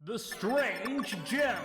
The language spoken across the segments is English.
The Strange Gem.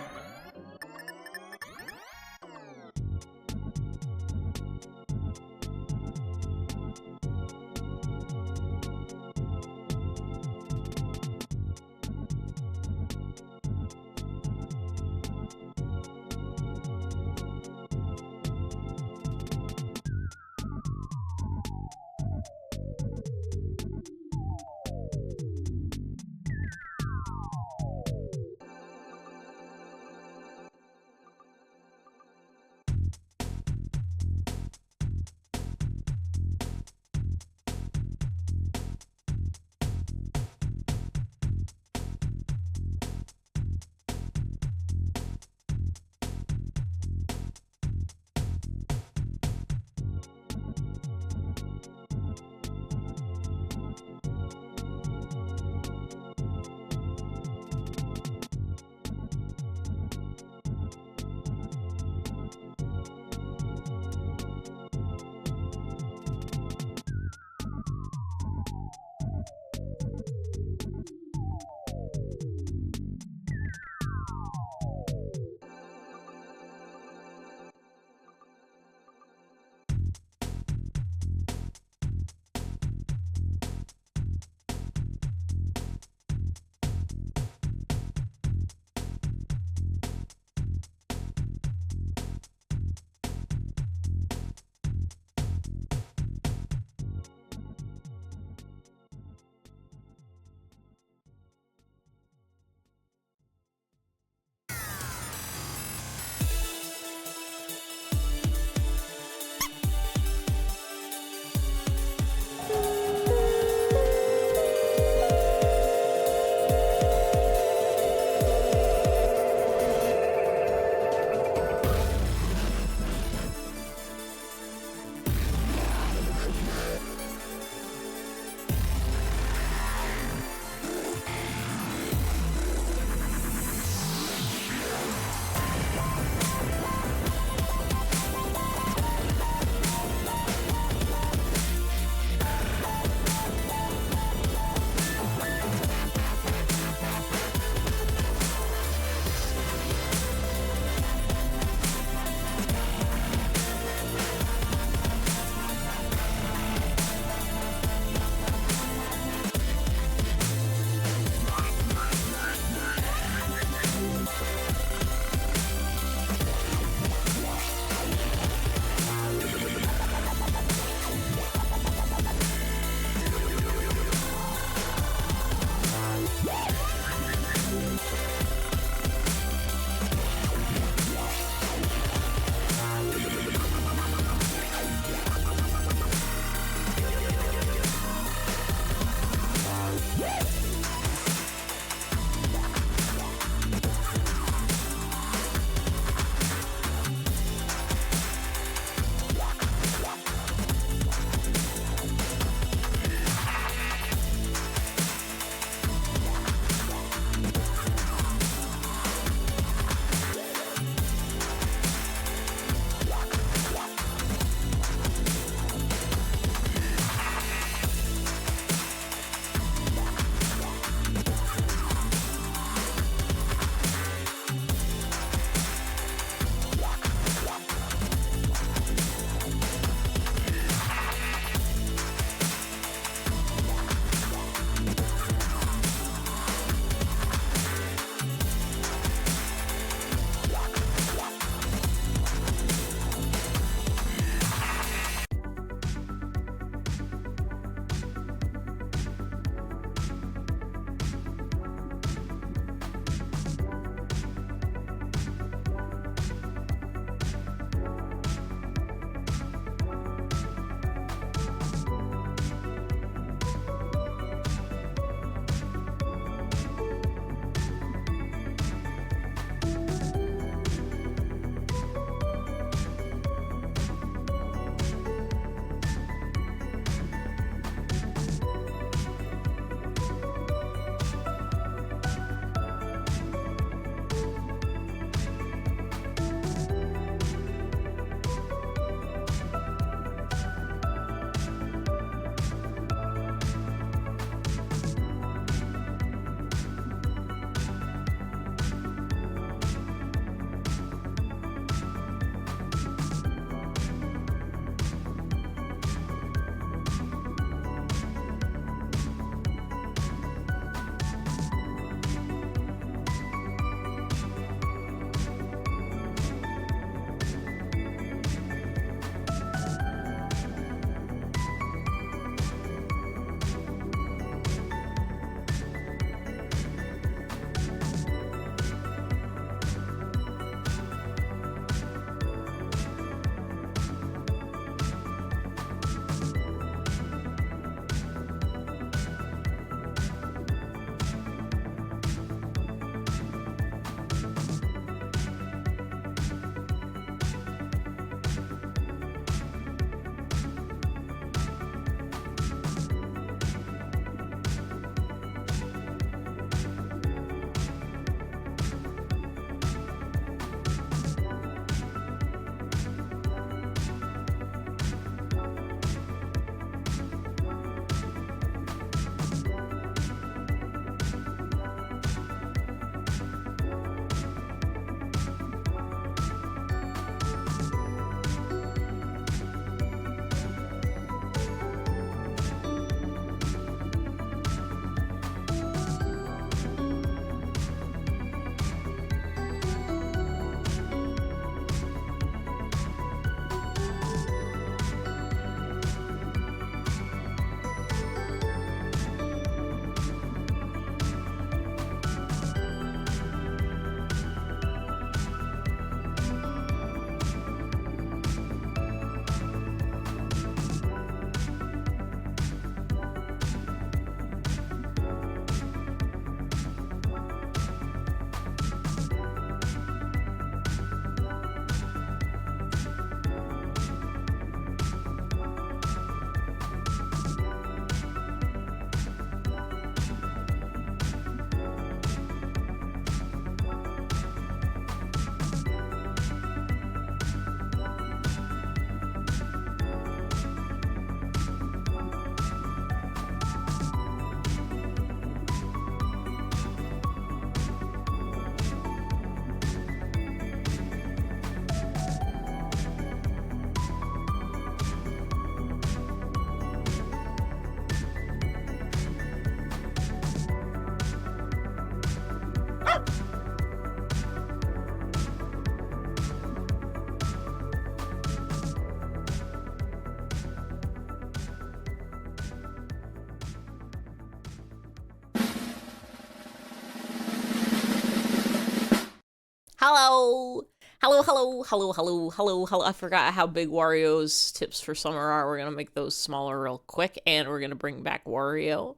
Hello. Hello, hello, hello, hello, hello, hello. I forgot how big Wario's tips for summer are. We're going to make those smaller real quick, and we're going to bring back Wario.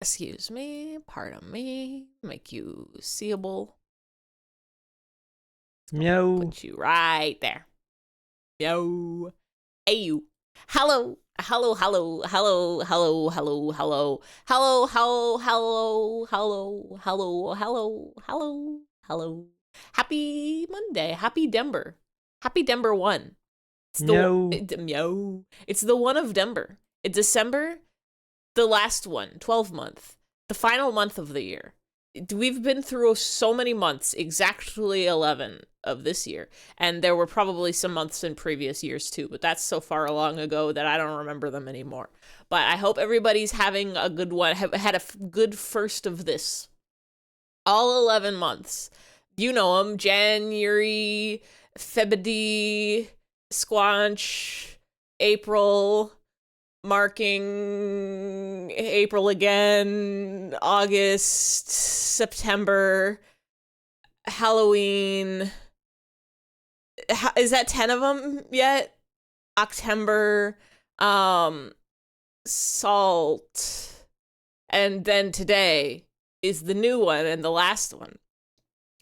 Excuse me, pardon me. Make you seeable. Meow. Put you right there. Yo. Hey, you. Hello. Hello, hello, hello, hello, hello, hello, hello, hello, hello, hello, hello, hello, hello, hello. Happy Monday. Happy Denver. Happy Denver 1. It's the meow. It's the one of Denver. It's December, the last one, 12 month, the final month of the year. We've been through so many months, exactly 11 of this year, and there were probably some months in previous years too, but that's so far long ago that I don't remember them anymore. But I hope everybody's having a good one, had a good first of this. All 11 months. You know them: January, February, Squanch, April, marking April again, August, September, Halloween. Is that 10 of them yet? October, Salt, and then today is the new one and the last one.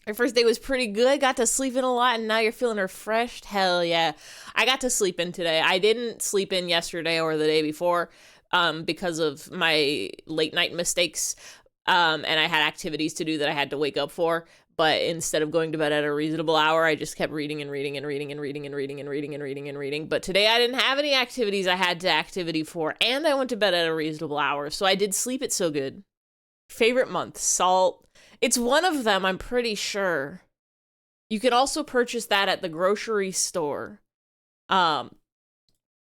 Your first day was pretty good. Got to sleep in a lot, and now you're feeling refreshed. Hell yeah. I got to sleep in today. I didn't sleep in yesterday or the day before because of my late night mistakes. And I had activities to do that I had to wake up for. But instead of going to bed at a reasonable hour, I just kept reading and reading and reading and reading and reading and reading and reading and reading. But today I didn't have any activities I had to activity for, and I went to bed at a reasonable hour. So I did sleep it so good. Favorite month, Salt. It's one of them, I'm pretty sure. You can also purchase that at the grocery store.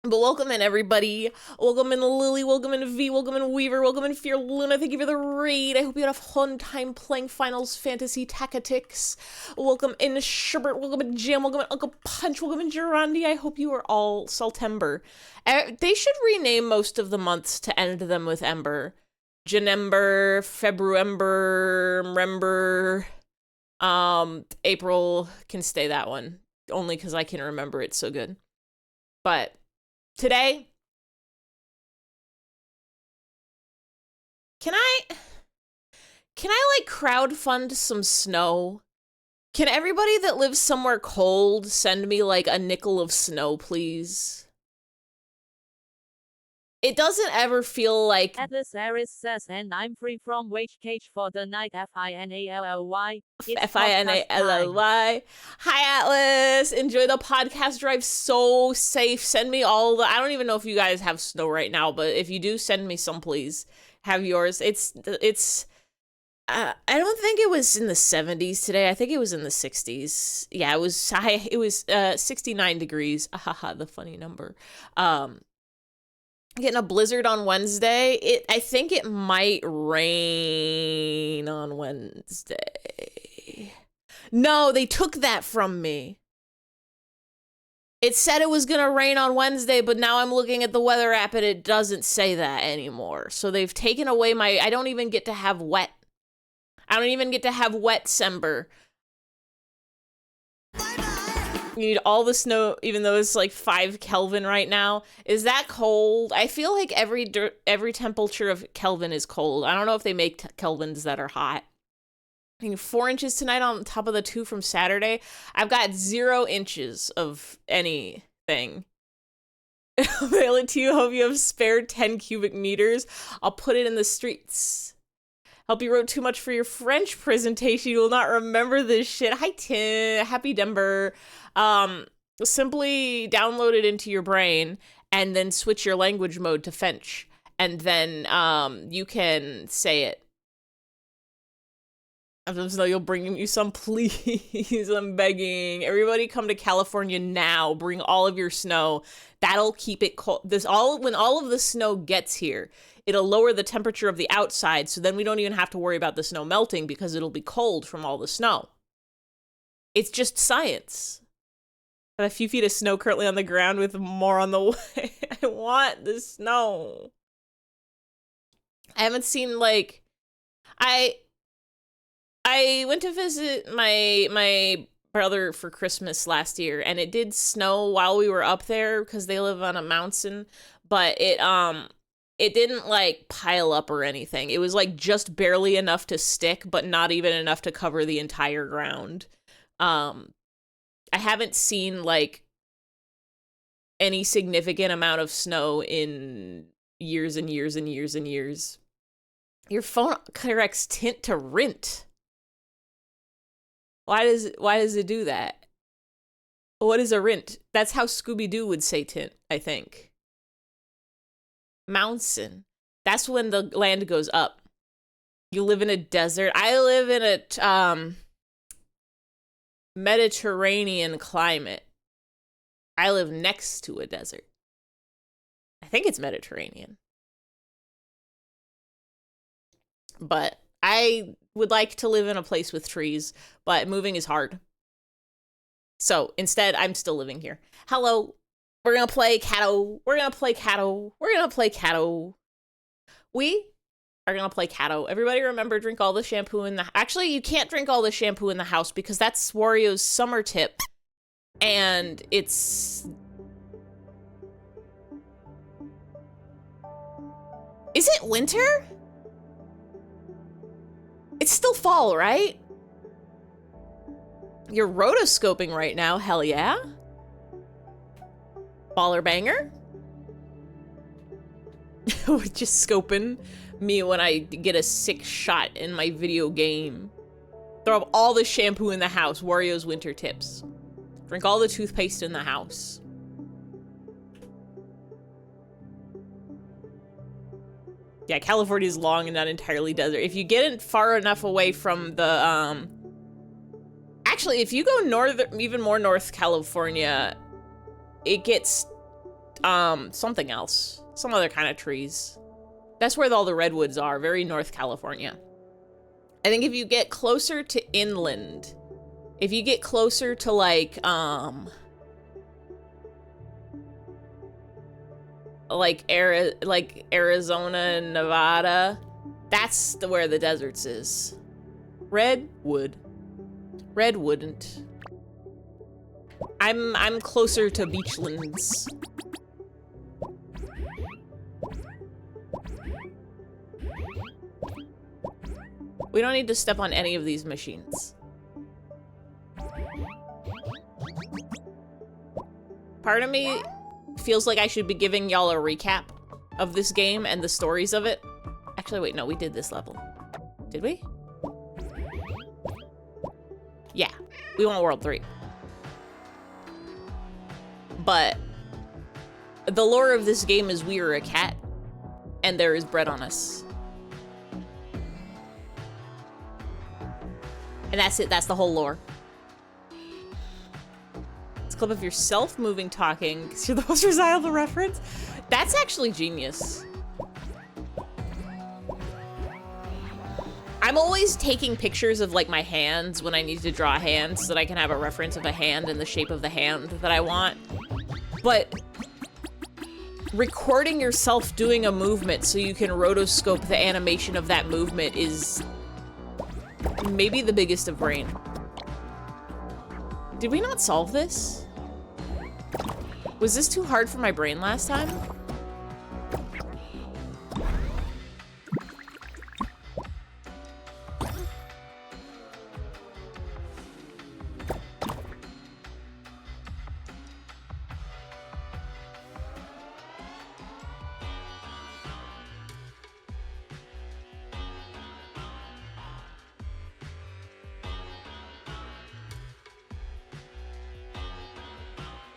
But welcome in, everybody. Welcome in, Lily. Welcome in, V. Welcome in, Weaver. Welcome in, Fear Luna. Thank you for the raid. I hope you had a fun time playing Finals Fantasy Tactics. Welcome in, Sherbert. Welcome in, Jim. Welcome in, Uncle Punch. Welcome in, Gerandi. I hope you are all Saltember. They should rename most of the months to end them with Ember. Janember, Februember, Remember, April can stay that one, only because I can remember it so good. But today, can I like crowdfund some snow? Can everybody that lives somewhere cold send me like a nickel of snow, please? It doesn't ever feel like... Atlas Aris says, and I'm free from wage cage for the night, F-I-N-A-L-L-Y. F-I-N-A-L-L-Y. Hi, Atlas. Enjoy the podcast drive. So safe. Send me all the... I don't even know if you guys have snow right now, but if you do, send me some, please. Have yours. It's I don't think it was in the 70s today. I think it was in the 60s. Yeah, it was high. It was 69 degrees. Haha, the funny number. Getting a blizzard on Wednesday. I think it might rain on Wednesday. No, they took that from me. It said it was gonna rain on Wednesday, but now I'm looking at the weather app and it doesn't say that anymore. So they've taken away my... I don't even get to have wet. I don't even get to have wet Sember. You need all the snow, even though it's like 5 Kelvin right now. Is that cold? I feel like every temperature of Kelvin is cold. I don't know if they make Kelvins that are hot. I think 4 inches tonight on top of the 2 from Saturday. I've got 0 inches of anything. Mail it to you. Hope you have spare 10 cubic meters. I'll put it in the streets. Hope you wrote too much for your French presentation. You will not remember this shit. Hi, Tim. Happy Denver. Simply download it into your brain and then switch your language mode to French. And then you can say it. So you'll bring you some, please. I'm begging. Everybody come to California now. Bring all of your snow. That'll keep it cold. When all of the snow gets here, it'll lower the temperature of the outside, so then we don't even have to worry about the snow melting because it'll be cold from all the snow. It's just science. I have a few feet of snow currently on the ground with more on the way. I want the snow. I haven't seen, like... I went to visit my brother for Christmas last year, and it did snow while we were up there because they live on a mountain, but it didn't like pile up or anything. It was like just barely enough to stick, but not even enough to cover the entire ground. I haven't seen like any significant amount of snow in years and years and years and years. Your phone corrects tint to rint. Why does it do that? What is a rint? That's how Scooby-Doo would say tint, I think. Mountain. That's when the land goes up. You live in a desert. I live in a Mediterranean climate. I live next to a desert. I think it's Mediterranean. But I would like to live in a place with trees, but moving is hard. So instead, I'm still living here. Hello. We're gonna play CATO. We're gonna play CATO. We're gonna play CATO. We are gonna play CATO. Everybody remember, drink all the shampoo in the... Actually, you can't drink all the shampoo in the house because that's Wario's summer tip. And it's... Is it winter? It's still fall, right? You're rotoscoping right now, hell yeah. Baller banger. Just scoping me when I get a sick shot in my video game. Throw up all the shampoo in the house, Wario's winter tips. Drink all the toothpaste in the house. Yeah, California's long and not entirely desert. If you get it far enough away from the, actually, if you go north, even more North California, it gets, something else. Some other kind of trees. That's where all the redwoods are, very North California. I think if you get closer to inland, if you get closer to, like Arizona and Nevada, that's where the deserts is. Redwood. Redwouldn't. I'm closer to beachlands. We don't need to step on any of these machines. Part of me feels like I should be giving y'all a recap of this game and the stories of it. Actually, wait, no, we did this level. Did we? Yeah, we want World 3. But the lore of this game is we are a cat and there is bread on us. And that's it, that's the whole lore. It's a clip of yourself moving, talking, because you're the most reliable reference. That's actually genius. I'm always taking pictures of like my hands when I need to draw a hand so that I can have a reference of a hand and the shape of the hand that I want. But recording yourself doing a movement so you can rotoscope the animation of that movement is maybe the biggest of brain. Did we not solve this? Was this too hard for my brain last time?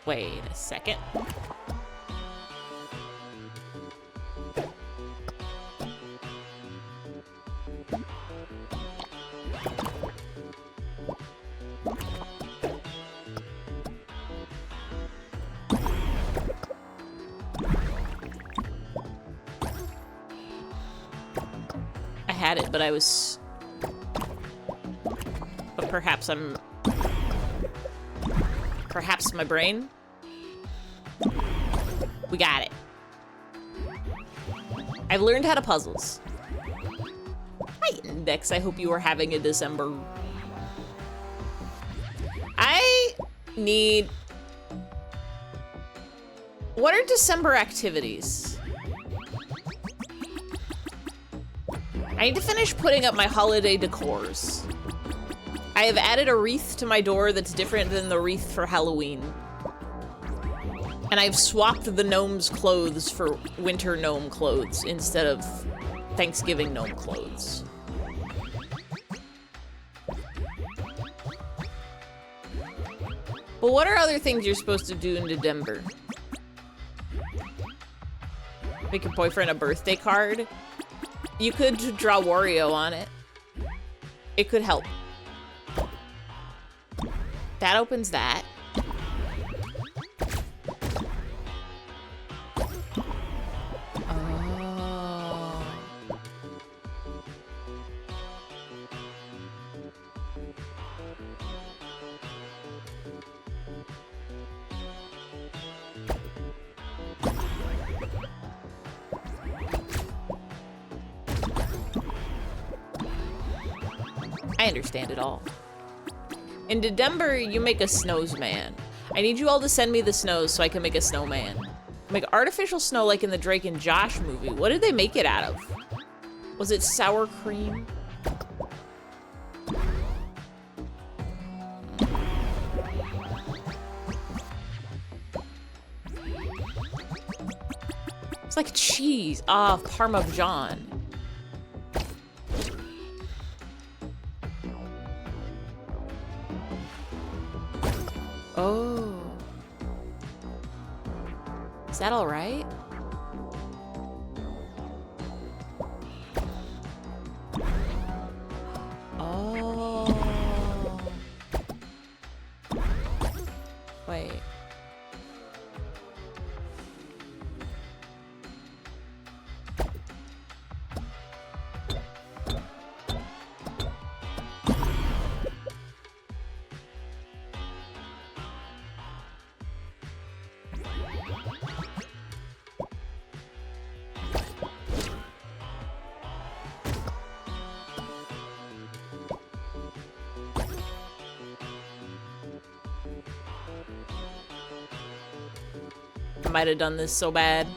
Wait a second. I had it, but I was... But perhaps I'm... Perhaps my brain? We got it. I've learned how to puzzles. Hi, Dex. I hope you are having a December. I need... What are December activities? I need to finish putting up my holiday decors. I have added a wreath to my door that's different than the wreath for Halloween. And I've swapped the gnome's clothes for winter gnome clothes instead of Thanksgiving gnome clothes. But what are other things you're supposed to do in December? Make your boyfriend a birthday card? You could draw Wario on it. It could help. That opens that. Oh. I understand it all. In December, you make a snowsman. I need you all to send me the snows so I can make a snowman. Make artificial snow like in the Drake and Josh movie. What did they make it out of? Was it sour cream? It's like cheese. Ah, Parmesan. Oh. Is that all right? Oh. Wait. I might have done this so bad.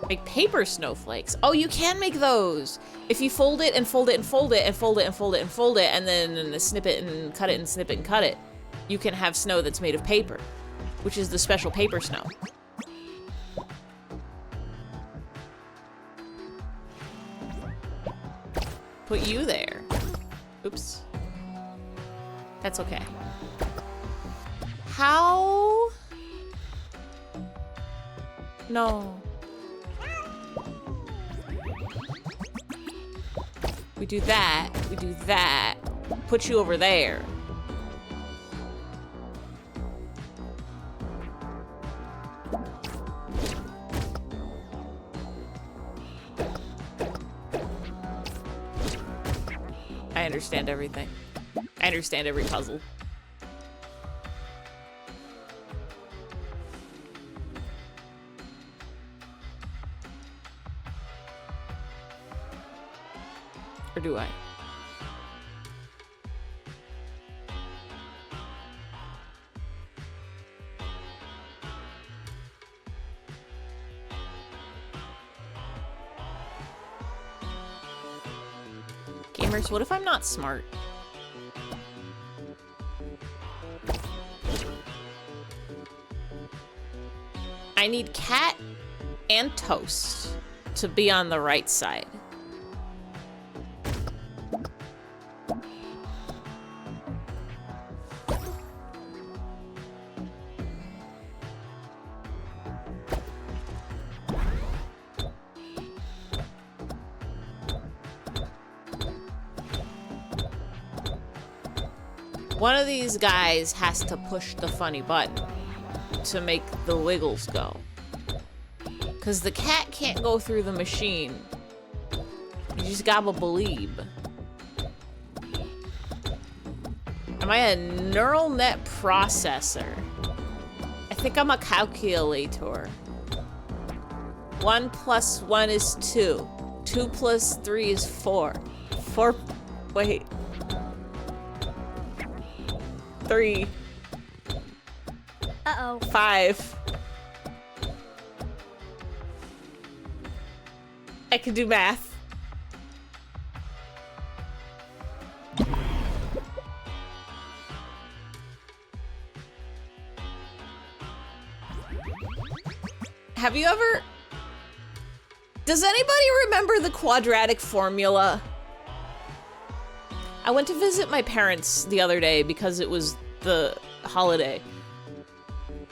Make paper snowflakes. Oh, you can make those. If you fold it and fold it and fold it and fold it and fold it and fold it and then snip it and cut it and snip it and cut it, you can have snow that's made of paper, which is the special paper snow. Put you there. Oops. That's okay. How? No. We do that. We do that. Put you over there. I understand everything. I understand every puzzle. Or do I? Gamers, what if I'm not smart? I need cat and toast to be on the right side. One of these guys has to push the funny button to make the wiggles go. Because the cat can't go through the machine. You just gotta believe. Am I a neural net processor? I think I'm a calculator. 1 plus 1 is 2. 2 plus 3 is 4. 4, wait. 3. Uh-oh. 5. I can do math. Have you ever... Does anybody remember the quadratic formula? I went to visit my parents the other day because it was the holiday.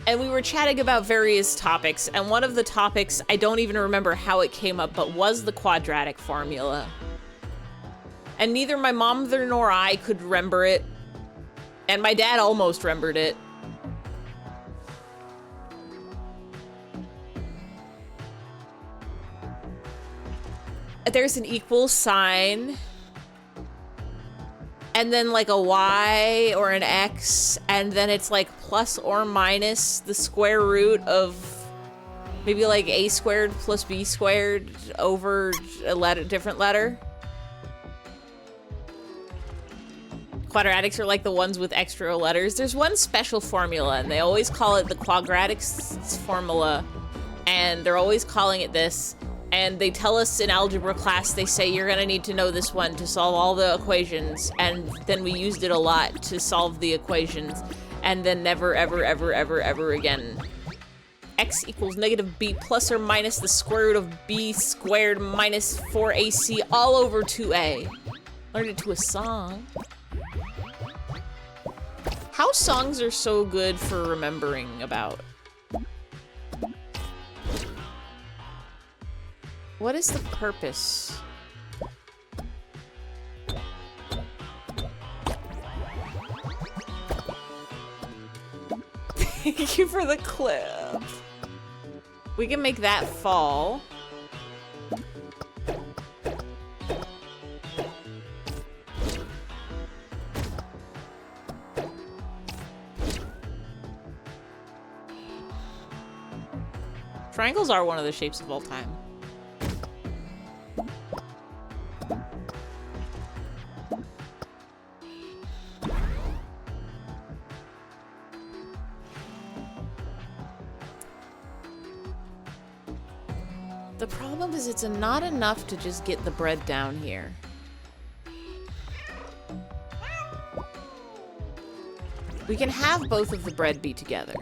And we were chatting about various topics, and one of the topics, I don't even remember how it came up, but was the quadratic formula. And neither my mom nor I could remember it. And my dad almost remembered it. There's an equal sign. And then like a y or an x, and then it's like plus or minus the square root of maybe like a squared plus b squared over a different letter. Quadratics are like the ones with extra letters. There's one special formula, and they always call it the quadratic formula, and they're always calling it this. And they tell us in algebra class, they say you're gonna need to know this one to solve all the equations, and then we used it a lot to solve the equations, and then never, ever, ever, ever, ever again. X equals negative b plus or minus the square root of b squared minus 4ac all over 2a. Learned it to a song. How songs are so good for remembering about. What is the purpose? Thank you for the clip. We can make that fall. Triangles are one of the shapes of all time. The problem is it's not enough to just get the bread down here. We can have both of the bread be together.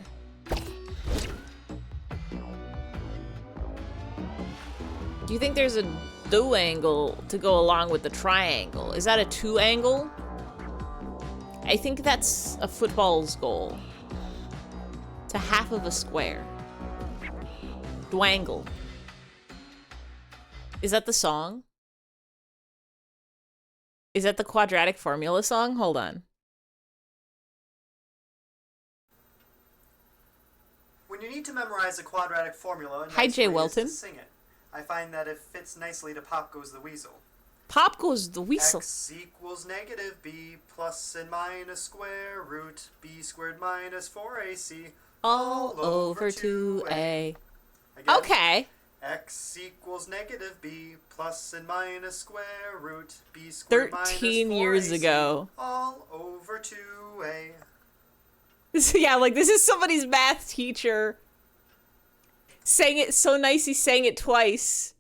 Do you think there's a do angle to go along with the triangle? Is that a 2 angle? I think that's a football's goal. It's a half of a square. Dwangle. Is that the song? Is that the quadratic formula song? Hold on. When you need to memorize a quadratic formula, Hi, Jay Welton. to sing it. I find that it fits nicely to Pop Goes the Weasel. Pop Goes the Weasel. X equals negative b plus and minus square root b squared minus 4ac all over 2a. Again, Okay. X equals negative b plus and minus square root b squared minus 13 years 4ac ago. all over 2a. Yeah, like this is somebody's math teacher. Sang it so nice he sang it twice.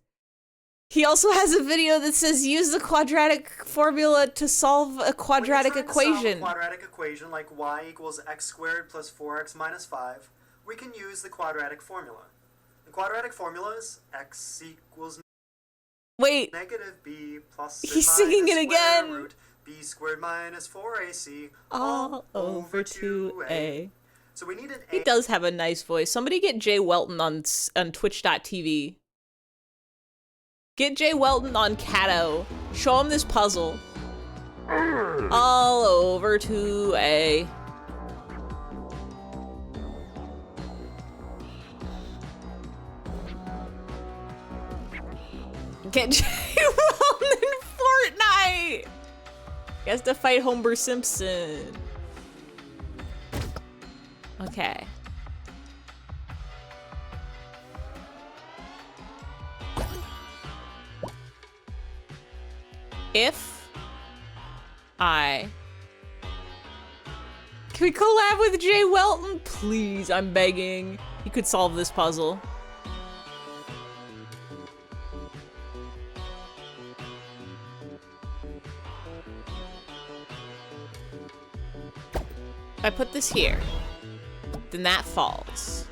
He also has a video that says use the quadratic formula to solve a quadratic When you're trying to equation. solve a quadratic equation like y equals x squared plus 4x minus 5, we can use the quadratic formula. The quadratic formula is x equals Wait, negative b plus and he's singing minus it square again. root b squared minus 4ac all over 2a. So we need an He does have a nice voice. Somebody get Jay Welton on twitch.tv. Get Jay Welton on CATO. Show him this puzzle. All over 2a. Get Jay Welton in Fortnite. He has to fight Homer Simpson. Okay. If I... Can we collab with Jay Welton? Please, I'm begging. You could solve this puzzle. If I put this here, then that falls.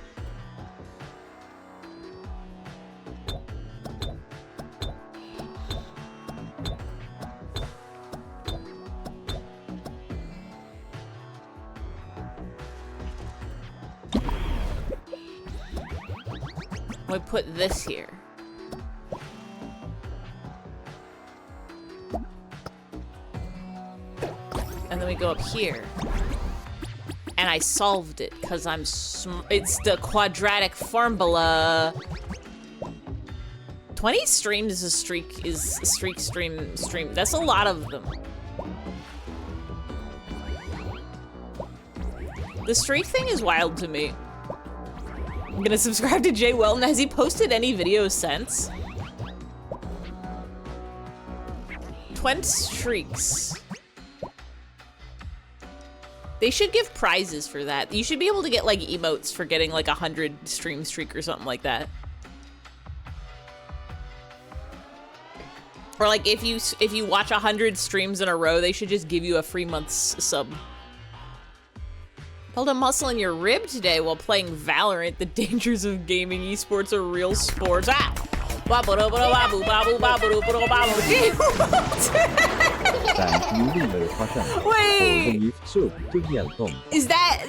We put this here. And then we go up here. And I solved it because I'm it's the quadratic formula. 20 streams is a streak stream. That's a lot of them. The streak thing is wild to me. I'm gonna subscribe to Jay Welton. Has he posted any videos since? 20 streaks. They should give prizes for that. You should be able to get like emotes for getting like 100 stream streak or something like that. Or like if you watch 100 streams in a row, they should just give you a free month's sub. Pulled a muscle in your rib today while playing Valorant. The dangers of gaming esports are real sports. Ah! Wait! Is that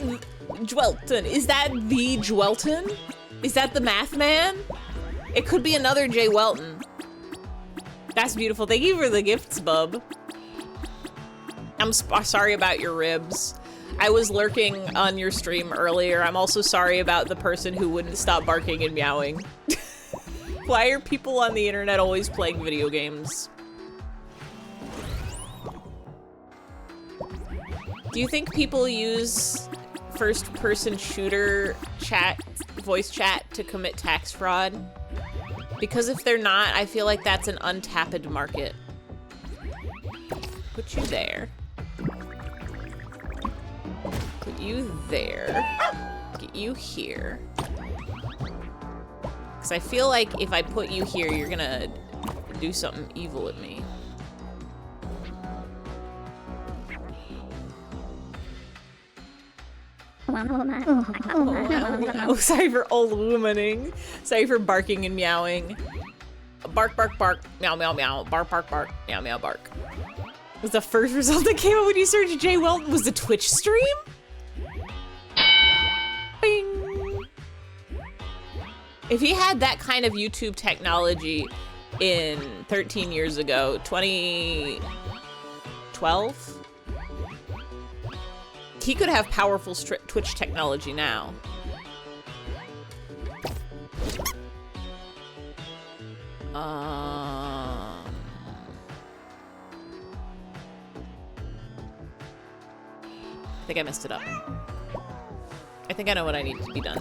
Dwelton? Is that the Dwelton? Is that the math man? It could be another Jay Welton. That's beautiful. Thank you for the gifts, bub. I'm sorry about your ribs. I was lurking on your stream earlier. I'm also sorry about the person who wouldn't stop barking and meowing. Why are people on the internet always playing video games? Do you think people use first-person shooter voice chat to commit tax fraud? Because if they're not, I feel like that's an untapped market. Put you there. Put you there. Get you here. Because I feel like if I put you here, you're gonna do something evil at me. Oh, sorry for old womaning. Sorry for barking and meowing. Bark, bark, bark. Meow, meow, meow. Bark, bark, bark. Meow, meow, bark. Was the first result that came up when you searched Jay Welton was the Twitch stream? Bing. If he had that kind of YouTube technology in 13 years ago, 2012, he could have powerful Twitch technology now. I think I messed it up. I think I know what I need to be done.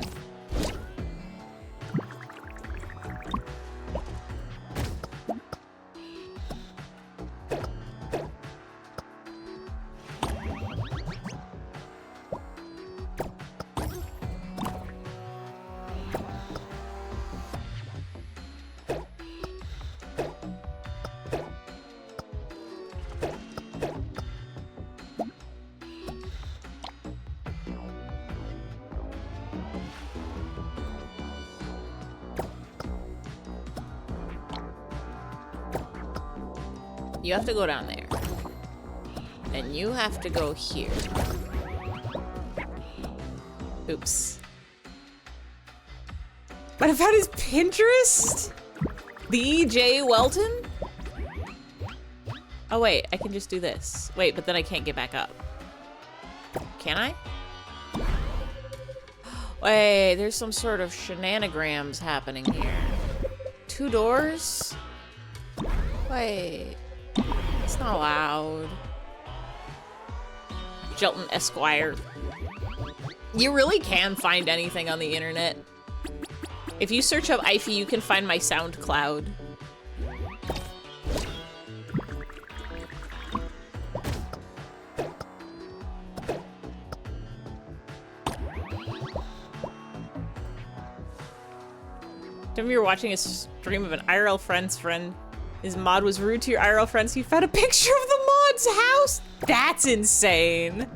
You have to go down there. And you have to go here. Oops. But I found his Pinterest? The Jay Welton? Oh wait, I can just do this. Wait, but then I can't get back up. Can I? Wait, there's some sort of shenanigans happening here. 2 doors? Wait. It's not allowed. Jelton Esquire. You really can find anything on the internet. If you search up Ify, you can find my SoundCloud. If you were watching a stream of an IRL friend's friend, his mod was rude to your IRL friends, he found a picture of the mod's house? That's insane.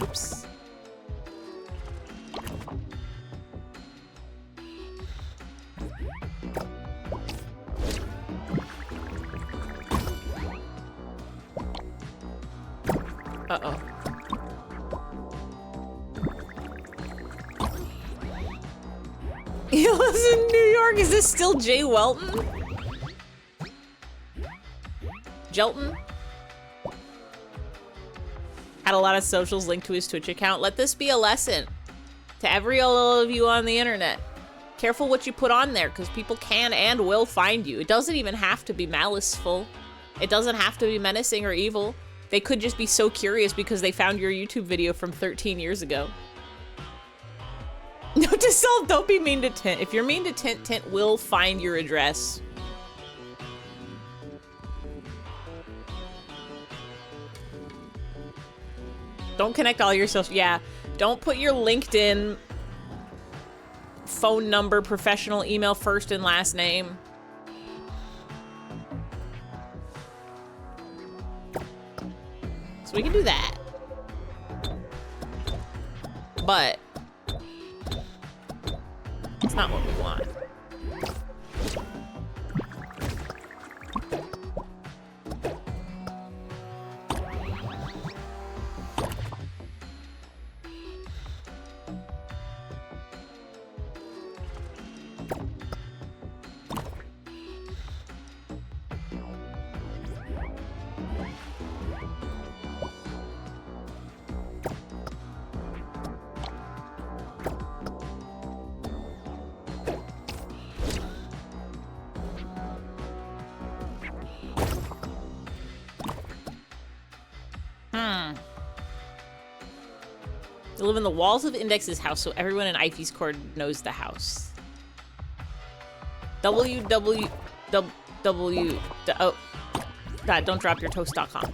Oops. Uh-oh. He lives in New York. Is this still Jay Welton? Jelton? Had a lot of socials linked to his Twitch account. Let this be a lesson to all of you on the internet. Careful what you put on there, because people can and will find you. It doesn't even have to be maliceful. It doesn't have to be menacing or evil. They could just be so curious because they found your YouTube video from 13 years ago. Note to self, don't be mean to Tint. If you're mean to Tint, Tint will find your address. Don't connect all your social, yeah. Don't put your LinkedIn phone number, professional email, first and last name. So we can do that. But it's not what we want. They live in the walls of Index's house, so everyone in Ify's Court knows the house. Oh, God, don't drop your toast.com.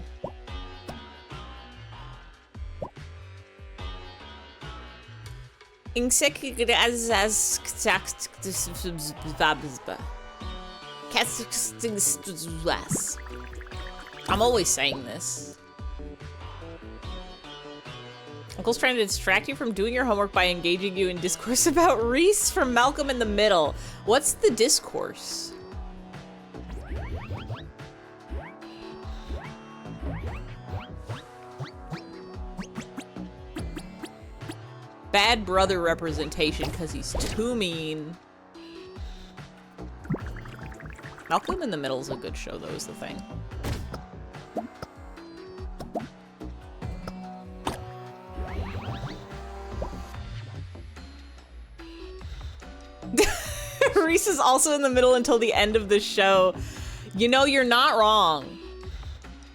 I'm always saying this. Uncle's trying to distract you from doing your homework by engaging you in discourse about Reese from Malcolm in the Middle. What's the discourse? Bad brother representation because he's too mean. Malcolm in the Middle is a good show, though, is the thing. Reese is also in the middle until the end of the show. You know, you're not wrong.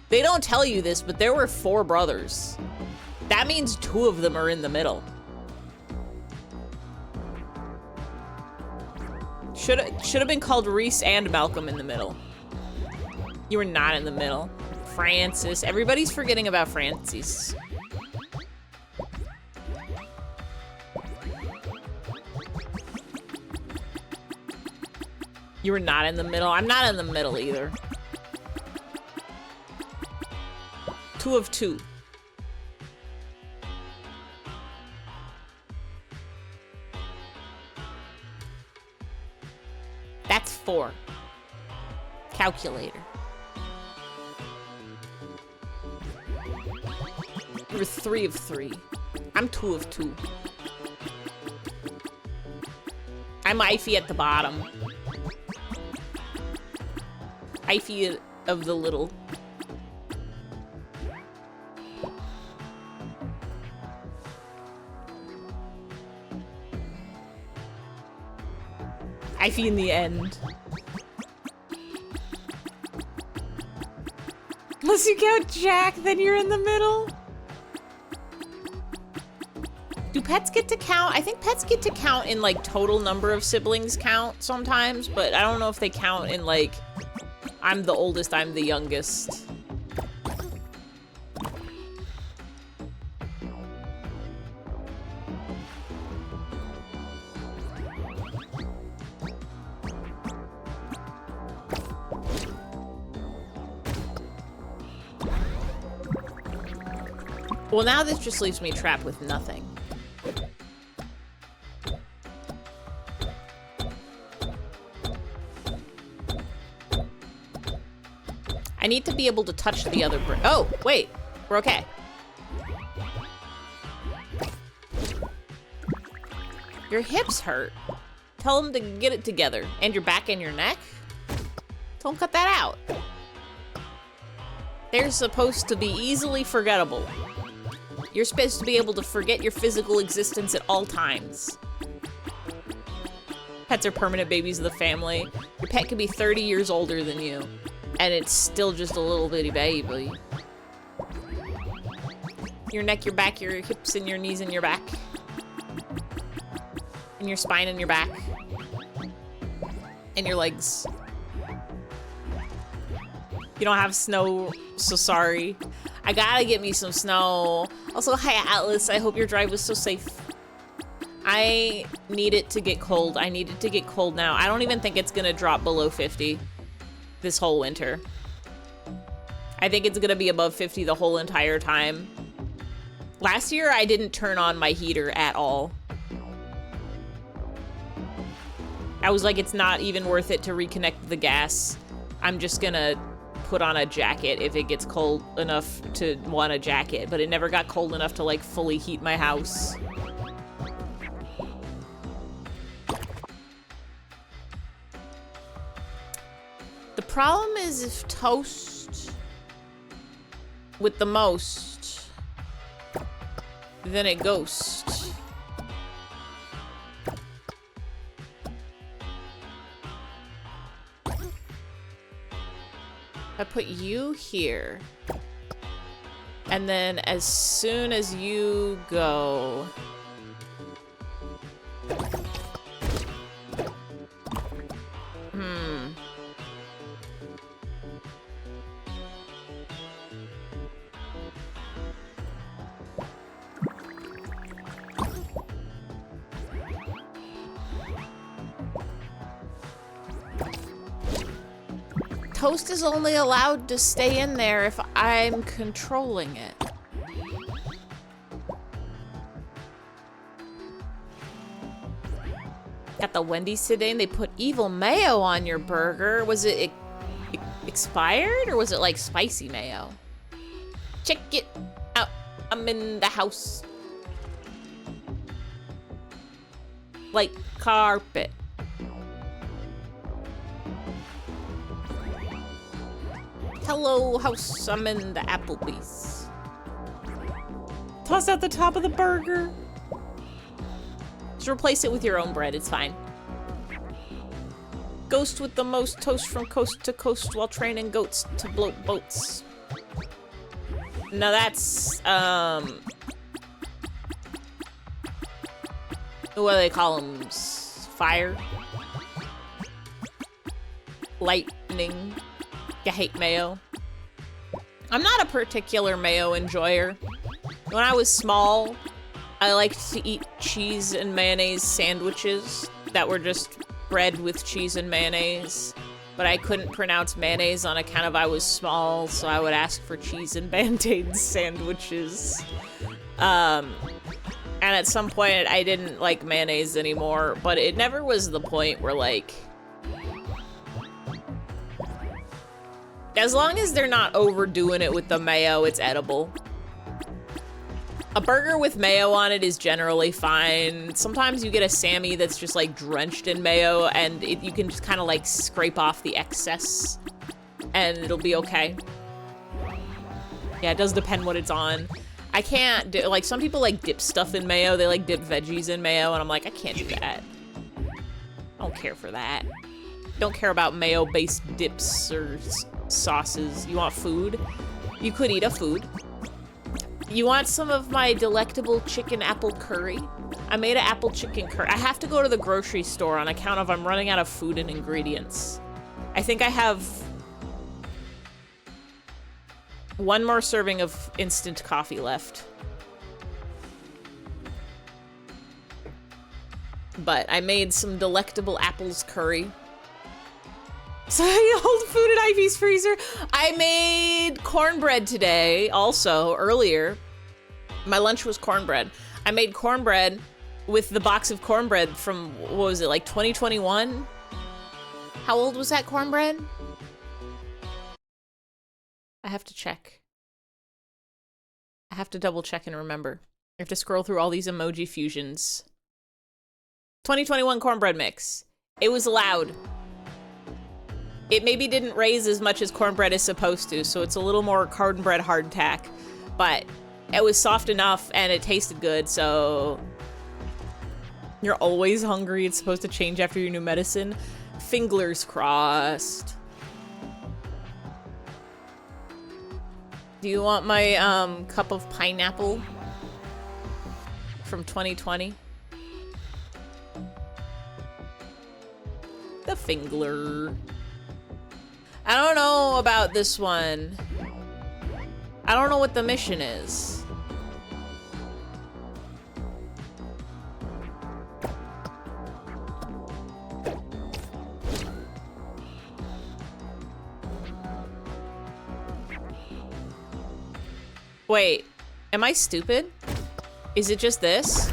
They don't tell you this, but there were 4 brothers. That means 2 of them are in the middle. Should have been called Reese and Malcolm in the Middle. You were not in the middle. Francis. Everybody's forgetting about Francis. You were not in the middle. I'm not in the middle either. 2 of 2. That's 4. Calculator. You're 3 of 3. I'm 2 of 2. I'm Ify at the bottom. Ify of the little. Ify in the end. Unless you count Jack, then you're in the middle. Do pets get to count? I think pets get to count in like total number of siblings count sometimes, but I don't know if they count in like I'm the oldest, I'm the youngest. Well, now this just leaves me trapped with nothing. I need to be able to touch the other brick. Oh, wait. We're okay. Your hips hurt. Tell them to get it together. And your back and your neck? Don't cut that out. They're supposed to be easily forgettable. You're supposed to be able to forget your physical existence at all times. Pets are permanent babies of the family. Your pet could be 30 years older than you, and it's still just a little bitty baby. Your neck, your back, your hips, and your knees, and your back. And your spine and your back. And your legs. You don't have snow, so sorry. I gotta get me some snow. Also, hi Atlas, I hope your drive was so safe. I need it to get cold. I need it to get cold now. I don't even think it's gonna drop below 50 this whole winter. I think it's gonna be above 50 the whole entire time. Last year, I didn't turn on my heater at all. I was like, it's not even worth it to reconnect the gas. I'm just gonna put on a jacket if it gets cold enough to want a jacket, but it never got cold enough to like fully heat my house. The problem is if toast with the most, then it ghosts. I put you here. And then as soon as you go... Toast is only allowed to stay in there if I'm controlling it. Got the Wendy's today and they put evil mayo on your burger. Was it expired or was it like spicy mayo? Check it out. I'm in the house. Like carpet. Hello, house. I'm in the Applebee's. Toss out the top of the burger. Just replace it with your own bread. It's fine. Ghost with the most toast from coast to coast while training goats to bloat boats. Now that's, what do they call them? Fire? Lightning? I hate mayo. I'm not a particular mayo enjoyer. When I was small, I liked to eat cheese and mayonnaise sandwiches that were just bread with cheese and mayonnaise. But I couldn't pronounce mayonnaise on account of I was small, so I would ask for cheese and band-aid sandwiches. And at some point, I didn't like mayonnaise anymore, but it never was the point where, like... As long as they're not overdoing it with the mayo, it's edible. A burger with mayo on it is generally fine. Sometimes you get a Sammy that's just like drenched in mayo and you can just kind of like scrape off the excess and it'll be okay. Yeah, it does depend what it's on. I can't do, like some people like dip stuff in mayo. They like dip veggies in mayo and I'm like, I can't do that. I don't care for that. Don't care about mayo-based dips or sauces. You want food? You could eat a food. You want some of my delectable chicken apple curry? I made an apple chicken curry. I have to go to the grocery store on account of I'm running out of food and ingredients. I think I have One more serving of instant coffee left. But I made some delectable apples curry. So you hold food in Ivy's freezer. I made cornbread today, also, earlier. My lunch was cornbread. I made cornbread with the box of cornbread from, what was it, like 2021? How old was that cornbread? I have to check. I have to double check and remember. I have to scroll through all these emoji fusions. 2021 cornbread mix. It was loud. It maybe didn't raise as much as cornbread is supposed to, so it's a little more cornbread hardtack, but it was soft enough and it tasted good, so you're always hungry. It's supposed to change after your new medicine. Fingers crossed. Do you want my cup of pineapple from 2020? The Fingler. I don't know about this one. I don't know what the mission is. Wait, am I stupid? Is it just this?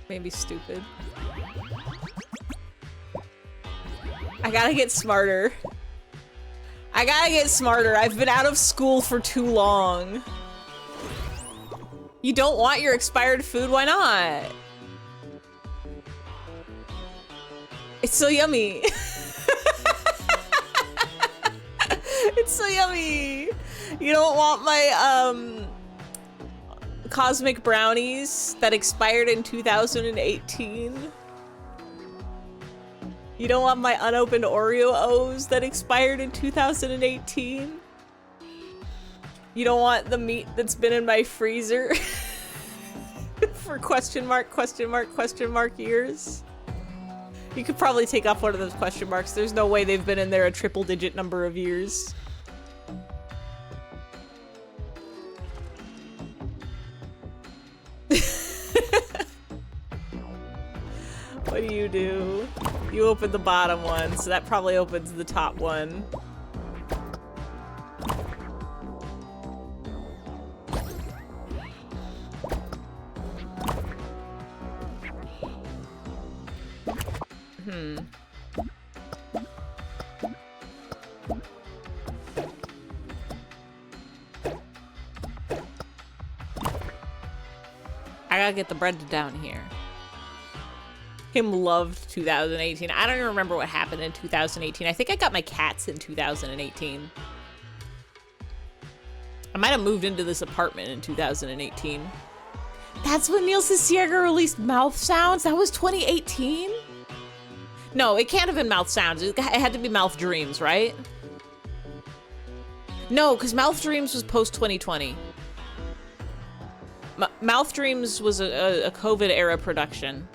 Maybe stupid. I gotta get smarter. I gotta get smarter. I've been out of school for too long. You don't want your expired food? Why not? It's so yummy. It's so yummy. You don't want my, cosmic brownies that expired in 2018? You don't want my unopened Oreo O's that expired in 2018? You don't want the meat that's been in my freezer for question mark years? You could probably take off one of those question marks. There's no way they've been in there a triple-digit number of years. What do? You open the bottom one, so that probably opens the top one. I gotta get the bread down here. Him loved 2018. I don't even remember what happened in 2018. I think I got my cats in 2018. I might have moved into this apartment in 2018. That's when Neil Cicierga released Mouth Sounds? That was 2018? No, it can't have been Mouth Sounds. It had to be Mouth Dreams, right? No, because Mouth Dreams was post-2020. Mouth Dreams was a COVID-era production.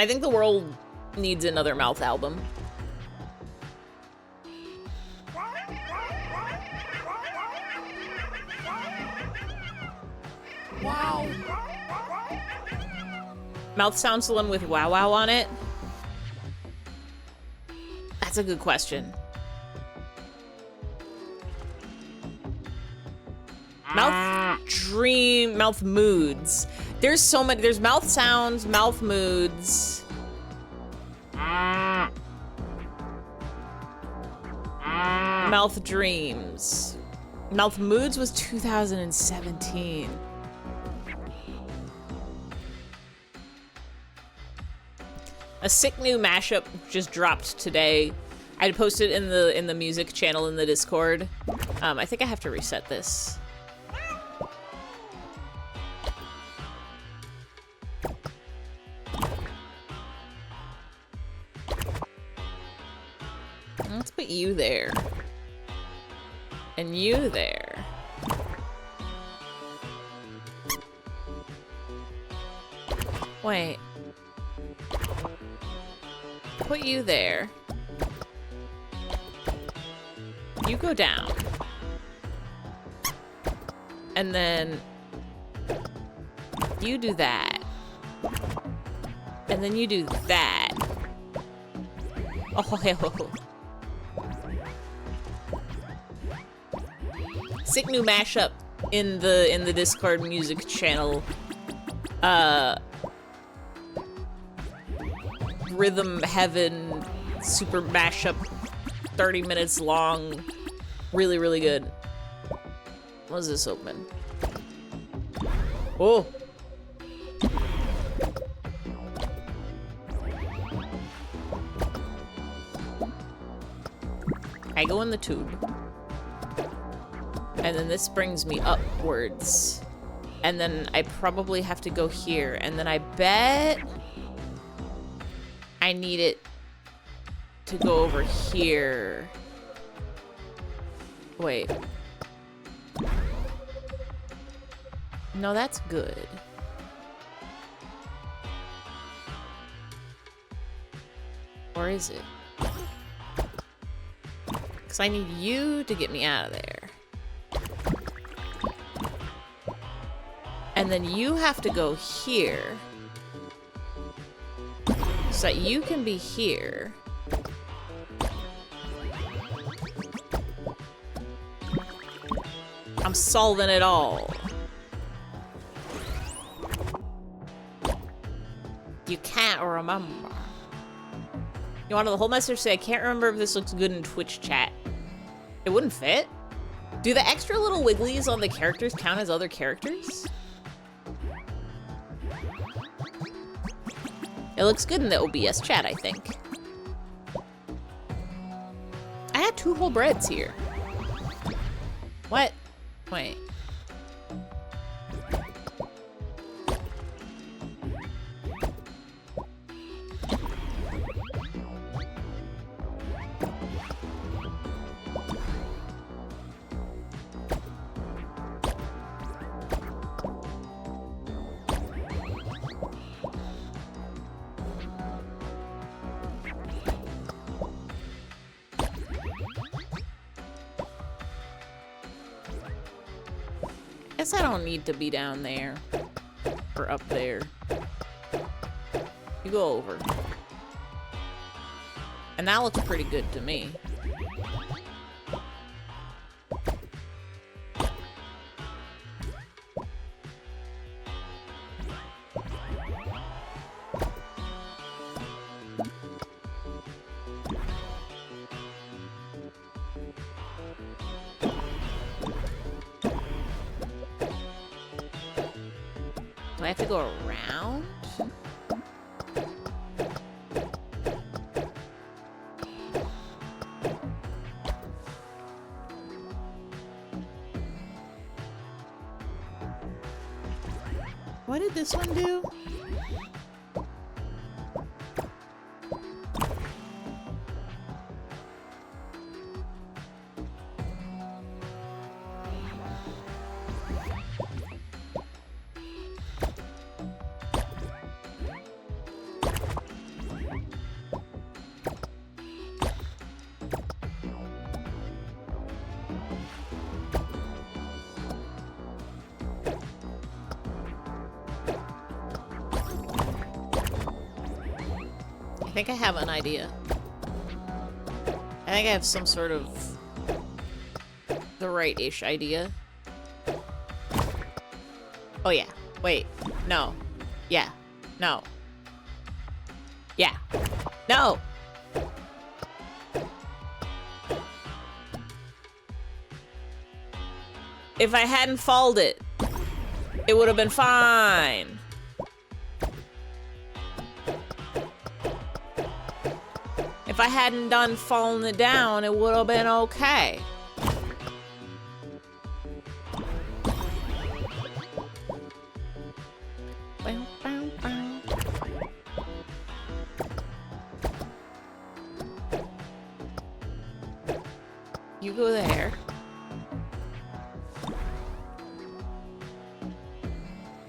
I think the world needs another Mouth album. Wow. Mouth Sounds the one with wow wow on it? That's a good question. Mouth moods. There's so many. There's Mouth Sounds, Mouth Moods. Mouth Dreams. Mouth Moods was 2017. A sick new mashup just dropped today. I posted in the music channel in the Discord. I think I have to reset this. Let's put you there. And you there. Wait. Put you there. You go down. And then you do that. And then you do that. Oh, sick new mashup in the Discord music channel. Rhythm Heaven super mashup, 30 minutes long. Really, really good. What is this open? Oh. I go in the tube. And then this brings me upwards. And then I probably have to go here. And then I bet I need it to go over here. Wait. No, that's good. Or is it? Because I need you to get me out of there. And then you have to go here. So that you can be here. I'm solving it all. You can't remember. You wanted the whole message say, I can't remember if this looks good in Twitch chat. It wouldn't fit. Do the extra little wigglies on the characters count as other characters? It looks good in the OBS chat, I think. I had 2 whole breads here. What? Wait. Guess I don't need to be down there. Or up there. You go over. And that looks pretty good to me. Do I have to go around? What did this one do? I think I have an idea. I think I have some sort of the right-ish idea. Oh yeah. Wait. No. Yeah. No. Yeah. No! If I hadn't folded it, it would have been fine. If I hadn't done falling it down, it would have been okay. You go there.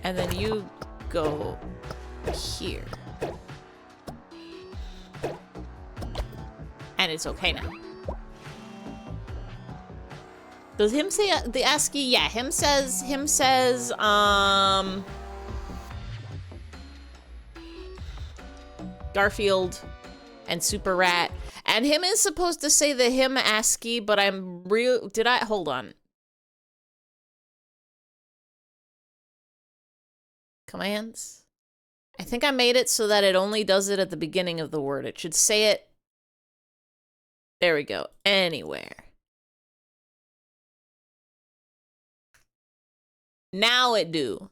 And then you go here. And it's okay now. Does him say the ASCII? Yeah, him says, Garfield and Super Rat. And him is supposed to say the him ASCII, but I'm hold on. Commands? I think I made it so that it only does it at the beginning of the word. It should say it. There we go. Anywhere. Now it do. In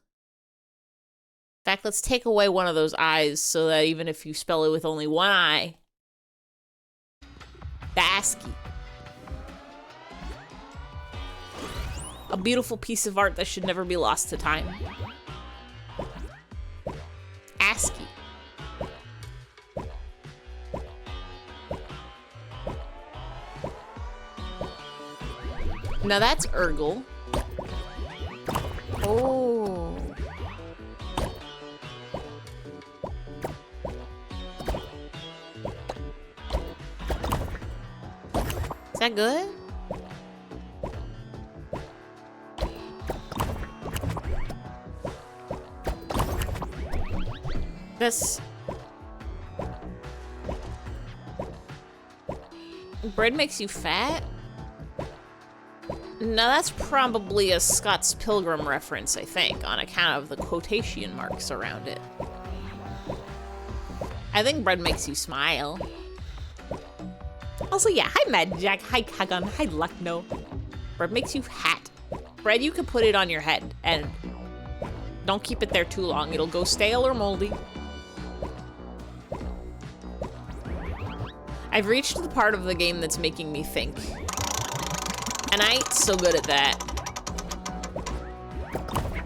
fact, let's take away one of those I's so that even if you spell it with only one I, the ASCII. A beautiful piece of art that should never be lost to time. ASCII. Now that's Urgle. Oh. Is that good? This bread makes you fat? No, that's probably a Scott's Pilgrim reference, I think, on account of the quotation marks around it. I think bread makes you smile. Also, yeah, hi Mad Jack, hi Kagan, hi Luckno. Bread makes you fat. Bread, you can put it on your head, and don't keep it there too long. It'll go stale or moldy. I've reached the part of the game that's making me think. And I ain't so good at that.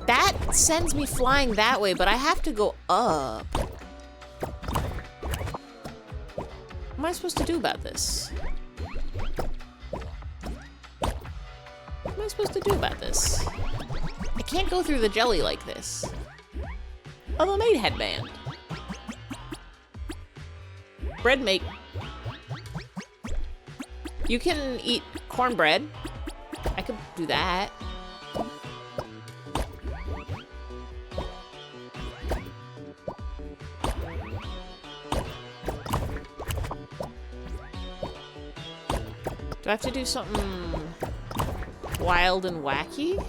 That sends me flying that way, but I have to go up. What am I supposed to do about this? What am I supposed to do about this? I can't go through the jelly like this. Oh, the maid headband. Bread make. You can eat cornbread. I could do that. Do I have to do something wild and wacky?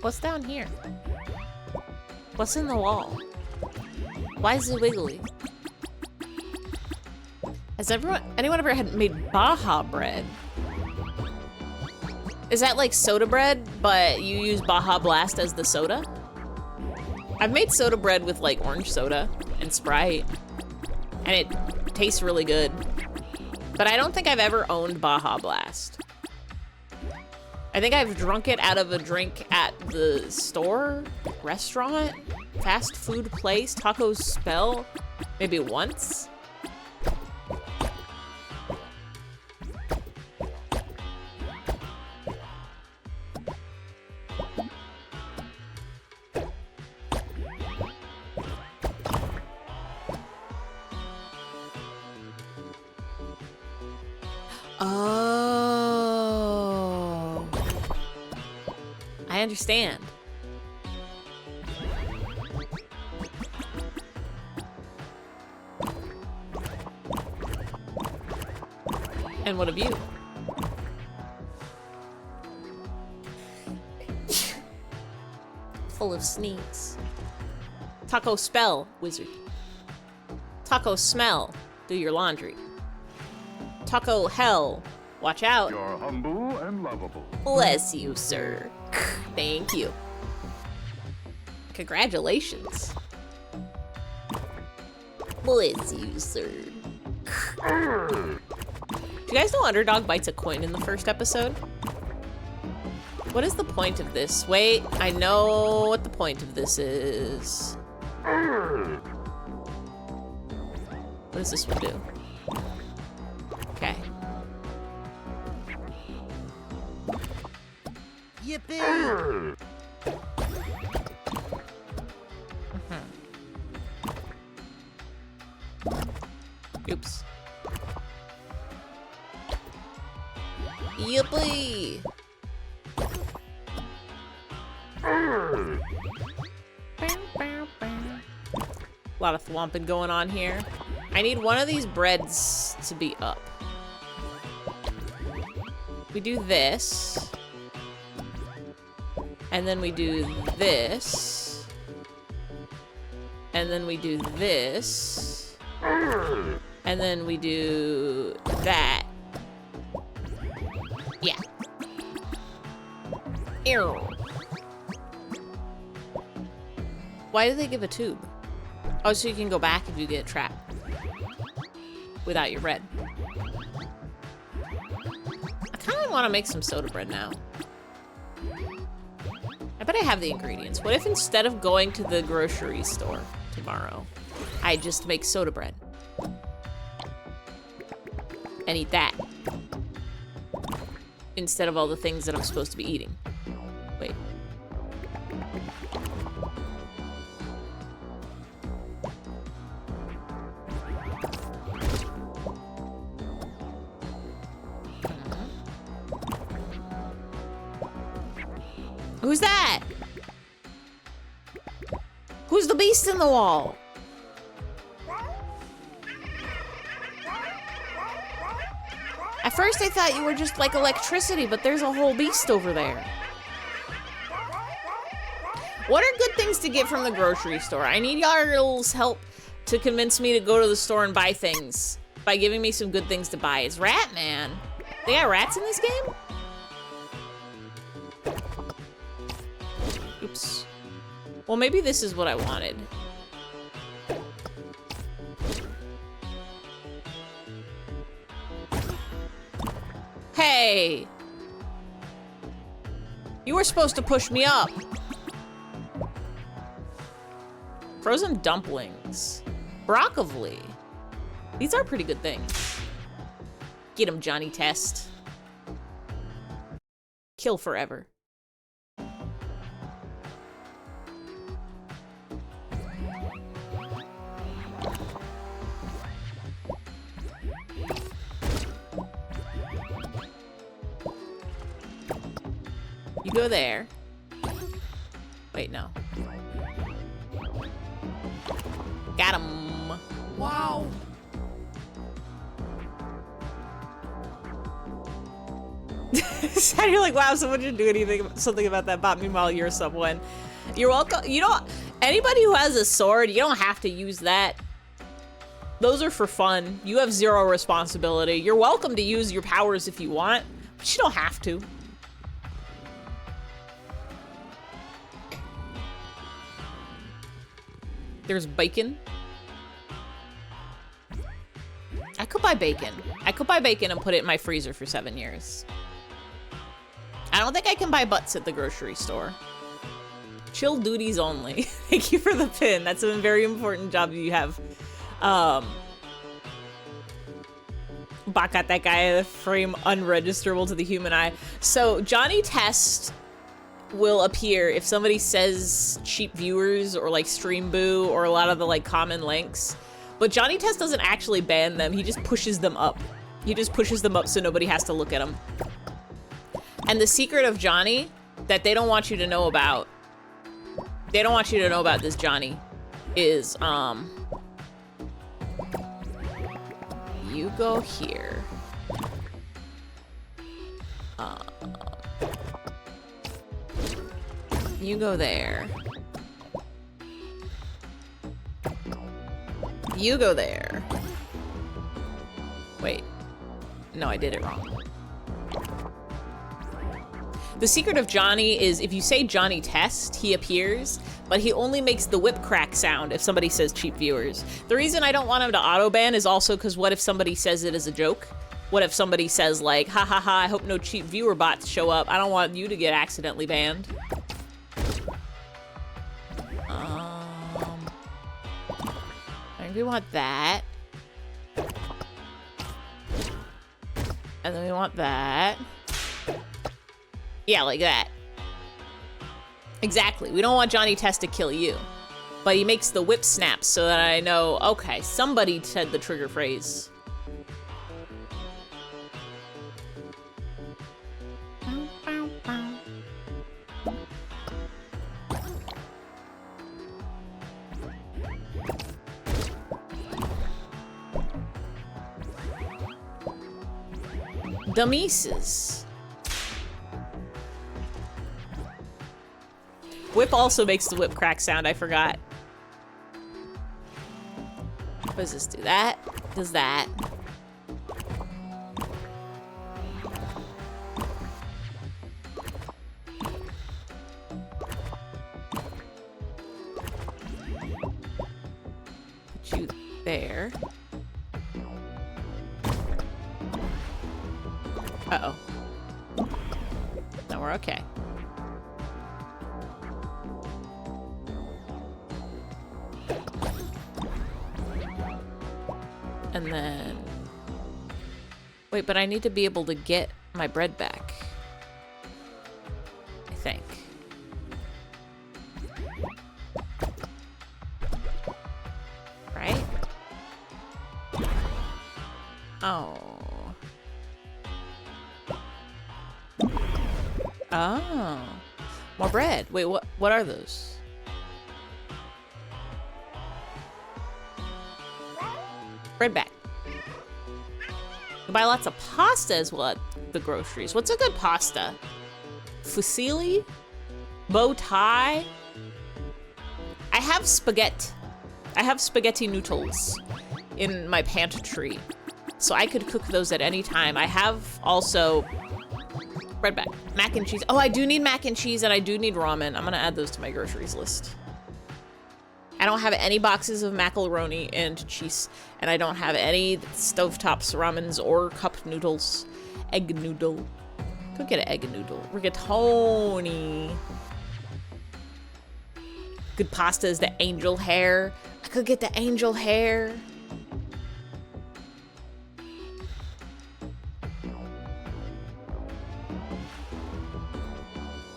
What's down here? What's in the wall? Why is it wiggly? Has anyone ever made Baja bread? Is that like soda bread, but you use Baja Blast as the soda? I've made soda bread with like orange soda and Sprite, and it tastes really good. But I don't think I've ever owned Baja Blast. I think I've drunk it out of a drink at the store, restaurant, fast food place, Taco Spell, maybe once. Oh. I understand. And what of you? Full of sneaks. Taco Spell, wizard. Taco Smell, do your laundry. Taco Hell, watch out. You're humble and lovable. Bless you, sir. Thank you. Bless you, sir. Do you guys know Underdog bites a coin in the first episode? What is the point of this? Wait, I know what the point of this is. What does this one do? Okay. Yippee! Oops. Yippee! A lot of thwomping going on here. I need one of these breads to be up. We do this. And then we do this. And then we do this. And then we do that. Yeah. Ew. Why do they give a tube? Oh, so you can go back if you get trapped. Without your bread. I kind of want to make some soda bread now. I bet I have the ingredients. What if instead of going to the grocery store tomorrow, I just make soda bread? And eat that. Instead of all the things that I'm supposed to be eating. Wait. Who's that? Who's the beast in the wall? At first I thought you were just like electricity, but there's a whole beast over there. What are good things to get from the grocery store? I need y'all's help to convince me to go to the store and buy things by giving me some good things to buy. It's Ratman. They got rats in this game? Oops. Well, maybe this is what I wanted. Hey! You were supposed to push me up. Frozen dumplings. Broccoli. These are pretty good things. Get him, Johnny Test. Kill forever. You go there. Wait, no. Got him. Wow! You're like, wow, someone didn't do something about that bot. Meanwhile, you're someone. You're welcome. You don't. Anybody who has a sword, you don't have to use that. Those are for fun. You have zero responsibility. You're welcome to use your powers if you want, but you don't have to. There's bacon. I could buy bacon. I could buy bacon and put it in my freezer for 7 years. I don't think I can buy butts at the grocery store. Chill duties only. Thank you for the pin. That's a very important job you have. Bot got that guy in the frame unregisterable to the human eye. So Johnny Test will appear if somebody says cheap viewers or like stream boo or a lot of the like common links. But Johnny Test doesn't actually ban them. He just pushes them up. He just pushes them up so nobody has to look at them. And the secret of Johnny that they don't want you to know about, they don't want you to know about this Johnny, is you go here. You go there. You go there. Wait. No, I did it wrong. The secret of Johnny is if you say Johnny Test, he appears, but he only makes the whip crack sound if somebody says cheap viewers. The reason I don't want him to auto ban is also because what if somebody says it as a joke? What if somebody says like, ha ha ha, I hope no cheap viewer bots show up. I don't want you to get accidentally banned. I think we want that. And then we want that. Yeah, like that. Exactly. We don't want Johnny Test to kill you. But he makes the whip snaps so that I know, okay, somebody said the trigger phrase. Dummies. Whip also makes the whip crack sound, I forgot. What does this do? That does that. Put you there. Uh-oh. Now we're okay. And then... Wait, but I need to be able to get my bread back. I think. Right? Oh. Oh. More bread. Wait, what are those? Bread back. You buy lots of pasta as well at the groceries. What's a good pasta? Fusilli? Bow tie? I have spaghetti. I have spaghetti noodles in my pantry. So I could cook those at any time. I have also bread back. Mac and cheese. Oh, I do need mac and cheese and I do need ramen. I'm gonna add those to my groceries list. I don't have any boxes of macaroni and cheese, and I don't have any stovetops ramens or cup noodles. Egg noodle. Go get an egg noodle. Rigatoni. Good pasta is the angel hair. I could get the angel hair.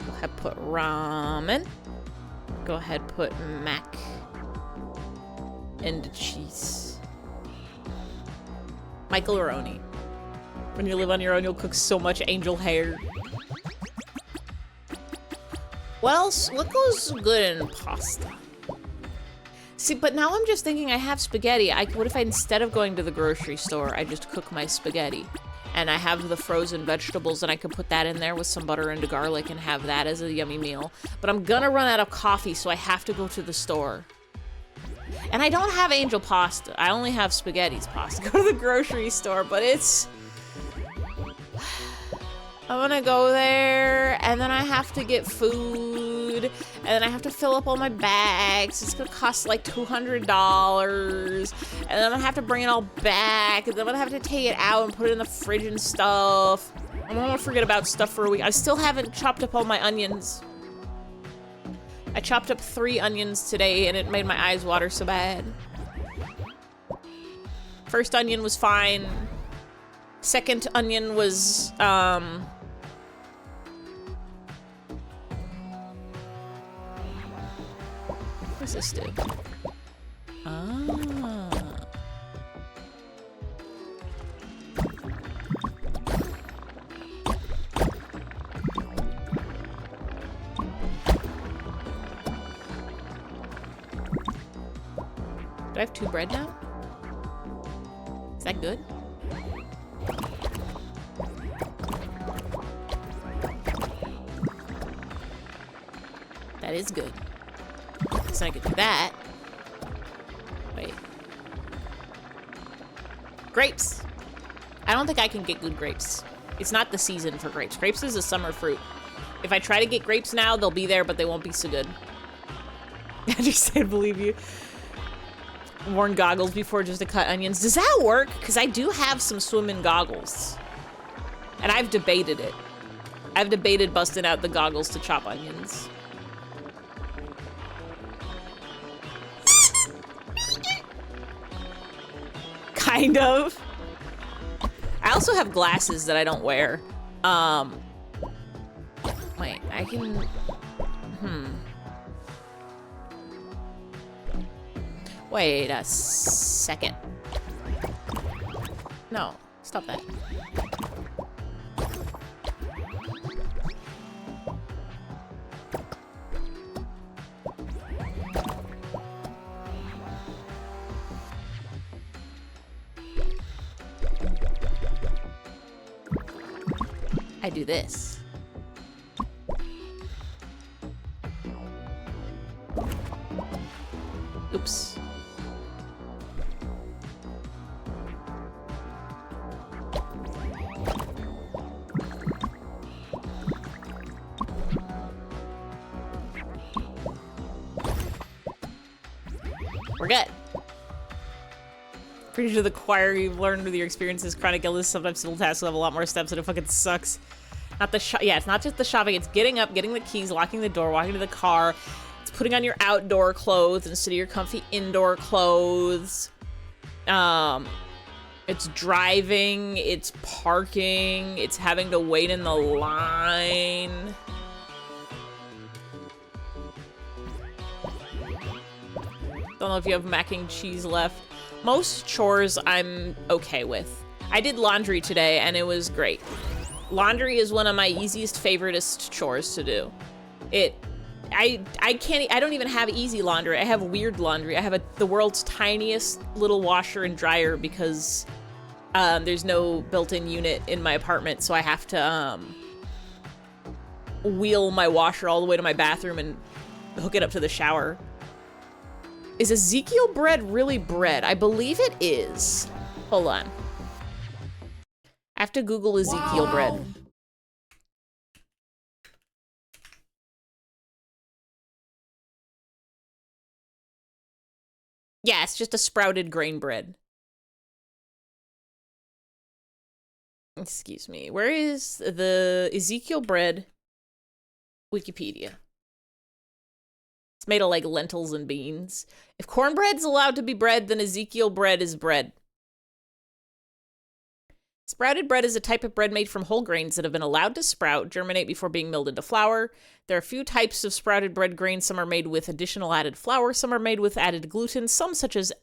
Go ahead, put ramen. Go ahead, put mac and cheese. Macaroni. When you live on your own, you'll cook so much angel hair. What else? What goes good in pasta? See, but now I'm just thinking I have spaghetti. What if I, instead of going to the grocery store, I just cook my spaghetti? And I have the frozen vegetables and I could put that in there with some butter and garlic and have that as a yummy meal. But I'm gonna run out of coffee, so I have to go to the store. And I don't have angel pasta. I only have spaghetti's pasta. Go to the grocery store, but it's... I'm gonna go there, and then I have to get food, and then I have to fill up all my bags. It's gonna cost like $200, and then I'm gonna have to bring it all back, and then I'm gonna have to take it out and put it in the fridge and stuff. I'm gonna forget about stuff for a week. I still haven't chopped up all my onions. I chopped up 3 onions today, and it made my eyes water so bad. First onion was fine. Second onion was, What does this do? Ah. Do I have 2 bread now? Is that good? That is good. So I could do that. Wait. Grapes. I don't think I can get good grapes. It's not the season for grapes. Grapes is a summer fruit. If I try to get grapes now, they'll be there, but they won't be so good. I understand, believe you. Worn goggles before just to cut onions. Does that work? Because I do have some swimming goggles. And I've debated it. I've debated busting out the goggles to chop onions. Kind of. I also have glasses that I don't wear. Wait, I can... Wait a second. No, stop that. I do this. Oops. We're good. Pretty sure the choir you've learned with your experiences, chronic illness, sometimes simple tasks will have a lot more steps and it fucking sucks. Not the yeah, it's not just the shopping, it's getting up, getting the keys, locking the door, walking to the car. It's putting on your outdoor clothes instead of your comfy indoor clothes. It's driving, it's parking, it's having to wait in the line. Don't know if you have mac and cheese left. Most chores I'm okay with. I did laundry today and it was great. Laundry is one of my easiest, favoritist chores to do. I don't even have easy laundry. I have weird laundry. I have the world's tiniest little washer and dryer because there's no built-in unit in my apartment, so I have to wheel my washer all the way to my bathroom and hook it up to the shower. Is Ezekiel bread really bread? I believe it is. Hold on. I have to Google Ezekiel bread. Yeah, it's just a sprouted grain bread. Excuse me. Where is the Ezekiel bread Wikipedia? It's made of like lentils and beans. If cornbread's allowed to be bread, then Ezekiel bread is bread. Sprouted bread is a type of bread made from whole grains that have been allowed to sprout, germinate before being milled into flour. There are a few types of sprouted bread grains. Some are made with additional added flour. Some are made with added gluten. Some, such as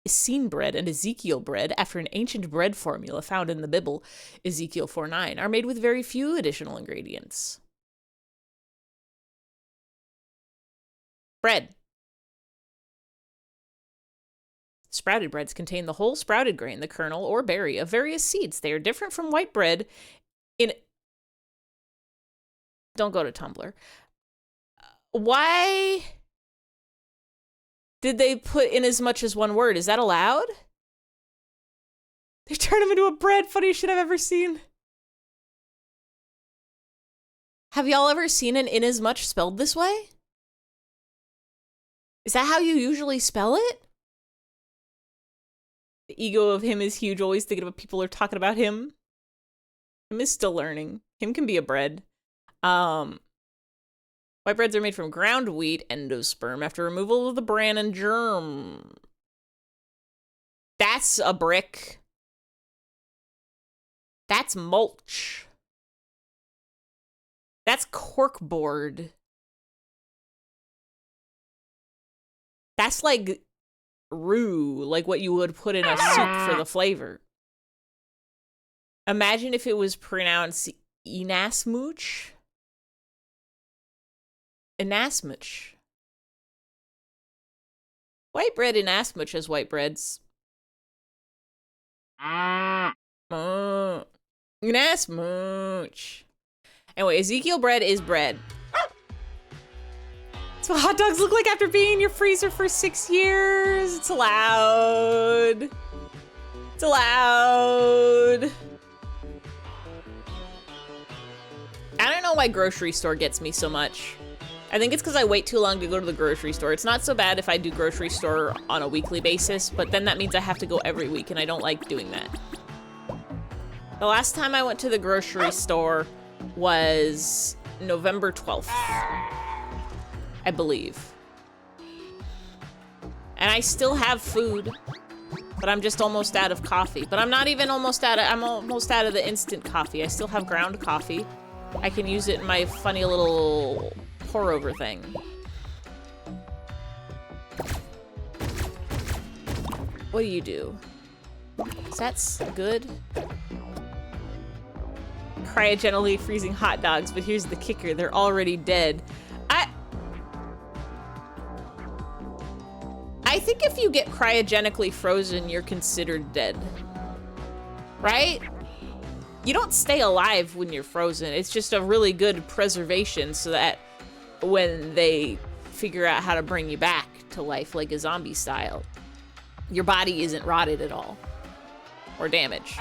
Essene bread and Ezekiel bread, after an ancient bread formula found in the Bible, Ezekiel 4:9, are made with very few additional ingredients. Bread. Sprouted breads contain the whole sprouted grain, the kernel or berry of various seeds. They are different from white bread in... Don't go to Tumblr. Why did they put in as much as one word? Is that allowed? They turned them into a bread. Funniest shit I've ever seen. Have y'all ever seen an in as much spelled this way? Is that how you usually spell it? The ego of him is huge, always thinking about people are talking about him. Him is still learning. Him can be a bread. White breads are made from ground wheat endosperm after removal of the bran and germ. That's a brick. That's mulch. That's corkboard. That's like roux, like what you would put in a soup for the flavor. Imagine if it was pronounced inasmuch. Inasmuch. White bread inasmuch as white breads. Inasmuch. Anyway, Ezekiel bread is bread. That's what hot dogs look like after being in your freezer for 6 years. It's allowed. It's allowed. I don't know why grocery store gets me so much. I think it's because I wait too long to go to the grocery store. It's not so bad if I do grocery store on a weekly basis, but then that means I have to go every week, and I don't like doing that. The last time I went to the grocery store was November 12th, I believe. And I still have food, but I'm just almost out of coffee. But I'm not even almost out of, I'm almost out of the instant coffee. I still have ground coffee. I can use it in my funny little pour over thing. What do you do? Is that good? Cryogenically freezing hot dogs, but here's the kicker, they're already dead. I think if you get cryogenically frozen, you're considered dead. Right? You don't stay alive when you're frozen. It's just a really good preservation so that when they figure out how to bring you back to life like a zombie style, your body isn't rotted at all or damaged.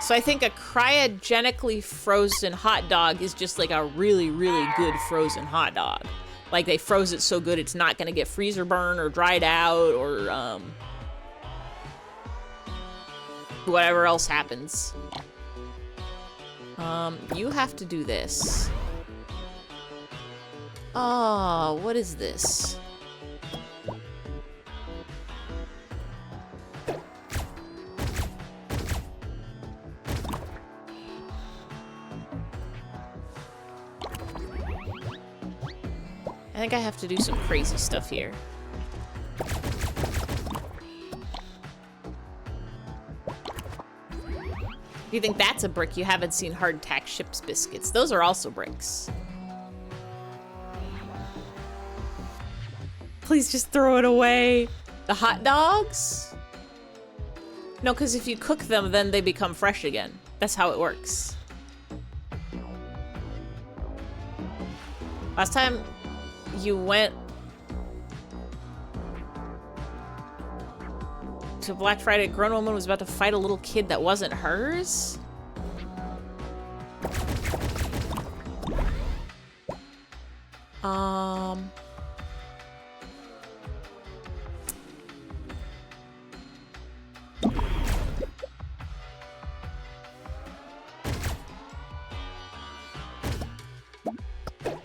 So I think a cryogenically frozen hot dog is just like a really, really good frozen hot dog. Like they froze it so good it's not gonna get freezer burn or dried out or whatever else happens. You have to do this. Oh, what is this? I think I have to do some crazy stuff here. If you think that's a brick, you haven't seen hardtack ship's biscuits. Those are also bricks. Please just throw it away. The hot dogs? No, because if you cook them, then they become fresh again. That's how it works. Last time you went to Black Friday, a grown woman was about to fight a little kid that wasn't hers?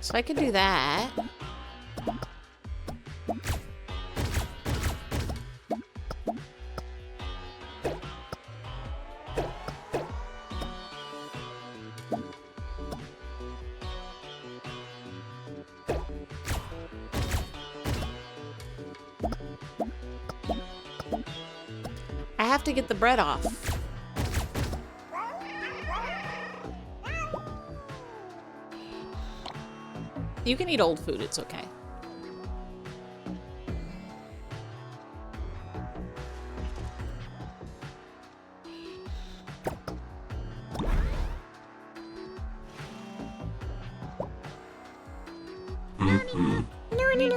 So I could do that. I have to get the bread off. You can eat old food, it's okay.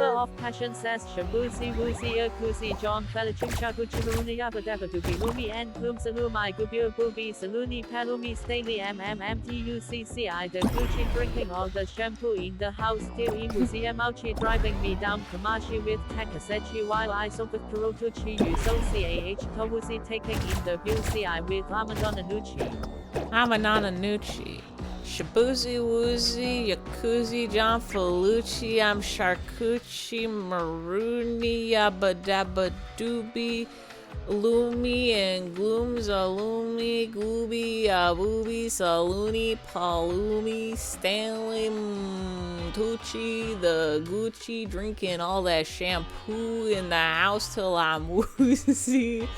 River of Passion says Shabuzi Wuzi Kuzi John Felichim Chakuchiluni Yabadaka to Bilumi and Plum Salumai Gubu Bubi Saluni Palumi Stanley MMMTUCCI the Gucci drinking all the shampoo in the house till in museum Auchi driving me down Kamashi with Takasechi while I saw the Kurotuchi Yuso CAH Towuzi taking in the view CI with Amadonna Nucci. Amanana Nucci. Shabuzi Woozy, Yakuzi, John Felucci, I'm Charcucci, Maruni, Yabadaba Doobie, Lumi, and Glooms, Alumi, Gooby, Abooby, Saluni, Palumi, Stanley, Tucci, the Gucci, drinking all that shampoo in the house till I'm woozy.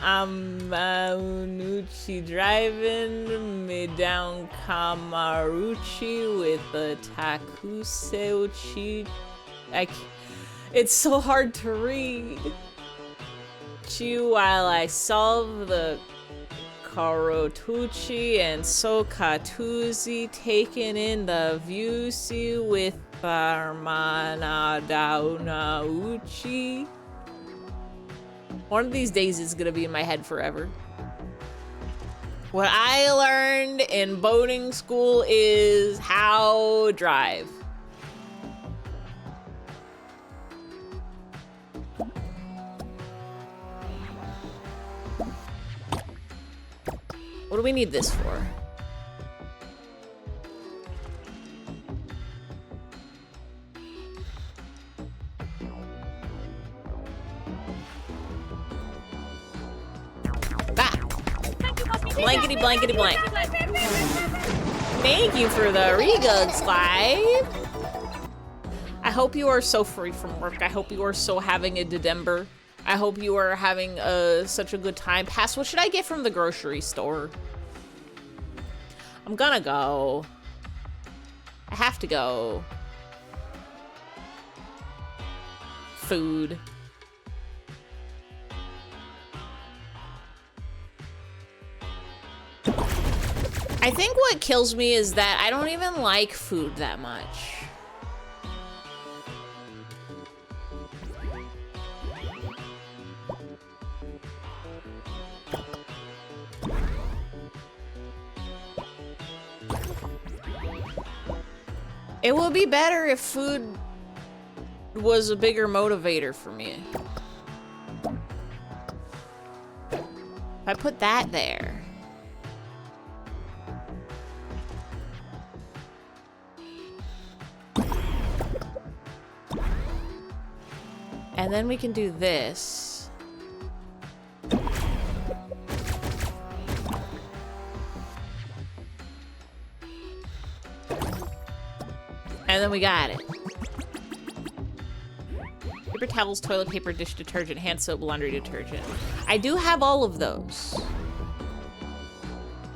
I'm Nucci driving me down Kamaruchi with a Takuseuchi. It's so hard to read. While I solve the Karotuchi and Sokatuzi, taking in the Vusi with Armana Daunauchi. One of these days it's gonna be in my head forever. What I learned in boating school is how to drive. What do we need this for? Blankety blankety blank. Thank you for the regugs, Clive. I hope you are so free from work. I hope you are so having a December. I hope you are having such a good time. Pass, what should I get from the grocery store? I'm gonna go. I have to go. Food. I think what kills me is that I don't even like food that much. It would be better if food was a bigger motivator for me. If I put that there. And then we can do this. And then we got it. Paper towels, toilet paper, dish detergent, hand soap, laundry detergent. I do have all of those.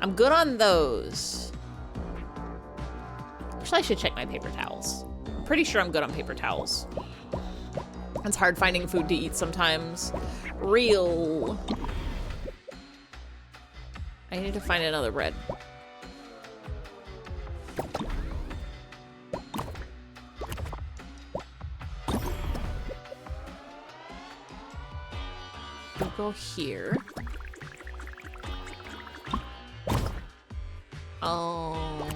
I'm good on those. Actually, I should check my paper towels. I'm pretty sure I'm good on paper towels. It's hard finding food to eat sometimes. Real. I need to find another bread. We'll go here. Oh.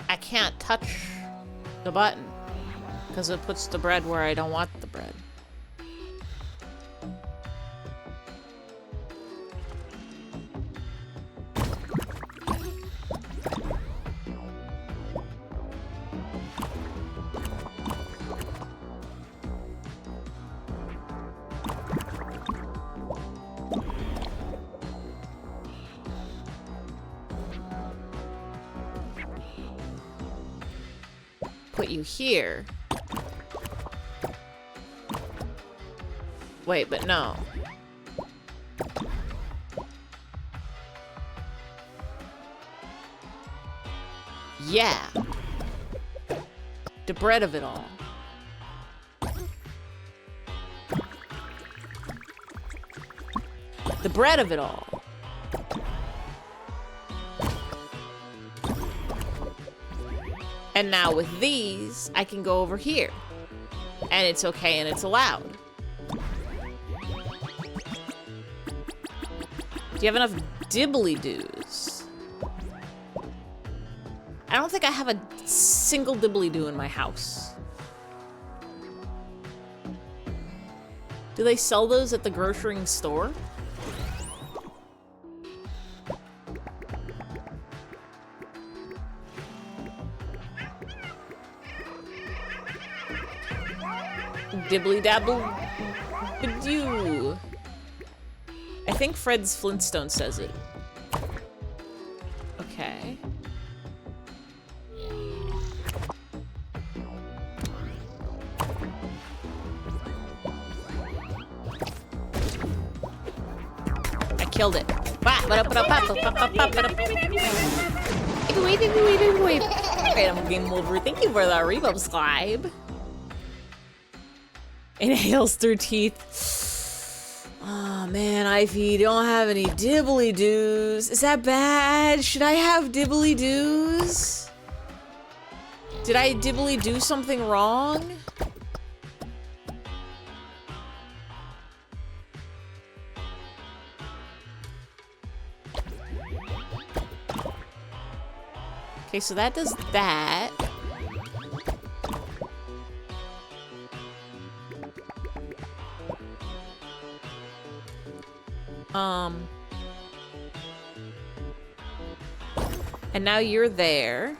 I can't touch the button because it puts the bread where I don't want the bread. Put you here. Wait, but no. Yeah. The bread of it all. The bread of it all. And now with these, I can go over here. And it's okay and it's allowed. Do you have enough dibbly-doos? I don't think I have a single dibbly-doo in my house. Do they sell those at the grocery store? Dibbly dabble doo. I think Fred's Flintstone says it. Okay. I killed it. Alright, I'm game over. Thank you for the resubscribe. Inhales through teeth. Oh man, Ivy, don't have any dibbly doos. Is that bad? Should I have dibbly doos? Did I dibbly do something wrong? Okay, so that does that. And now you're there.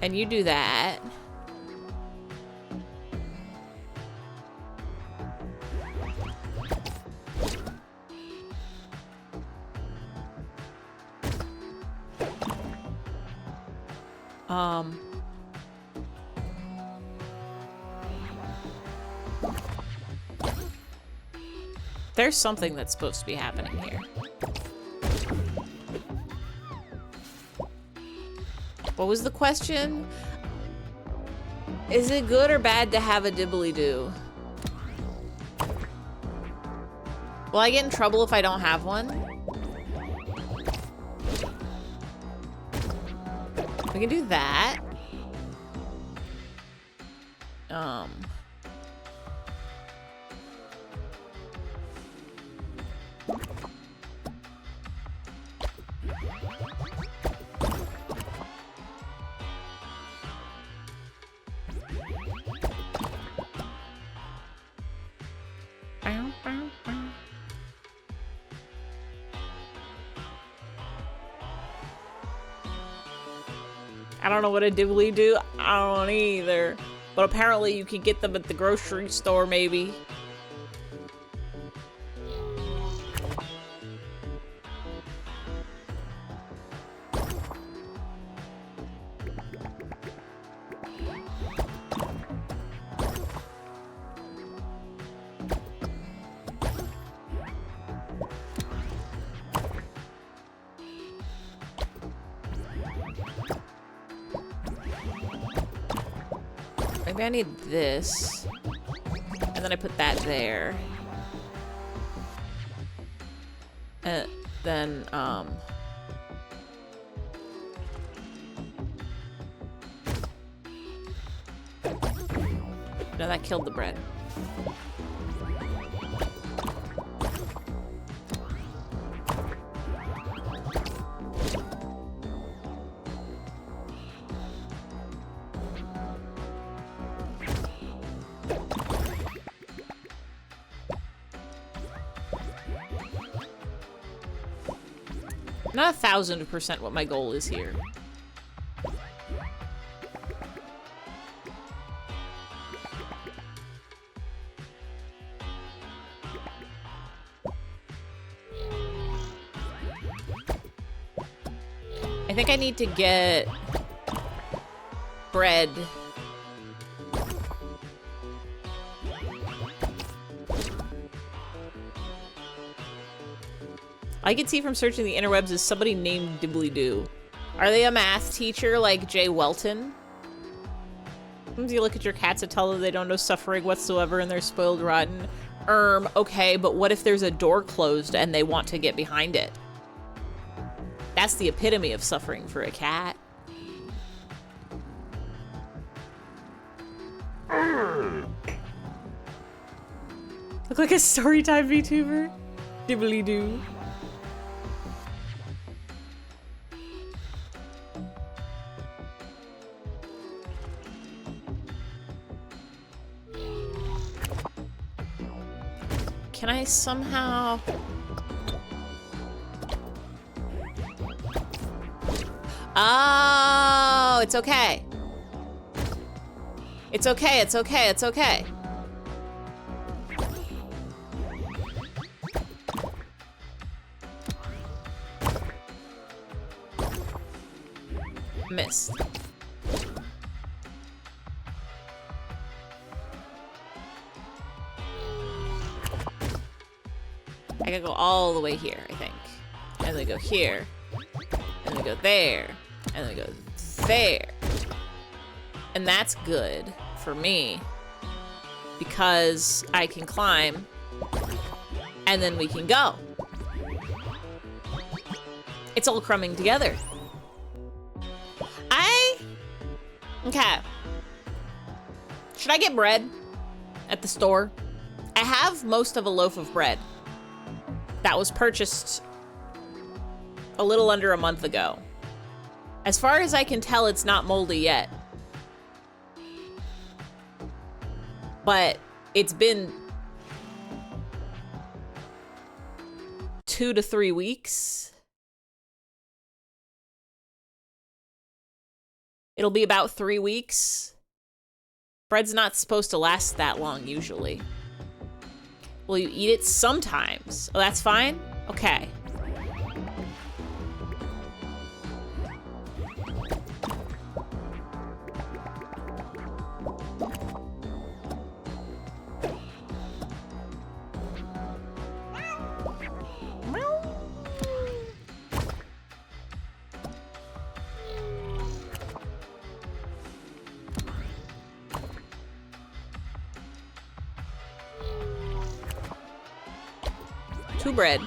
And you do that. There's something that's supposed to be happening here. What was the question? Is it good or bad to have a dibbly-doo? Will I get in trouble if I don't have one? We can do that. I don't know what a dibbly do. I don't either. But apparently you can get them at the grocery store, maybe. Maybe I need this. And then I put that there. And then, no, that killed the bread. Not 1,000% what my goal is here. I think I need to get bread. I can see from searching the interwebs is somebody named Dibbly-Doo. Are they a math teacher like Jay Welton? Sometimes you look at your cats and tell them they don't know suffering whatsoever and they're spoiled rotten. Okay, but what if there's a door closed and they want to get behind it? That's the epitome of suffering for a cat. Look like a storytime VTuber? Dibbly-Doo. Can I somehow... Oh, it's okay. It's okay, it's okay, it's okay. Missed. I I gotta go all the way here, I think. And then go here. And then go there. And then go there. And that's good for me. Because I can climb. And then we can go. It's all crumbing together. Okay. Should I get bread at the store? I have most of a loaf of bread that was purchased a little under a month ago. As far as I can tell, it's not moldy yet. But it's been 2 to 3 weeks. It'll be about 3 weeks. Bread's not supposed to last that long, usually. Will you eat it sometimes? Oh, that's fine? Okay. Two bread.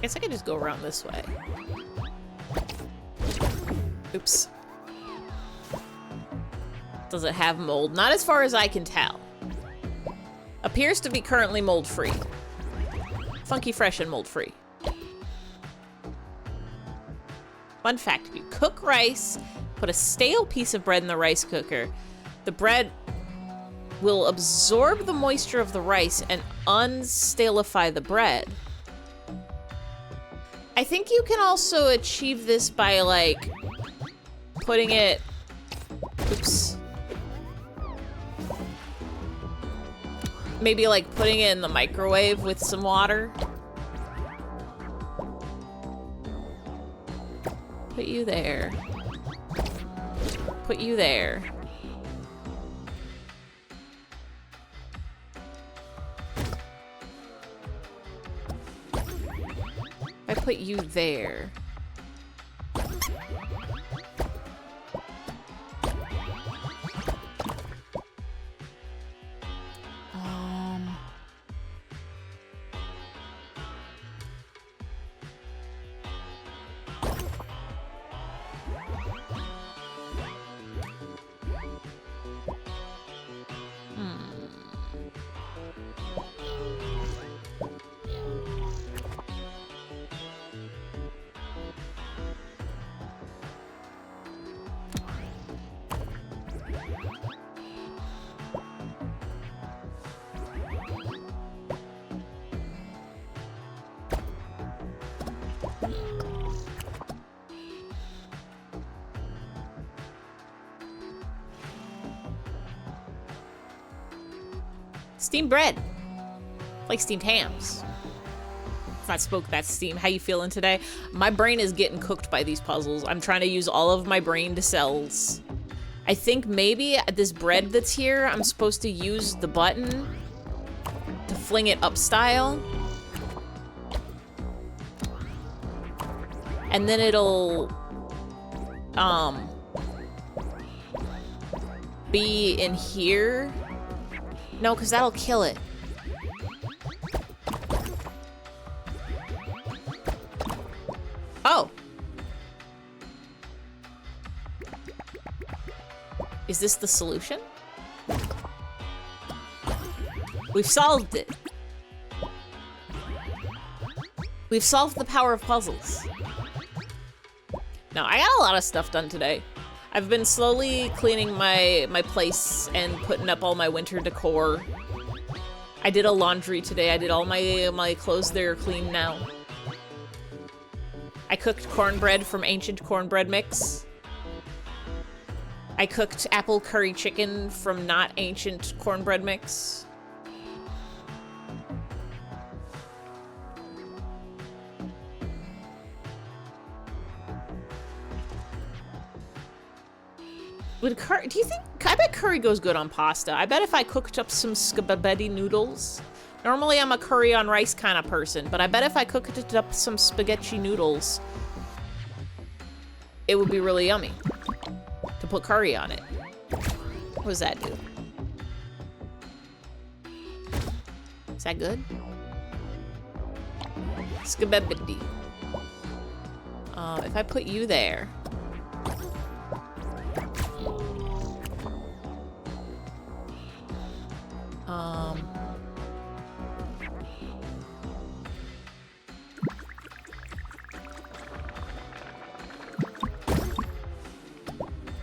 Guess I could just go around this way. Oops. Does it have mold? Not as far as I can tell. Appears to be currently mold-free. Funky fresh and mold-free. Fun fact, if you cook rice, put a stale piece of bread in the rice cooker, the bread will absorb the moisture of the rice and unstalify the bread. I think you can also achieve this by, like, putting it, oops. Maybe like putting it in the microwave with some water. Put you there. Put you there. I put you there. Steamed bread. Like steamed hams. It's not smoke, that's steam. How you feeling today? My brain is getting cooked by these puzzles. I'm trying to use all of my brain to cells. I think maybe this bread that's here, I'm supposed to use the button to fling it up style. And then it'll be in here. No, because that'll kill it. Oh. Is this the solution? We've solved it. We've solved the power of puzzles. Now, I got a lot of stuff done today. I've been slowly cleaning my place and putting up all my winter decor. I did a laundry today. I did all my clothes. They're clean now. I cooked cornbread from ancient cornbread mix. I cooked apple curry chicken from not ancient cornbread mix. Would curry, do you think, I bet curry goes good on pasta. I bet if I cooked up some spaghetti noodles, normally I'm a curry on rice kind of person, but I bet if I cooked up some spaghetti noodles, it would be really yummy to put curry on it. What does that do? Is that good? Spaghetti. If I put you there.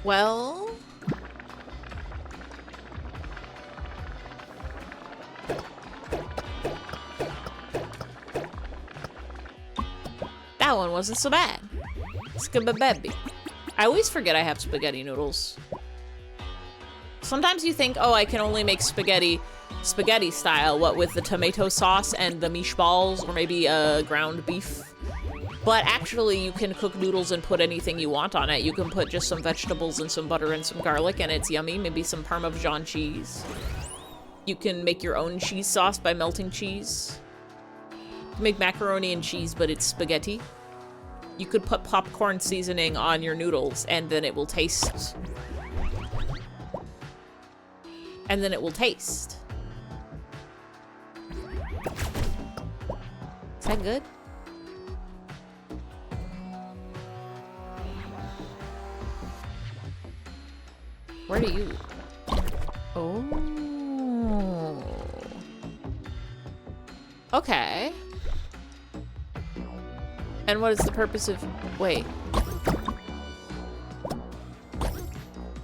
Well, that one wasn't so bad. Spaghetti. I always forget I have spaghetti noodles. Sometimes you think, oh, I can only make spaghetti style, what with the tomato sauce and the meatballs, or maybe ground beef. But actually, you can cook noodles and put anything you want on it. You can put just some vegetables and some butter and some garlic, and it's yummy. Maybe some Parmesan cheese. You can make your own cheese sauce by melting cheese. You can make macaroni and cheese, but it's spaghetti. You could put popcorn seasoning on your noodles, and then it will taste. And then it will taste. Is that good? Where do you? Oh. Okay. And what is the purpose of... Wait.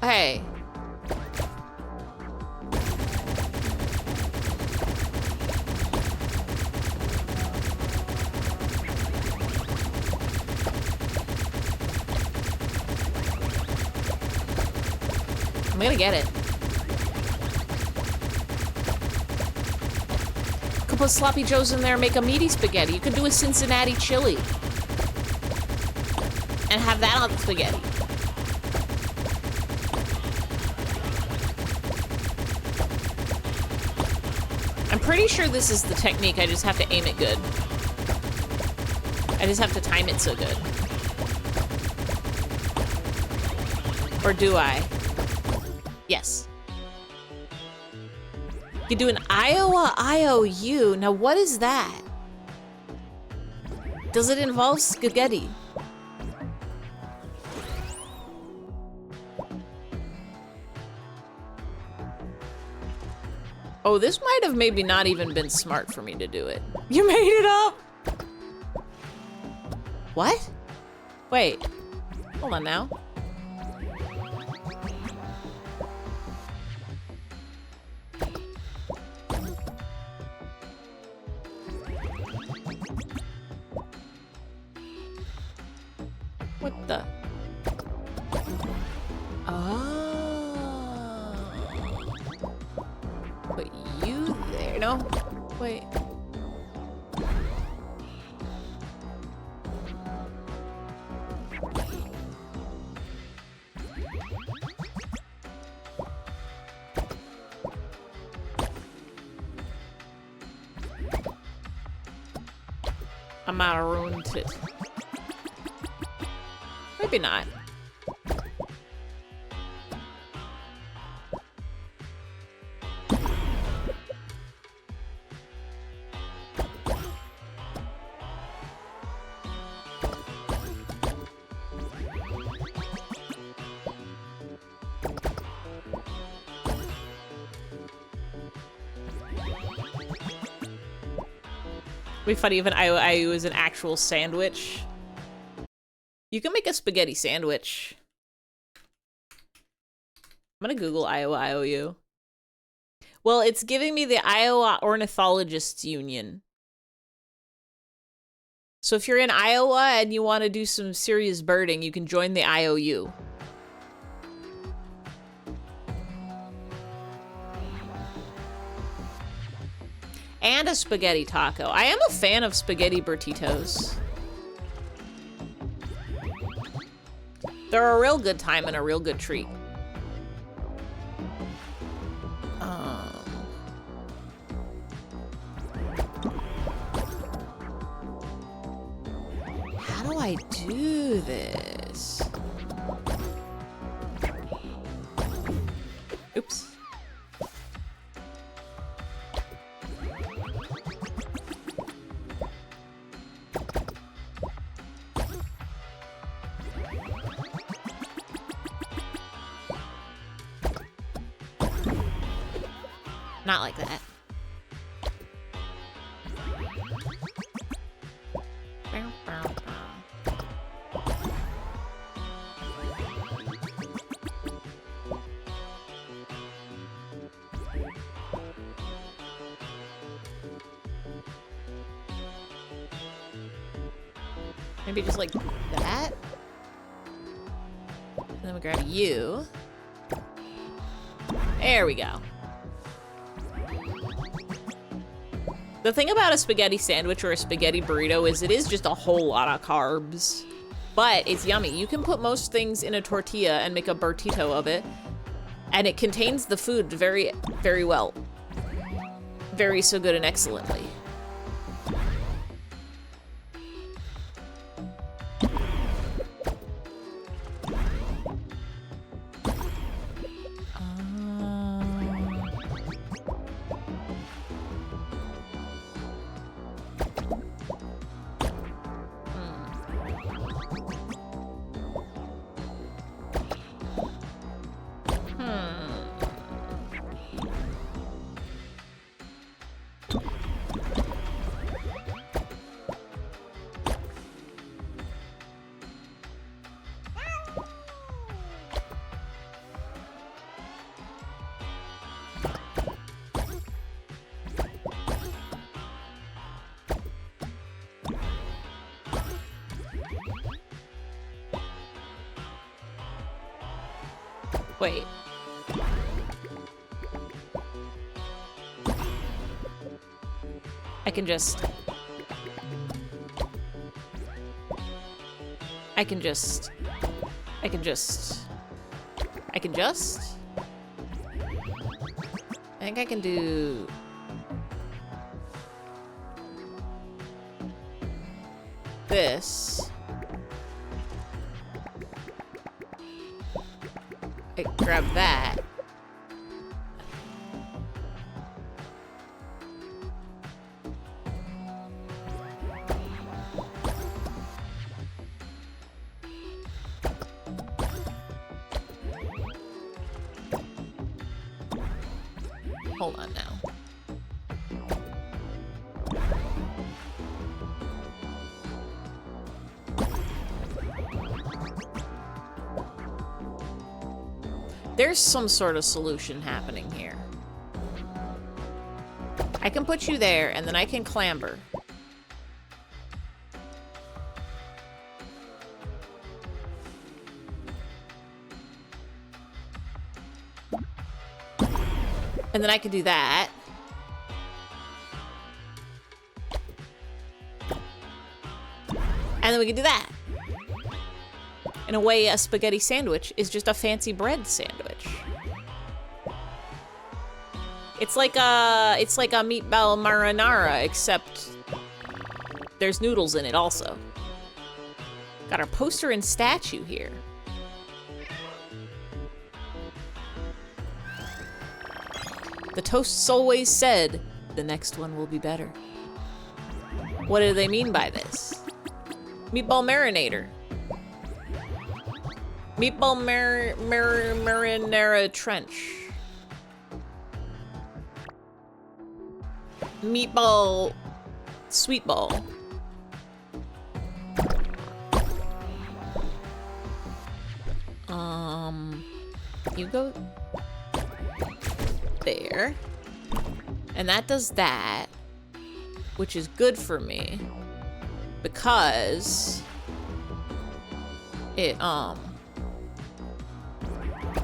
Hey. I'm gonna get it. Could put sloppy joes in there and make a meaty spaghetti. You could do a Cincinnati chili. And have that on the spaghetti. I'm pretty sure this is the technique. I just have to aim it good. I just have to time it so good. Or do I? Yes. You do an Iowa IOU. Now what is that? Does it involve spaghetti? Oh, this might have maybe not even been smart for me to do it. You made it up! What? Wait. Hold on now. What the? Oh. Put you there. No. Wait. I might have ruined it. Maybe not. It'd be funny if an IOIU is an actual sandwich. You can make a spaghetti sandwich. I'm gonna Google Iowa IOU. Well, it's giving me the Iowa Ornithologists Union. So if you're in Iowa and you want to do some serious birding, you can join the IOU. And a spaghetti taco. I am a fan of spaghetti burritos. They're a real good time and a real good treat. How do I do this? Oops. Not like that. Maybe just like that. And then we grab you. There we go. The thing about a spaghetti sandwich or a spaghetti burrito is it is just a whole lot of carbs, but it's yummy. You can put most things in a tortilla and make a burrito of it, and it contains the food very, very well. Very so good and excellently. Wait. I can just... I think I can do... this. I grab that. Hold on now. There's some sort of solution happening here. I can put you there, and then I can clamber. And then I can do that. And then we can do that. In a way, a spaghetti sandwich is just a fancy bread sandwich. It's like a meatball marinara, except there's noodles in it also. Got our poster and statue here. The toasts always said, the next one will be better. What do they mean by this? Meatball marinator. Meatball marinara trench. Meatball sweet ball. You go there. And that does that, which is good for me. because it,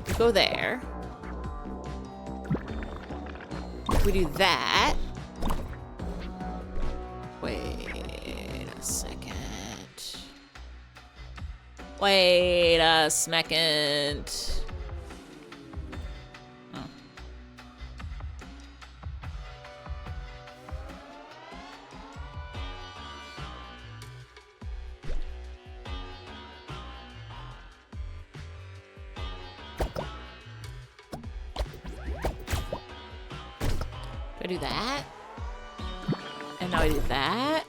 we go there. We do that. Wait a second. Wait a second. Oh. I do that. And now I do that.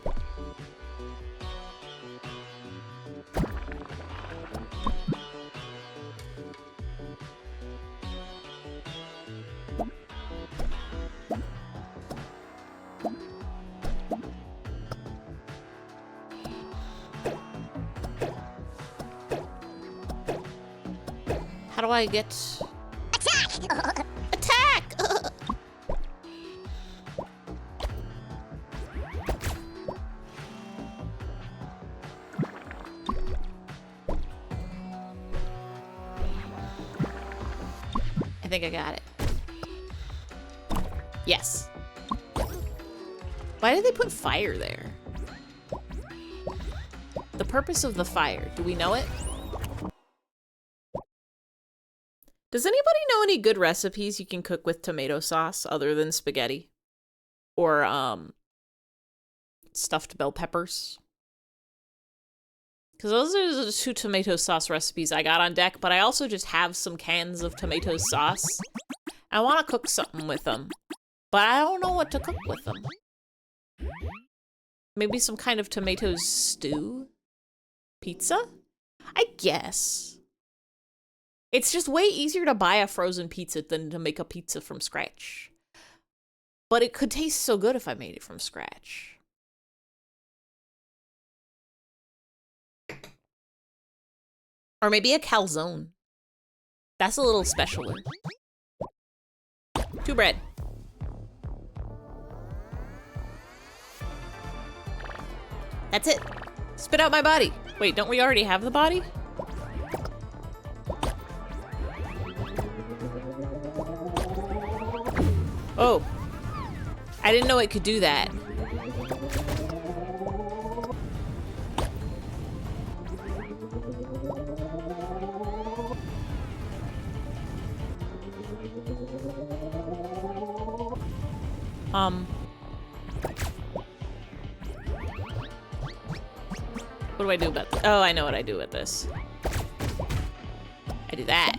How do I get... Attack! Attack! I think I got it. Yes. Why did they put fire there? The purpose of the fire, do we know it? Does anybody know any good recipes you can cook with tomato sauce other than spaghetti? Or, stuffed bell peppers? Because those are the 2 tomato sauce recipes I got on deck, but I also just have some cans of tomato sauce. I want to cook something with them, but I don't know what to cook with them. Maybe some kind of tomato stew? Pizza? I guess. It's just way easier to buy a frozen pizza than to make a pizza from scratch. But it could taste so good if I made it from scratch. Or maybe a calzone. That's a little specialer. 2 bread. That's it. Spit out my body. Wait, don't we already have the body? Oh. I didn't know it could do that. What do I do about this? Oh, I know what I do with this. I do that.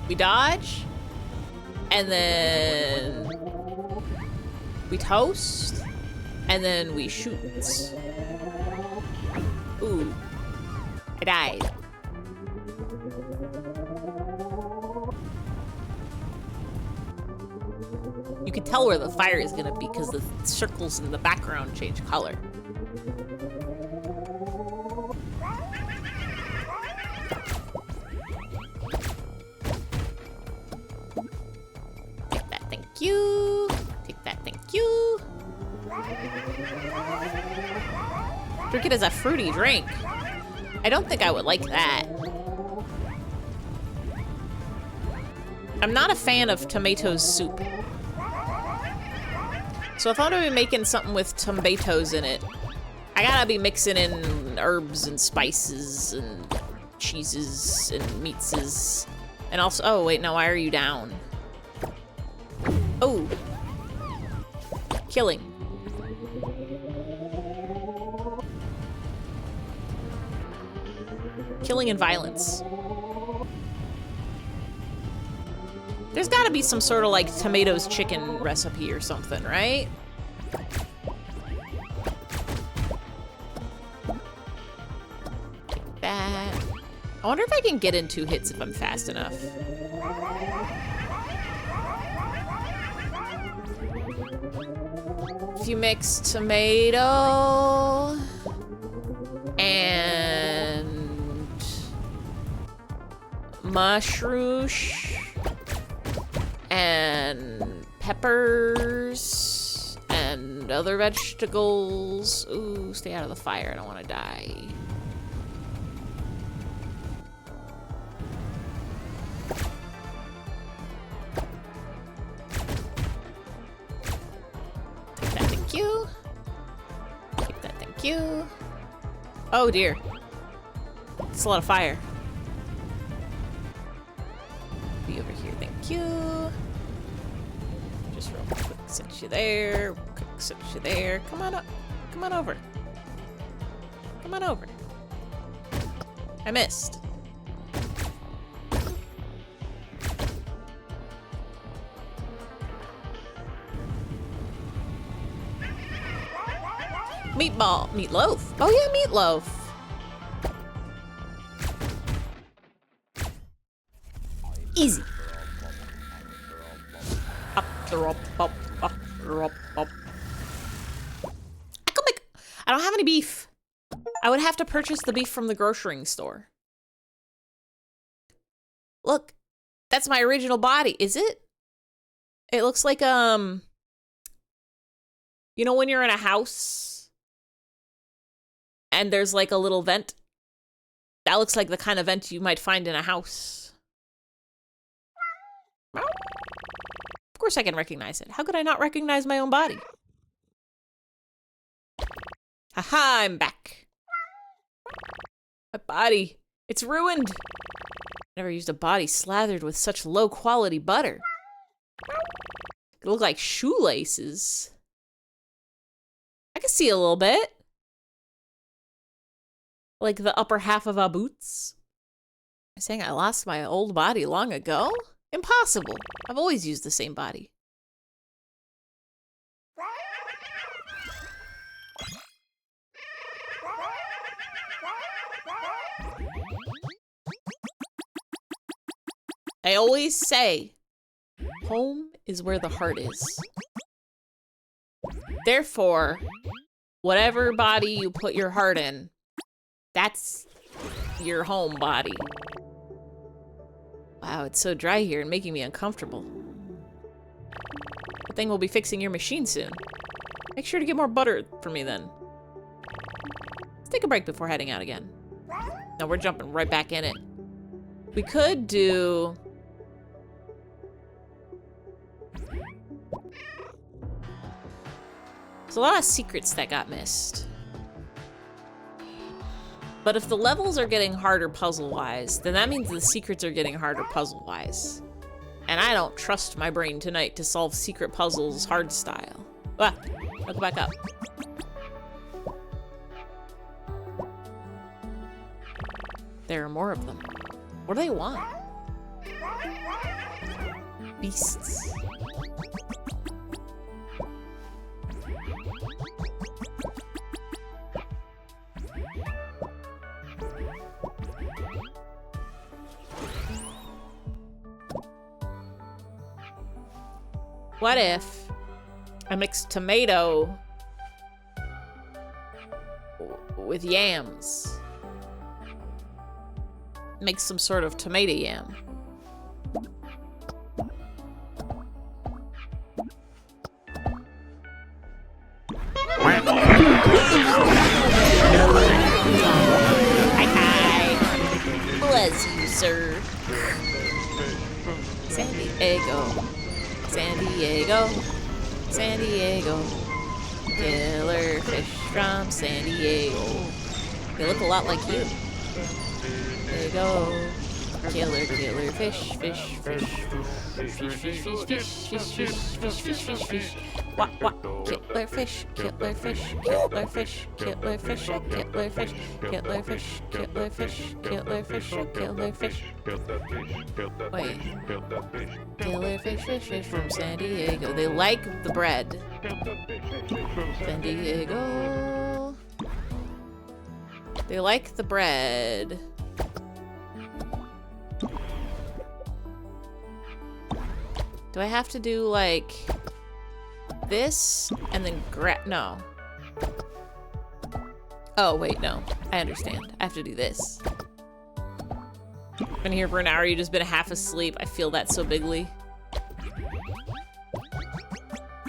We dodge, and then we toast, and then we shoot. Ooh, I died. You can tell where the fire is gonna be because the circles in the background change color. Take that, thank you. Take that, thank you. Drink it as a fruity drink. I don't think I would like that. I'm not a fan of tomato soup. So if I'm gonna be making something with tomatoes in it, I gotta be mixing in herbs and spices and cheeses and meatses. And also, oh wait, no, why are you down? Oh. Killing. Killing and violence. There's gotta be some sort of like tomatoes chicken recipe or something, right? Take that. I wonder if I can get in 2 hits if I'm fast enough. If you mix tomato and mushroom And peppers. And other vegetables. Ooh, stay out of the fire. I don't want to die. Take that, thank you. Take that, thank you. Oh dear. It's a lot of fire. Be over here, thank you. Just real quick, set you there. Quick, set you there. Come on up. Come on over. Come on over. I missed. Meatball. Meatloaf. Oh yeah, meatloaf. Easy. Up, up, up, up, up, up. I don't have any beef. I would have to purchase the beef from the grocery store. Look, that's my original body. Is it? It looks like, you know, when you're in a house and there's like a little vent? That looks like the kind of vent you might find in a house. Of course I can recognize it. How could I not recognize my own body? Haha, I'm back. My body, it's ruined. Never used a body slathered with such low quality butter. It look like shoelaces. I can see a little bit. Like the upper half of our boots. I'm saying I lost my old body long ago? Impossible. I've always used the same body. I always say, home is where the heart is. Therefore, whatever body you put your heart in, that's your home body. Wow, it's so dry here and making me uncomfortable. Good thing we'll be fixing your machine soon. Make sure to get more butter for me then. Let's take a break before heading out again. No, we're jumping right back in it. We could do... There's a lot of secrets that got missed. But if the levels are getting harder puzzle-wise, then that means the secrets are getting harder puzzle-wise. And I don't trust my brain tonight to solve secret puzzles hard style. Ah, I'll go back up. There are more of them. What do they want? Beasts. What if I mix tomato with yams? Make some sort of tomato yam. Hi. Bless you, sir. San Diego. San Diego. San Diego. Killer fish from San Diego. They look a lot like you. There you go. Killer, killer fish, fish, fish, fish, fish, fish, fish, fish, fish, fish, fish, fish, fish. What? Killer fish, killer fish, killer fish, killer fish, killer fish, killer fish, killer fish, killer fish, killer fish. Wait. Killer fish, fish, fish from San Diego. They like the bread. San Diego. They like the bread. Do I have to do like this and then no. Oh, wait, no. I understand. I have to do this. Been here for an hour, you've just been half asleep. I feel that so bigly.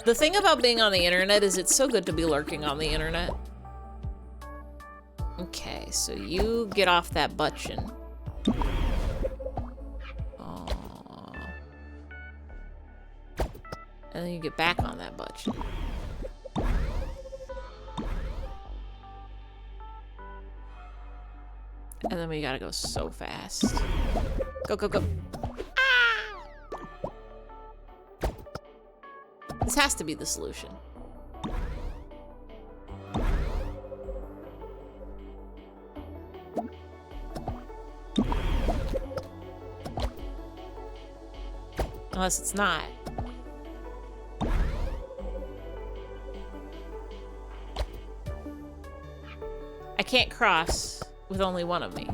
The thing about being on the internet is it's so good to be lurking on the internet. Okay, so you get off that button. Aww. And then you get back on that button. And then we gotta go so fast. Go, go, go. Ah! This has to be the solution. Unless it's not. I can't cross with only one of me.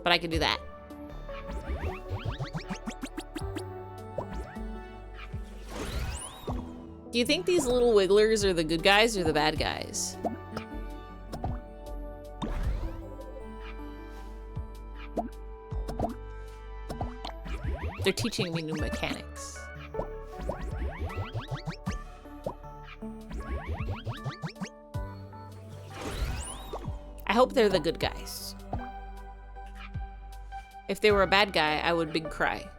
But I can do that. Do you think these little wigglers are the good guys or the bad guys? They're teaching me new mechanics. I hope they're the good guys. If they were a bad guy, I would big cry.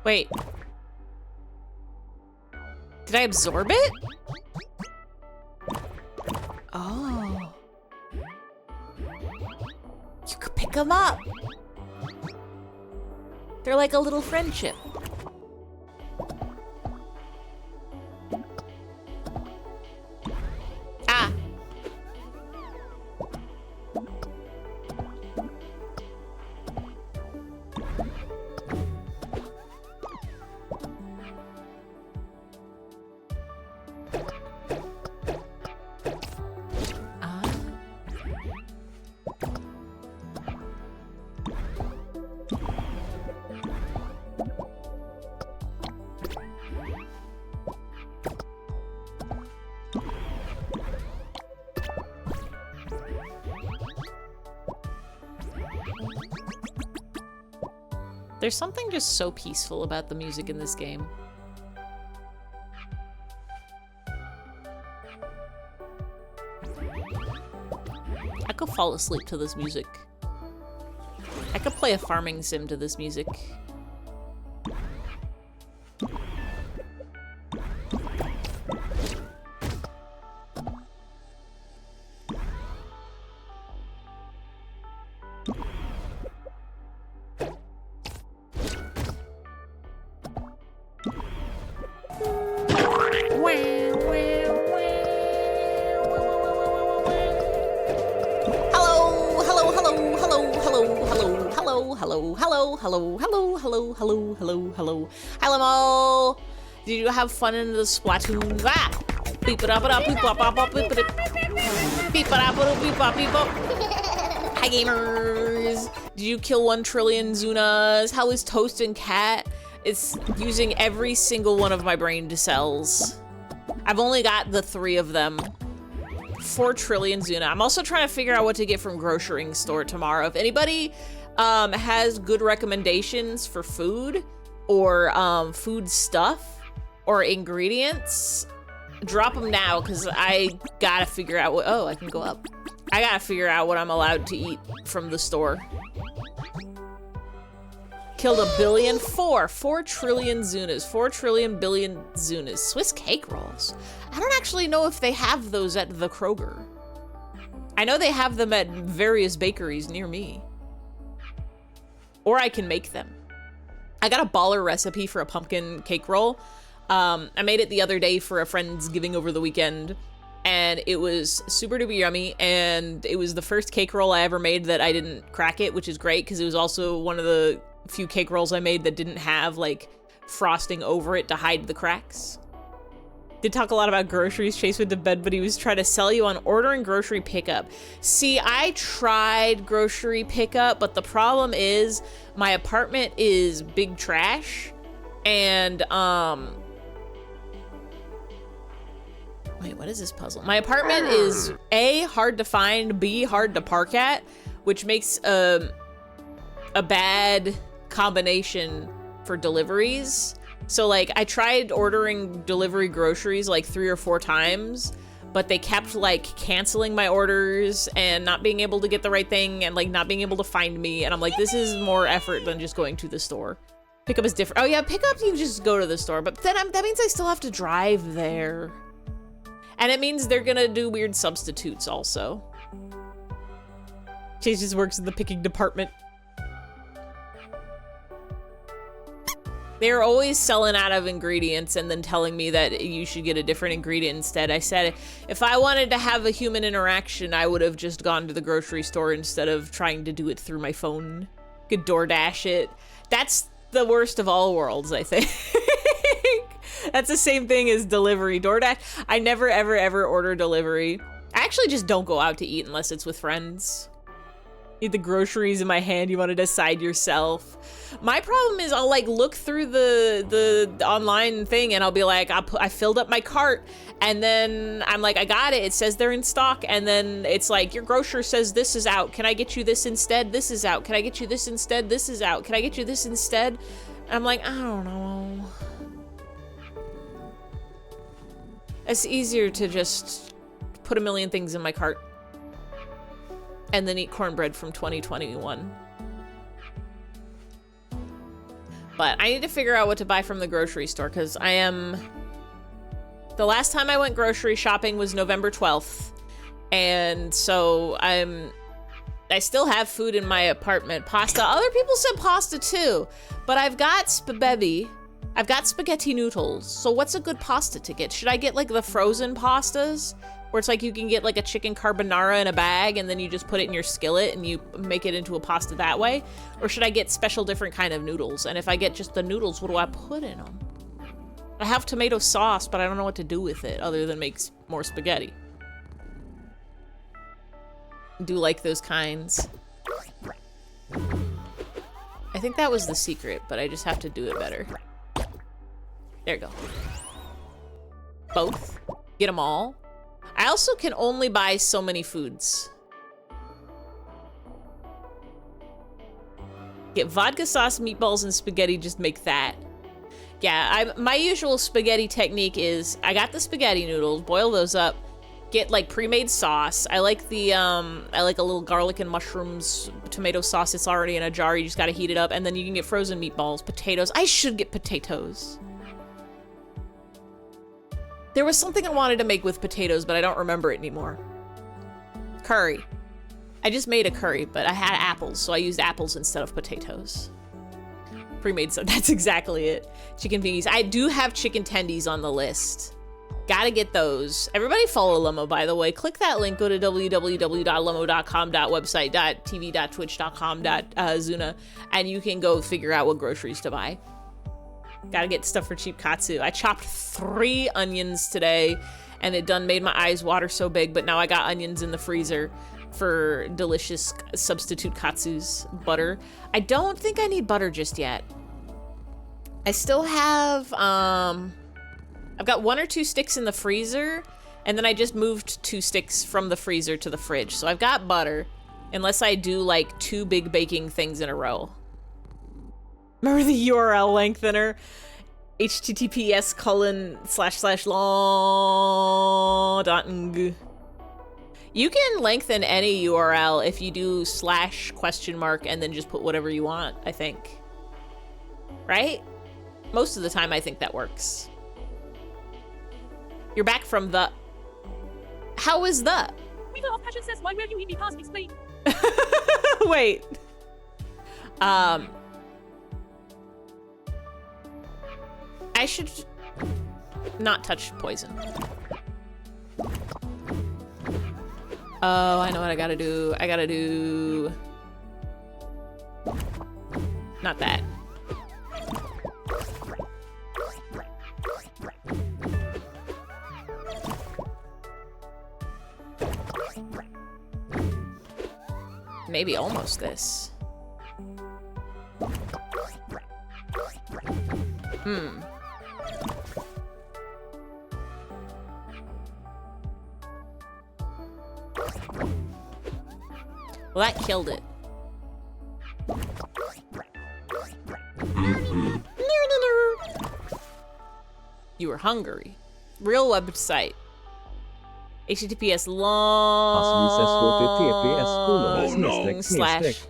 Wait. Did I absorb it? Oh. You could pick them up. They're like a little friendship. Ah. There's something just so peaceful about the music in this game. I could fall asleep to this music. I could play a farming sim to this music. Hello. Hi, Limo. Did you have fun in the Splatoon? Ah! Beep it up, beep up, beep it up. Beep it up, beep up, beep up. Hi, gamers. Did you kill 1 trillion Zunas? How is Toast and Cat? It's using every single one of my brain cells. I've only got the 3 of them. 4 trillion Zuna. I'm also trying to figure out what to get from grocery store tomorrow. If anybody has good recommendations for food or food stuff or ingredients, drop them now, because I gotta figure out what— oh, I can go up. I gotta figure out what I'm allowed to eat from the store. Killed 1 billion. 4 trillion Zunas. 4 trillion billion Zunas. Swiss cake rolls. I don't actually know if they have those at the Kroger. I know they have them at various bakeries near me. Or I can make them. I got a baller recipe for a pumpkin cake roll. I made it the other day for a friend's giving over the weekend, and it was super duper yummy, and it was the first cake roll I ever made that I didn't crack it, which is great, because it was also one of the few cake rolls I made that didn't have, like, frosting over it to hide the cracks. Did talk a lot about groceries. Chase went to bed, but he was trying to sell you on ordering grocery pickup. See, I tried grocery pickup, but the problem is my apartment is big trash. And, wait, what is this puzzle? My apartment is A, hard to find, B, hard to park at, which makes a bad combination for deliveries. So like I tried ordering delivery groceries like 3 or 4 times, but they kept like canceling my orders and not being able to get the right thing and like not being able to find me. And I'm like, this is more effort than just going to the store. Pickup is different. Oh yeah, pickup you just go to the store, but then that means I still have to drive there. And it means they're gonna do weird substitutes also. Chase just works in the picking department. They're always selling out of ingredients and then telling me that you should get a different ingredient instead. I said, if I wanted to have a human interaction, I would have just gone to the grocery store instead of trying to do it through my phone. Could DoorDash it. That's the worst of all worlds, I think. That's the same thing as delivery. DoorDash, I never, ever, ever order delivery. I actually just don't go out to eat unless it's with friends. Need the groceries in my hand, you want to decide yourself. My problem is I'll like look through the online thing and I'll be like, I filled up my cart and then I'm like, I got it. It says they're in stock. And then it's like, your grocer says this is out. Can I get you this instead? This is out. Can I get you this instead? This is out. Can I get you this instead? And I'm like, I don't know. It's easier to just put a million things in my cart and then eat cornbread from 2021. But I need to figure out what to buy from the grocery store because the last time I went grocery shopping was November 12th. And so I still have food in my apartment. Pasta, other people said pasta too, but I've got spaghetti. I've got spaghetti noodles. So what's a good pasta to get? Should I get like the frozen pastas? Where it's like you can get like a chicken carbonara in a bag and then you just put it in your skillet and you make it into a pasta that way? Or should I get special different kind of noodles? And if I get just the noodles, what do I put in them? I have tomato sauce, but I don't know what to do with it other than make more spaghetti. Do like those kinds. I think that was the secret, but I just have to do it better. There you go. Both. Get them all. I also can only buy so many foods. Get vodka sauce, meatballs, and spaghetti, just make that. Yeah, my usual spaghetti technique is I got the spaghetti noodles, boil those up, get like pre-made sauce. I like I like a little garlic and mushrooms tomato sauce. It's already in a jar, you just gotta heat it up, and then you can get frozen meatballs, potatoes. I should get potatoes. There was something I wanted to make with potatoes, but I don't remember it anymore. Curry. I just made a curry, but I had apples, so I used apples instead of potatoes. Pre-made, so that's exactly it. Chicken thingies. I do have chicken tendies on the list. Gotta get those. Everybody follow Lomo, by the way. Click that link, go to www.lomo.com.website.tv.twitch.com.zuna, and you can go figure out what groceries to buy. Gotta get stuff for cheap katsu. I chopped 3 onions today and it done made my eyes water so big, but now I got onions in the freezer for delicious substitute katsu's butter. I don't think I need butter just yet. I still have, I've got 1 or 2 sticks in the freezer and then I just moved 2 sticks from the freezer to the fridge. So I've got butter unless I do like 2 big baking things in a row. Remember the URL lengthener? https://law.ng. You can lengthen any URL if you do / and then just put whatever you want, I think. Right? Most of the time I think that works. You're back from the... How is the? Weaver of Passion says, why will you eat me past explain? Wait. I should not touch poison. Oh, I know what I gotta do. I gotta do... Not that. Maybe almost this. Well, that killed it. You were hungry. Real website. HTTPS long slash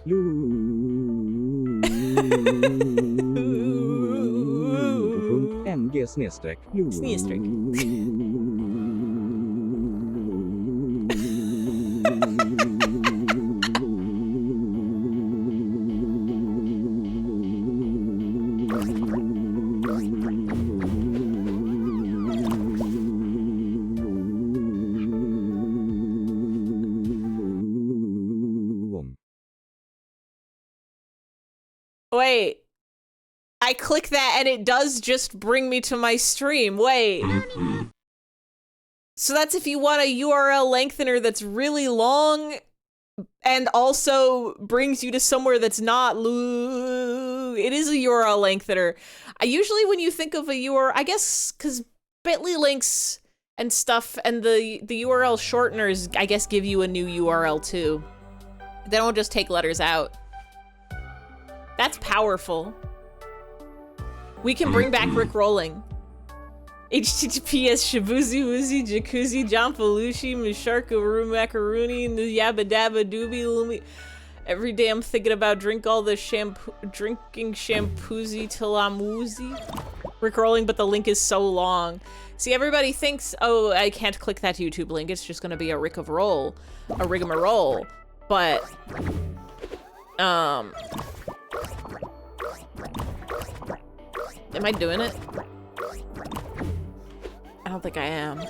Wait. I click that and it does just bring me to my stream. Wait. So that's if you want a URL lengthener that's really long and also brings you to somewhere that's not it is a URL lengthener. Usually when you think of a URL, I guess because bit.ly links and stuff and the URL shorteners, I guess, give you a new URL too. They don't just take letters out. That's powerful. We can bring back Rickrolling. HTTPS Shabuzi Woozy Jacuzzi Jomfalushi Misharka Macaroni Yabba Dabba Doobie Lumi. Every day I'm thinking about drinking shampoozy till I'm woozy. Rickrolling, but the link is so long. See, everybody thinks, oh, I can't click that YouTube link. It's just gonna be a rigmarole. But, am I doing it? I don't think I am.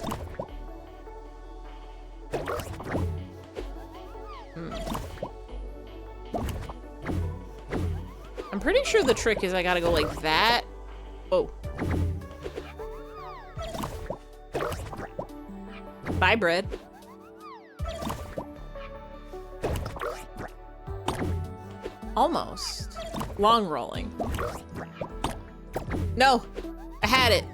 I'm pretty sure the trick is I gotta go like that. Oh. Bye, bread. Almost. Long rolling. No, I had it.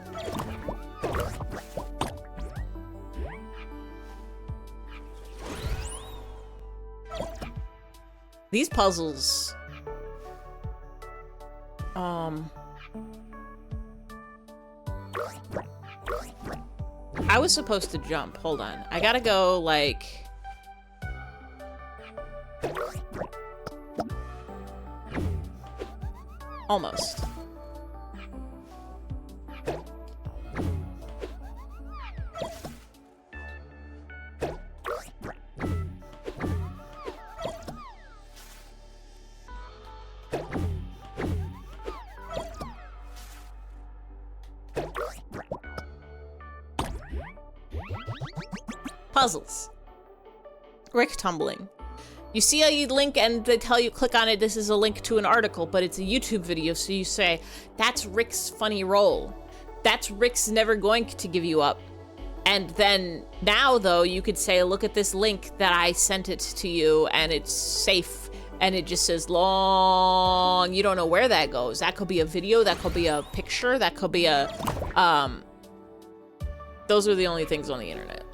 These puzzles. I was supposed to jump. Hold on. I gotta go like. Almost. Puzzles. Rick tumbling. You see a link and they tell you click on it, this is a link to an article, but it's a YouTube video, so you say, that's Rick's funny roll. That's Rick's never going to give you up. And then now though, you could say, look at this link that I sent it to you and it's safe. And it just says long, you don't know where that goes. That could be a video, that could be a picture, that could be a, those are the only things on the internet.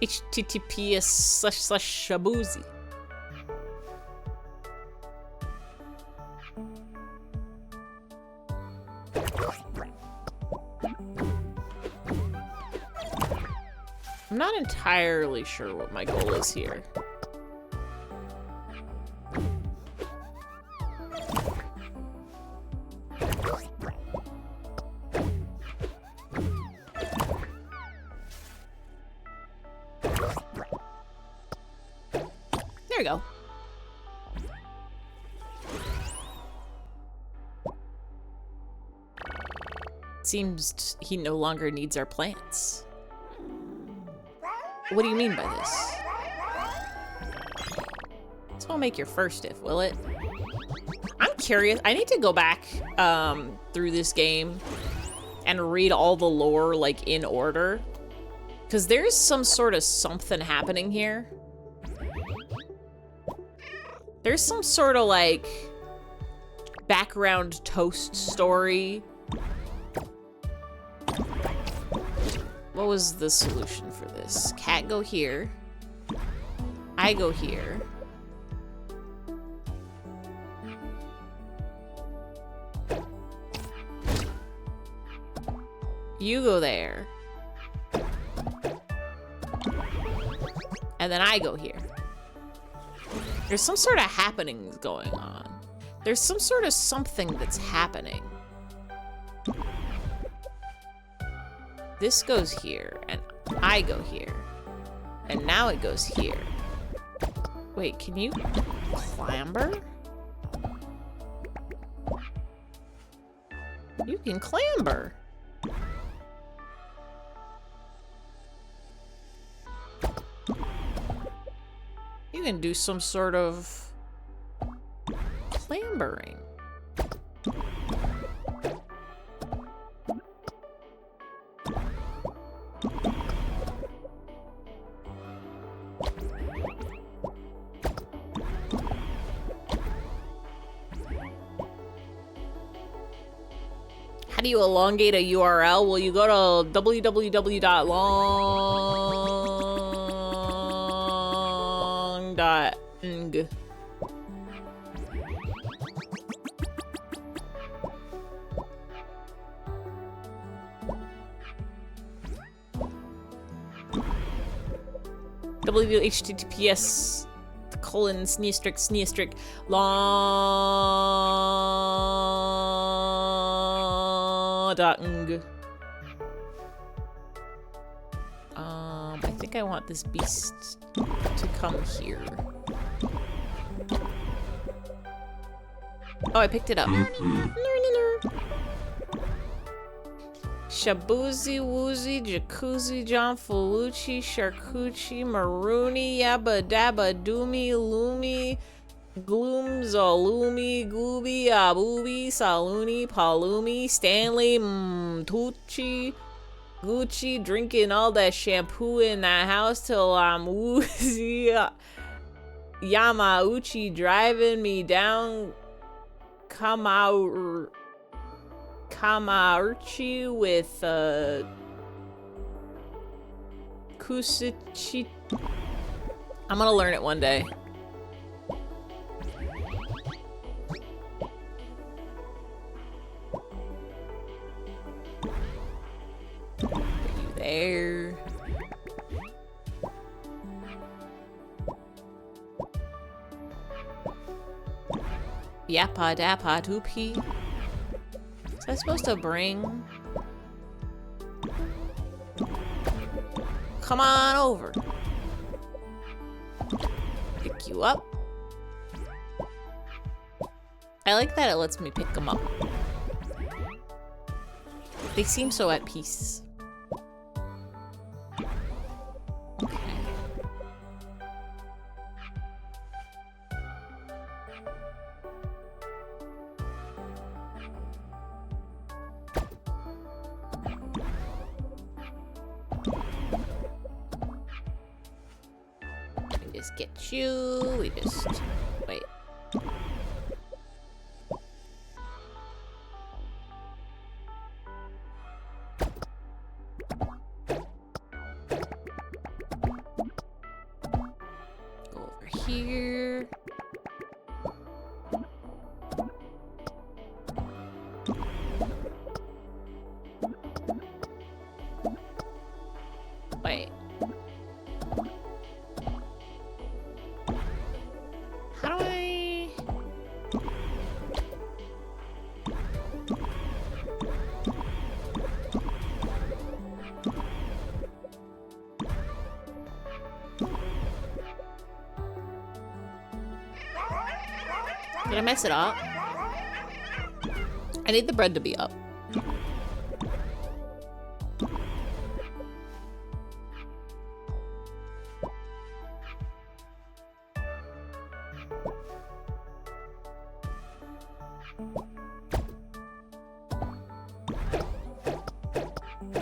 HTTPS//shabuzi. I'm not entirely sure what my goal is here. There we go. Seems he no longer needs our plants. What do you mean by this? This won't make your first if, will it? curious. I need to go back through this game and read all the lore like in order. Because there's some sort of something happening here. There's some sort of like background toast story. What was the solution for this? Cat go here. I go here. You go there. And then I go here. There's some sort of happenings going on. There's some sort of something that's happening. This goes here, and I go here. And now it goes here. Wait, can you clamber? You can clamber. You can do some sort of clambering. How do you elongate a URL? Well, you go to www.long.ng. https:///long .ng. I think I want this beast to come here. Oh, I picked it up. Shabuzi, Woozy, Jacuzzi, John Felucci, Charcucci, Marooney, Yabba Dabba Doomy, Loomy, Gloom, Zalumi, Gooby, Abooby, Saluni, Palumi, Stanley, Tucci, Gucci, drinking all that shampoo in that house till I'm woozy. Yamauchi driving me down Kamauchi with Kusichi. I'm gonna learn it one day. Put you there. Yappa dappa doopy. Is that supposed to bring? Come on over. Pick you up. I like that it lets me pick them up. They seem so at peace. Okay. We just get you. We just wait. Here. Wait. How do I... Did I mess it up? I need the bread to be up.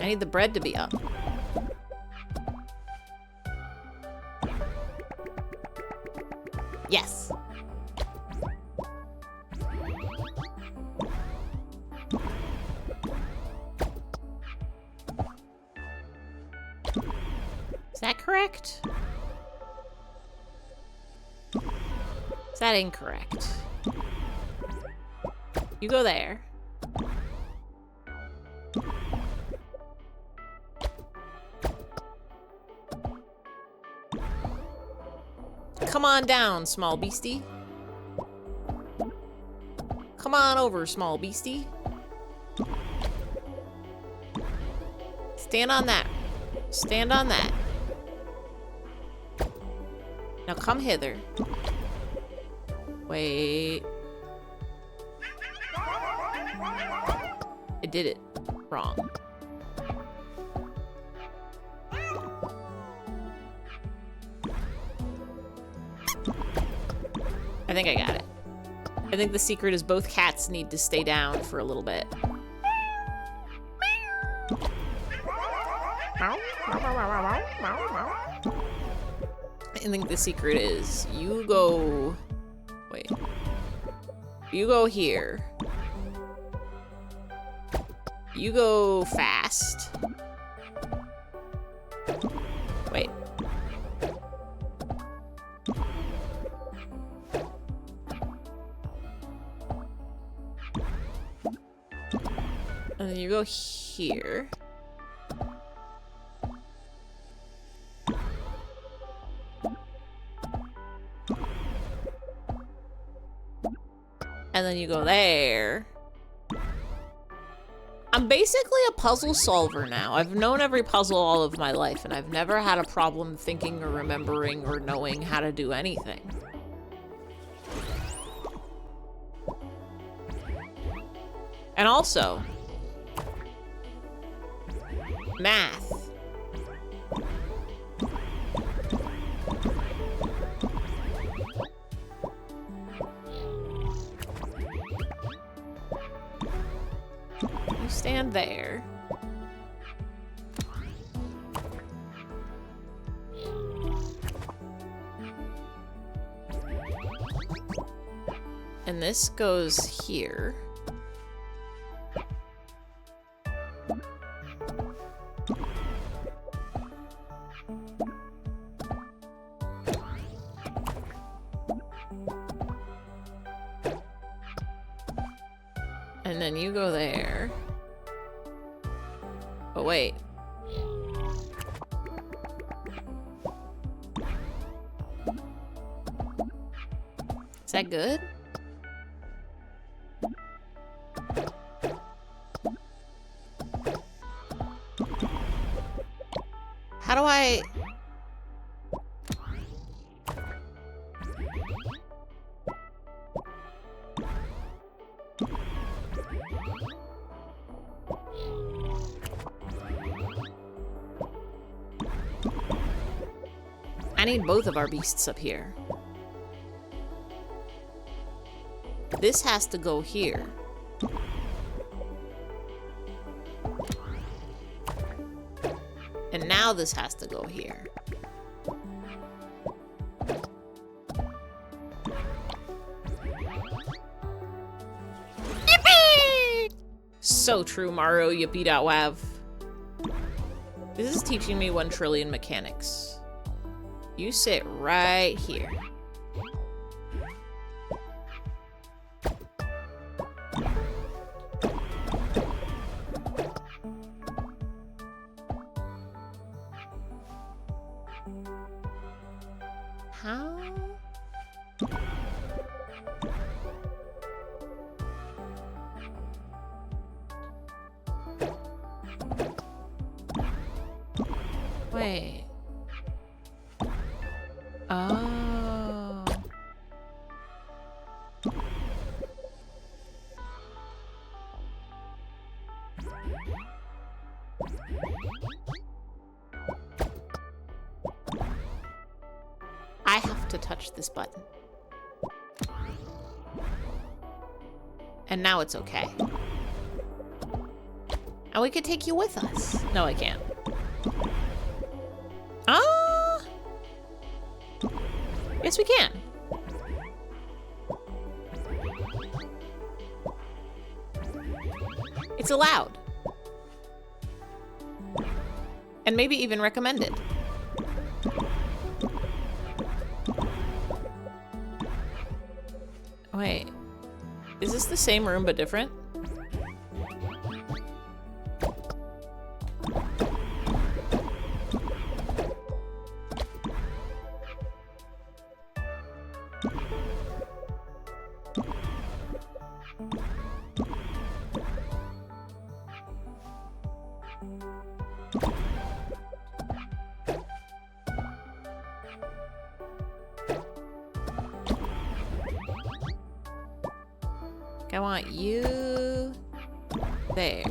I need the bread to be up. Yes. Is that correct? Is that incorrect? You go there. Come on down, small beastie. Come on over, small beastie. Stand on that. Stand on that. Now come hither. Wait. I did it wrong. I think I got it. I think the secret is both cats need to stay down for a little bit. I think the secret is you go... Wait. You go here. You go fast. Wait. And then you go here. And then you go there. I'm basically a puzzle solver now. I've known every puzzle all of my life, and I've never had a problem thinking or remembering or knowing how to do anything. And also, math. You stand there. And this goes here. And then you go there. But wait. Is that good? How do I... I need both of our beasts up here. This has to go here. And now this has to go here. Yippee! So true, Mario, yippee.wav. This is teaching me 1 trillion mechanics. You sit right here. How? Wait. Oh. I have to touch this button. And now it's okay. And we could take you with us. No, I can't. Yes, we can. It's allowed. And maybe even recommended. Wait. Is this the same room but different? I want you there.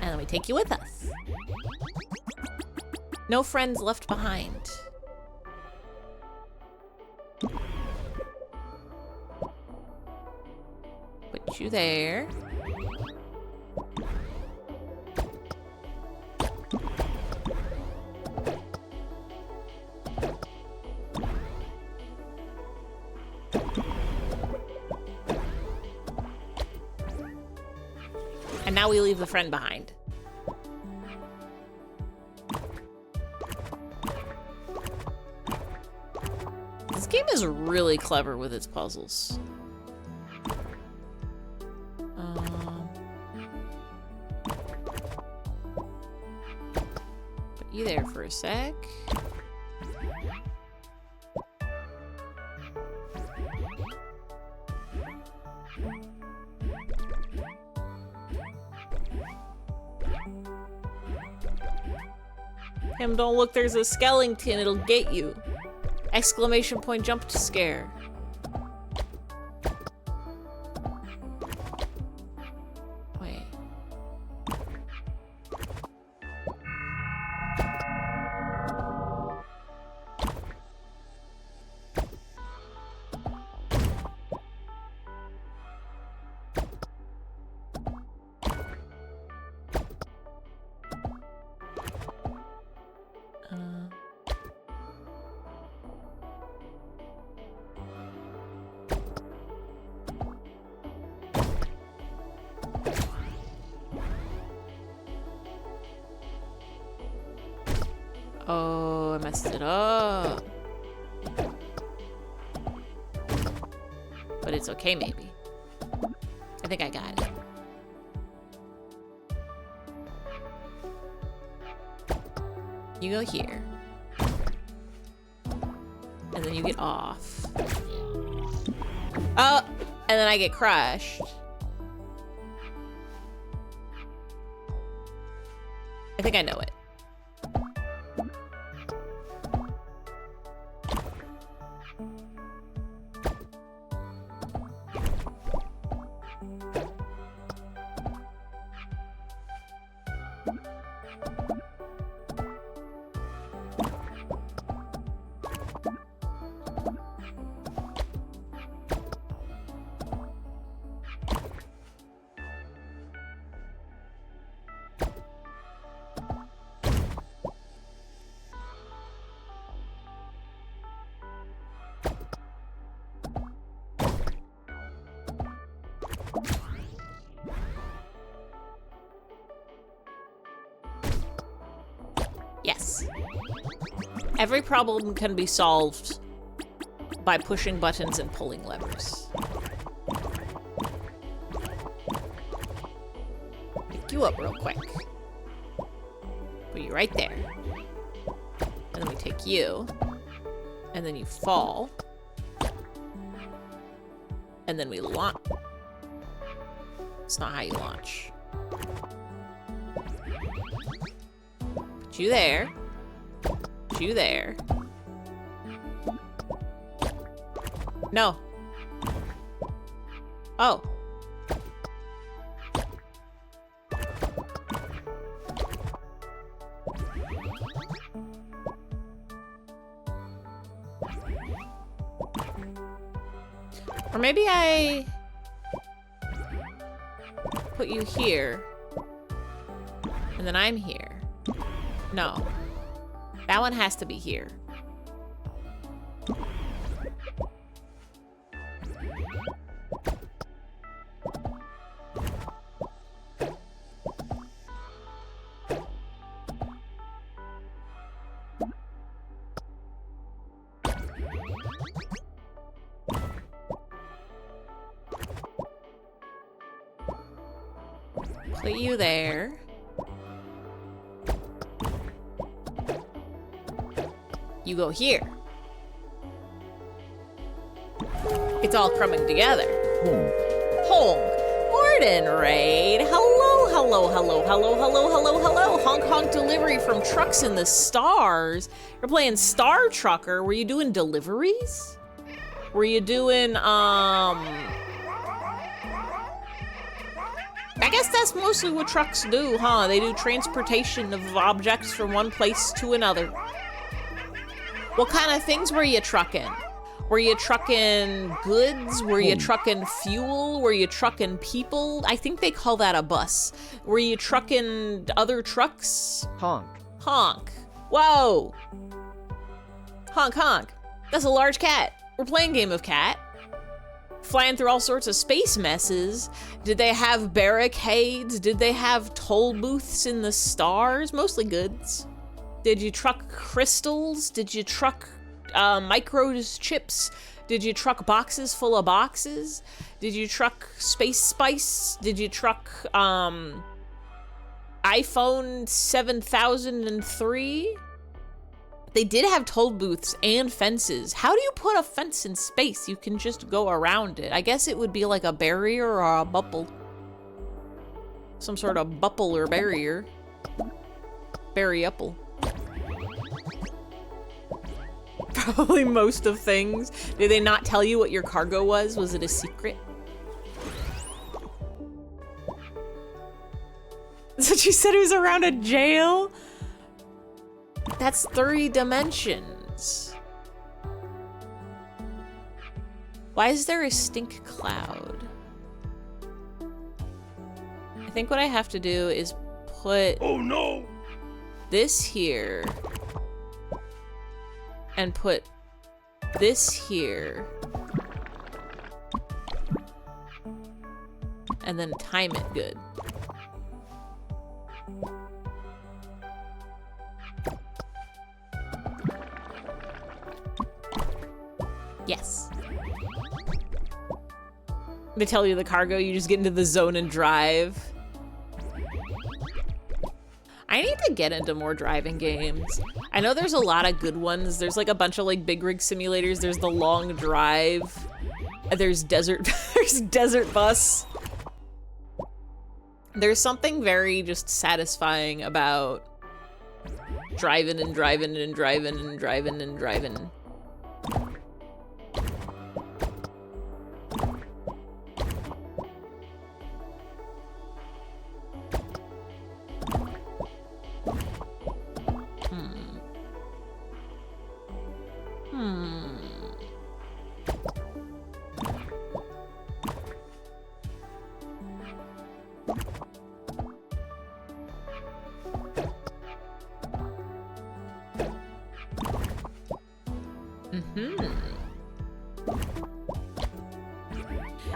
And then we take you with us. No friends left behind. Put you there. And now we leave the friend behind. This game is really clever with its puzzles. Put you there for a sec. Him, don't look, there's a skeleton, it'll get you. Exclamation point jump to scare. Wait. Oh, I messed it up. But it's okay, maybe. I think I got it. You go here. And then you get off. Oh! And then I get crushed. I think I know it. Yes. Every problem can be solved by pushing buttons and pulling levers. Pick you up real quick. Put you right there. And then we take you. And then you fall. And then we launch. It's not how you launch. Put you there. Put you there. No. Oh. Or maybe I put you here. And then I'm here. No. That one has to be here. Put you there. You go here. It's all coming together. Hong. Gordon Raid. Hello, hello, hello, hello, hello, hello, hello. Honk honk delivery from Trucks in the Stars. You're playing Star Trucker. Were you doing deliveries? Were you doing, I guess that's mostly what trucks do, huh? They do transportation of objects from one place to another. What kind of things were you trucking? Were you trucking goods? Were you trucking fuel? Were you trucking people? I think they call that a bus. Were you trucking other trucks? Honk. Honk. Whoa. Honk honk. That's a large cat. We're playing Game of Cat. Flying through all sorts of space messes. Did they have barricades? Did they have toll booths in the stars? Mostly goods. Did you truck crystals? Did you truck microchips? Did you truck boxes full of boxes? Did you truck space spice? Did you truck iPhone 7003? They did have toll booths and fences. How do you put a fence in space? You can just go around it. I guess it would be like a barrier or a bubble. Some sort of bubble or barrier. Barry-upple. Probably most of things. Did they not tell you what your cargo was? Was it a secret? That's what you said, it was around a jail? That's 3 dimensions. Why is there a stink cloud? I think what I have to do is put this here and put this here and then time it good. Yes. They tell you the cargo, you just get into the zone and drive. I need to get into more driving games. I know there's a lot of good ones. There's like a bunch of like big rig simulators. There's the long drive. There's desert, there's desert bus. There's something very just satisfying about driving and driving and driving and driving and driving.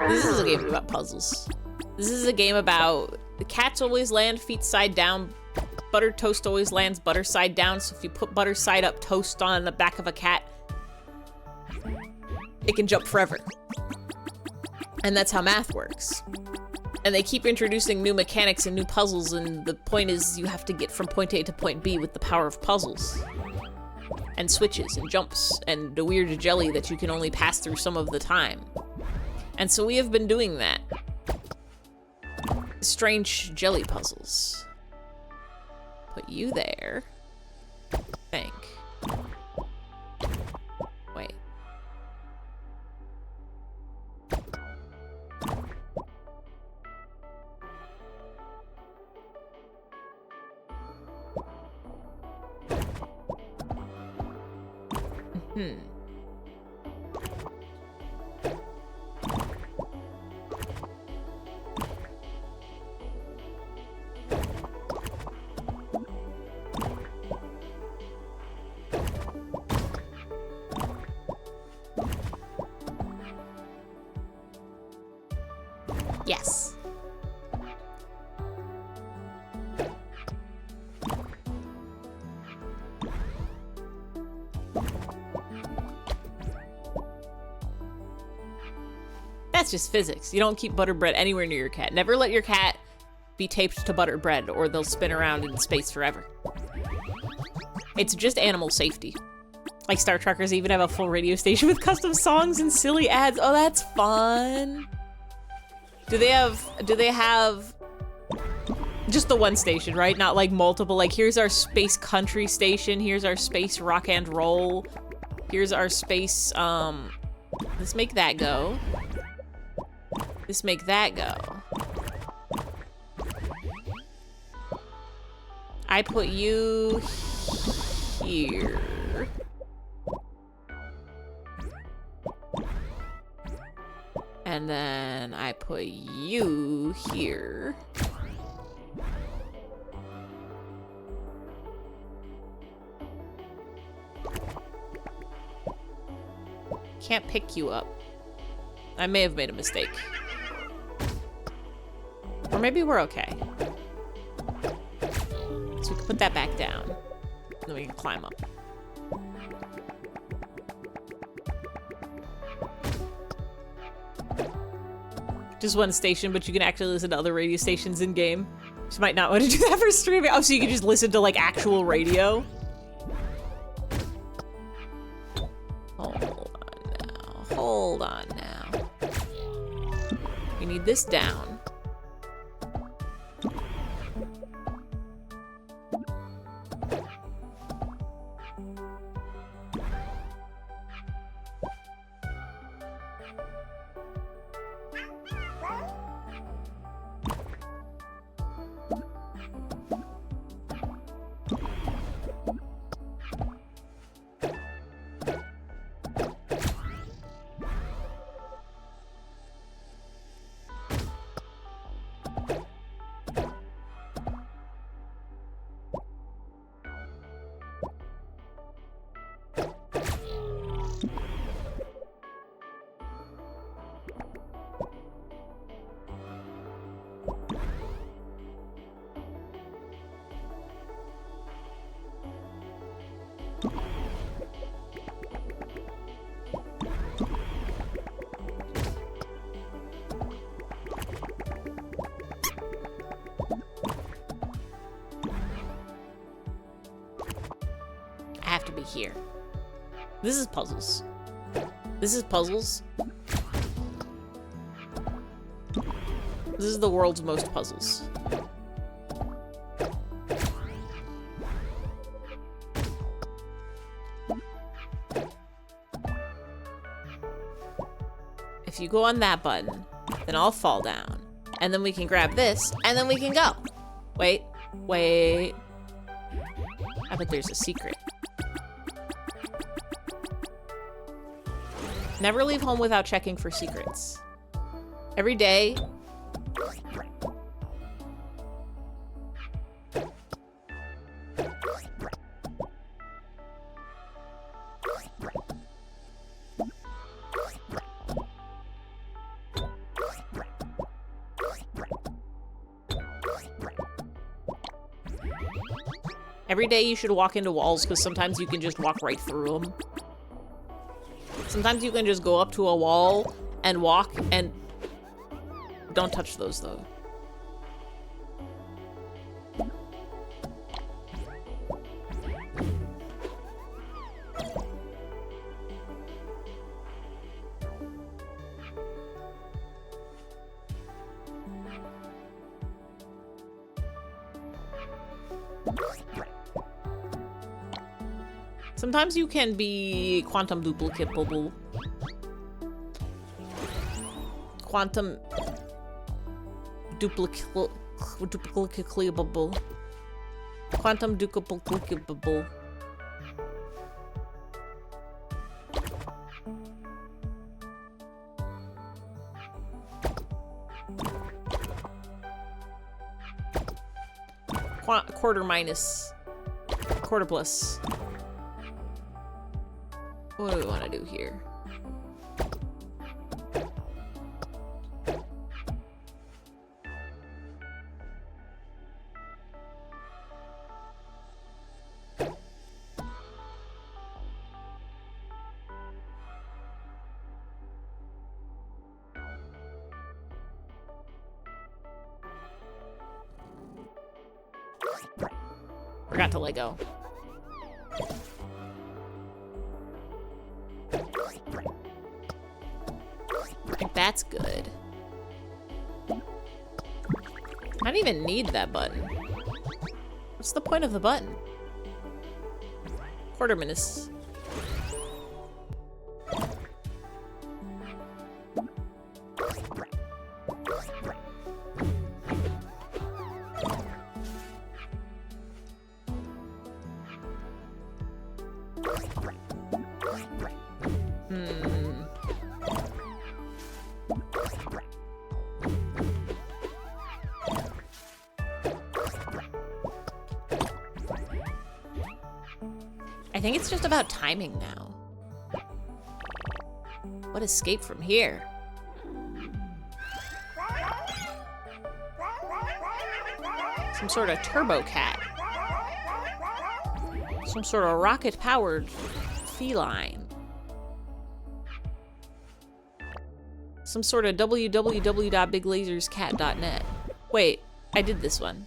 This is a game about puzzles. This is a game about the cats always land feet side down. Butter toast always lands butter side down. So if you put butter side up toast on the back of a cat, it can jump forever. And that's how math works. And they keep introducing new mechanics and new puzzles, and the point is you have to get from point A to point B with the power of puzzles. And switches and jumps and a weird jelly that you can only pass through some of the time. And so we have been doing that. Strange jelly puzzles. Put you there. I think. Wait. that's just physics. You don't keep butter bread anywhere near your cat. Never let your cat be taped to butter bread or they'll spin around in space forever. It's just animal safety. Like Star Trekkers even have a full radio station with custom songs and silly ads. Oh, that's fun. Do they have just the one station, right? Not like multiple, like here's our space country station, here's our space rock and roll, here's our space, let's make that go. Let's make that go. I put you here. And then I put you here. Can't pick you up. I may have made a mistake. Or maybe we're okay. So we can put that back down. Then we can climb up. Just one station, but you can actually listen to other radio stations in game. You might not want to do that for streaming. Oh, so you can just listen to like actual radio. Hold on now. We need this down. Here. This is puzzles. This is puzzles. This is the world's most puzzles. If you go on that button, then I'll fall down. And then we can grab this, and then we can go. Wait, wait. I bet there's a secret. Never leave home without checking for secrets. Every day. Every day you should walk into walls because sometimes you can just walk right through them. Sometimes you can just go up to a wall and walk and don't touch those though. Sometimes you can be quantum duplicatable. Quantum duplicatable. Quantum duplicatable. Quarter minus. Quarter plus. What do we want to do here? Forgot to let go. I think that's good. I don't even need that button. What's the point of the button? Quarter minutes. I think it's just about timing now. What escape from here? Some sort of turbo cat. Some sort of rocket-powered feline. Some sort of www.biglaserscat.net. Wait, I did this one.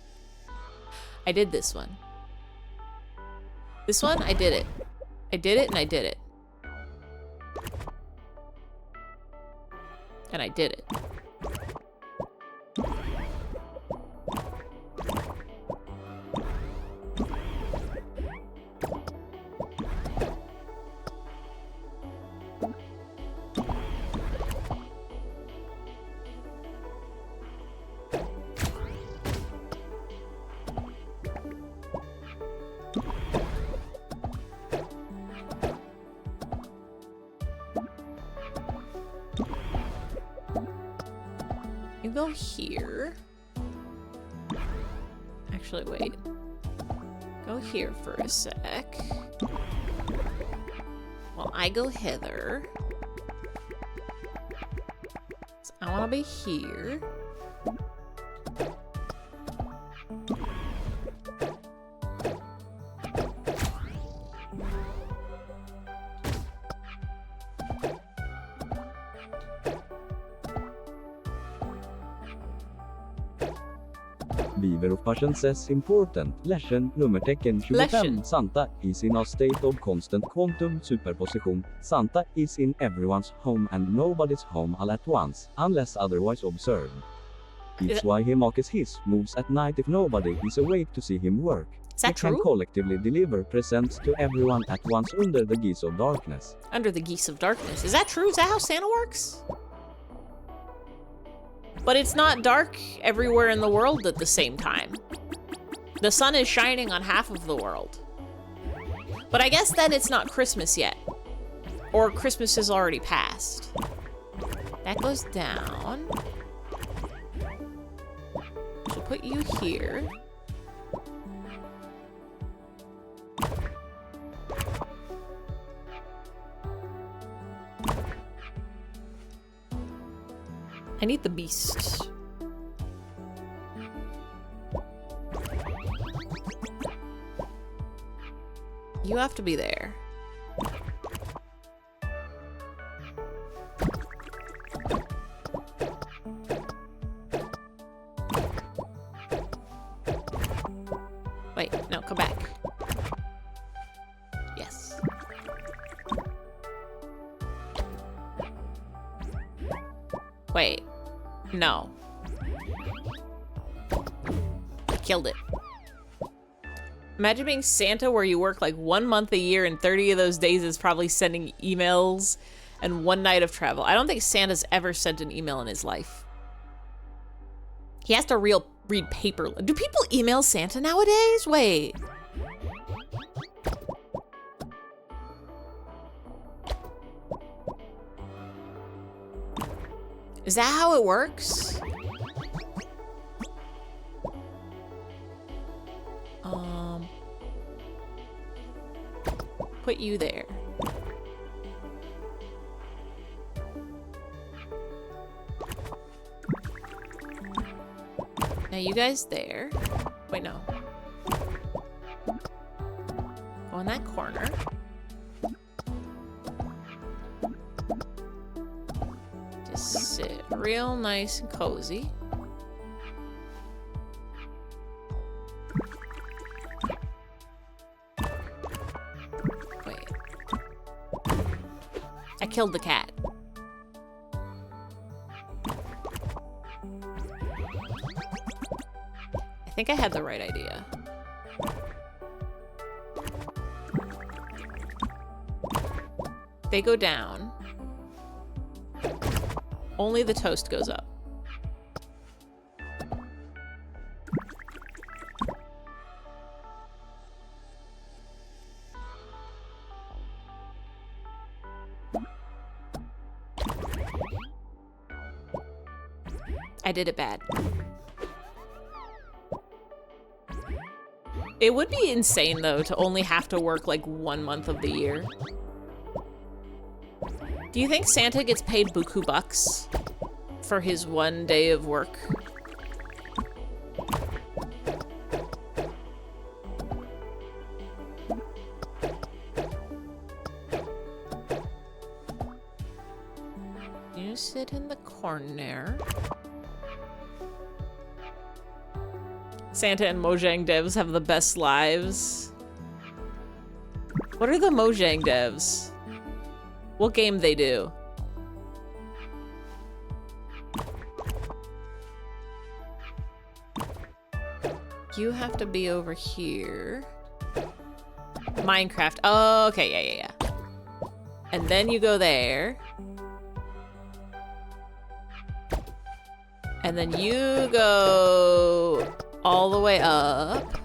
I did this one. This one, I did it. I did it and I did it. And I did it. You go here. Actually, wait. Go here for a sec. Well, I go hither. So I want to be here. Beaver of Passion says important. Lesson nummertecken 25. Lesson. Santa is in a state of constant quantum superposition. Santa is in everyone's home and nobody's home all at once, unless otherwise observed. It's why he makes his moves at night if nobody is awake to see him work. Is that He can true? collectively deliver presents to everyone at once under the guise of darkness. Under the geese of darkness. Is that true? Is that how Santa works? But it's not dark everywhere in the world at the same time. The sun is shining on half of the world. But I guess then it's not Christmas yet. Or Christmas has already passed. That goes down. So put you here. I need the beast. You have to be there. Wait, no, come back. Yes. Wait. No. I killed it. Imagine being Santa where you work like 1 month a year and 30 of those days is probably sending emails and 1 night of travel. I don't think Santa's ever sent an email in his life. He has to read paper. Do people email Santa nowadays? Wait. Is that how it works? Put you there. Now you guys there. Wait, no. Go in that corner. Just sit real nice and cozy. I killed the cat. I think I had the right idea. They go down. Only the toast goes up. I did it bad. It would be insane, though, to only have to work like 1 month of the year. Do you think Santa gets paid buku bucks for his 1 day of work? You sit in the corner. Santa and Mojang devs have the best lives. What are the Mojang devs? What game they do? You have to be over here. Minecraft. Oh, okay, yeah. And then you go there. And then you go all the way up.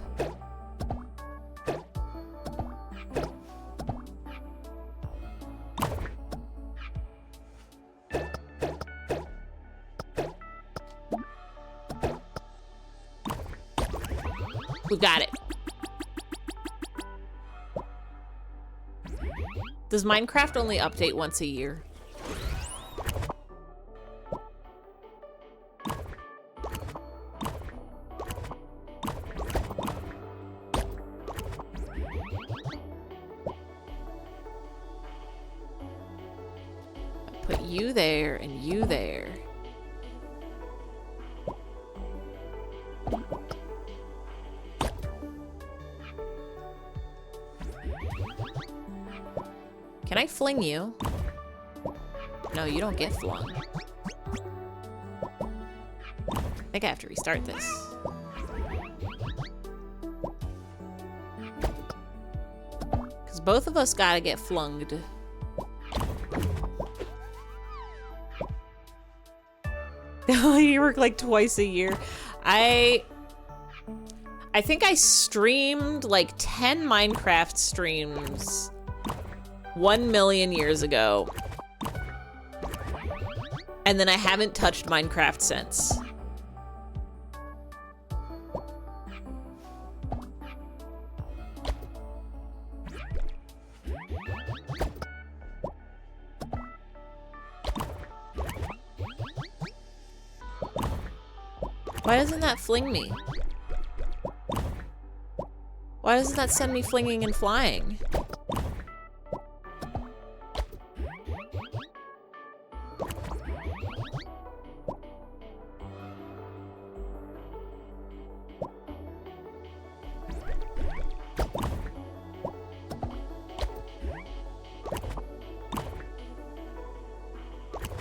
We got it. Does Minecraft only update once a year? Put you there and you there. Can I fling you? No, you don't get flung. I think I have to restart this. Because both of us gotta get flunged. You work like twice a year. I think I streamed like 10 Minecraft streams 1 million years ago. And then I haven't touched Minecraft since. Why doesn't that fling me? Why doesn't that send me flinging and flying?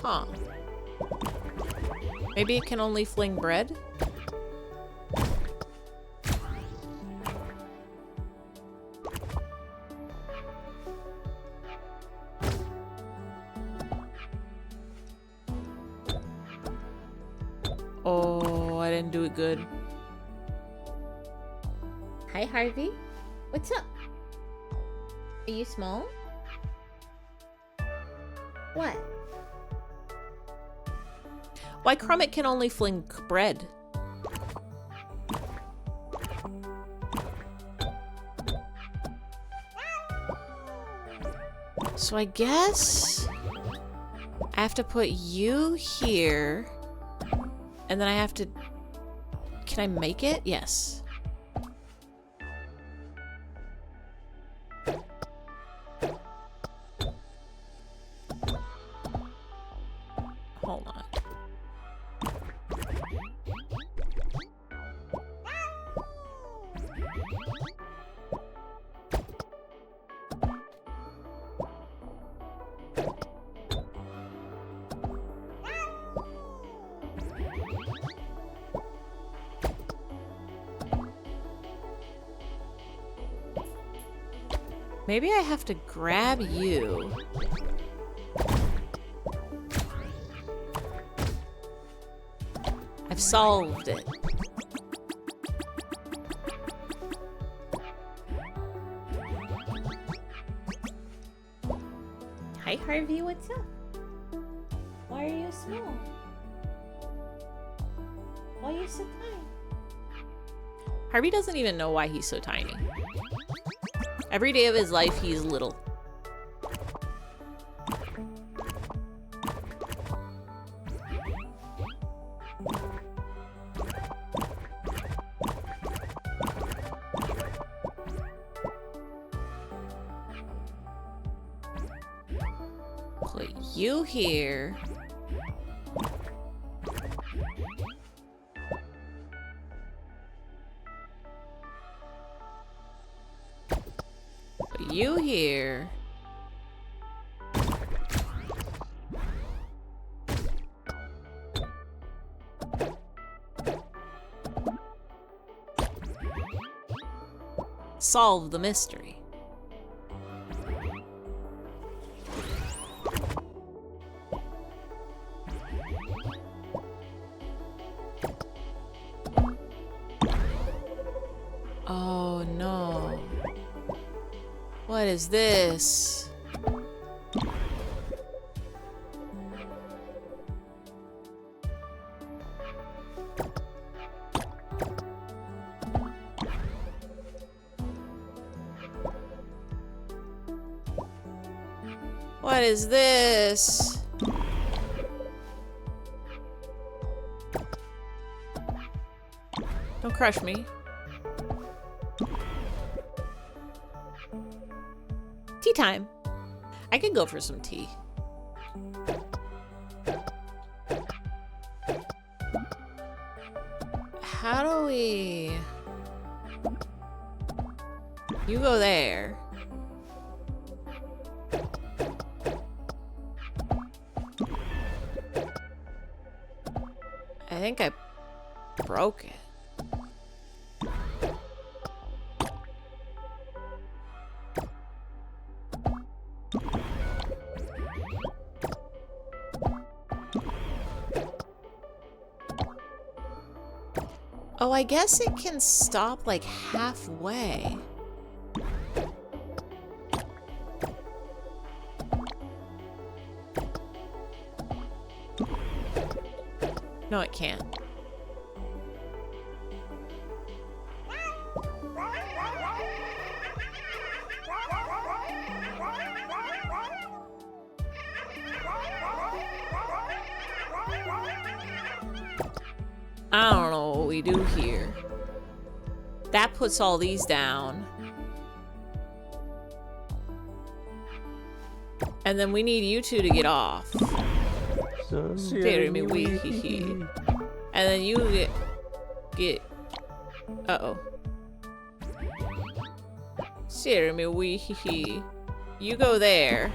Huh. Maybe it can only fling bread? Oh, I didn't do it good. Hi, Harvey. What's up? Are you small? What? Why Crumit can only fling bread? So I guess I have to put you here, and then I have to... Can I make it? Yes. Hold on. Maybe I have to grab you. I've solved it. Hi, Harvey. What's up? Why are you small? Why are you so tiny? Harvey doesn't even know why he's so tiny. Every day of his life, he's little. Put you here. Put you here. Solve the mystery. Oh no. What is this? What is this? Don't crush me. Tea time. I could go for some tea. How do we... You go there. I think I broke it. Oh, I guess it can stop like halfway. No, it can't. I don't know what we do here. That puts all these down. And then we need you two to get off. Jeremy, wee hee hee. And then you get uh-oh. Jeremy, wee hee hee. You go there.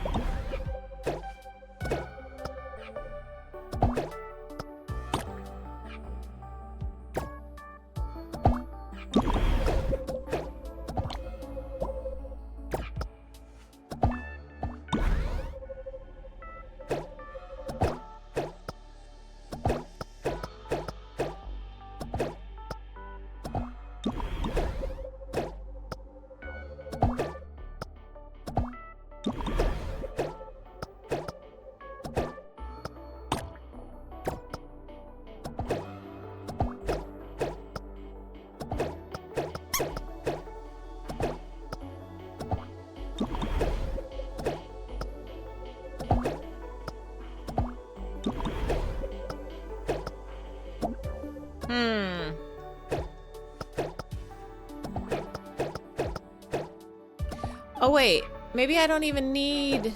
Oh wait, maybe I don't even need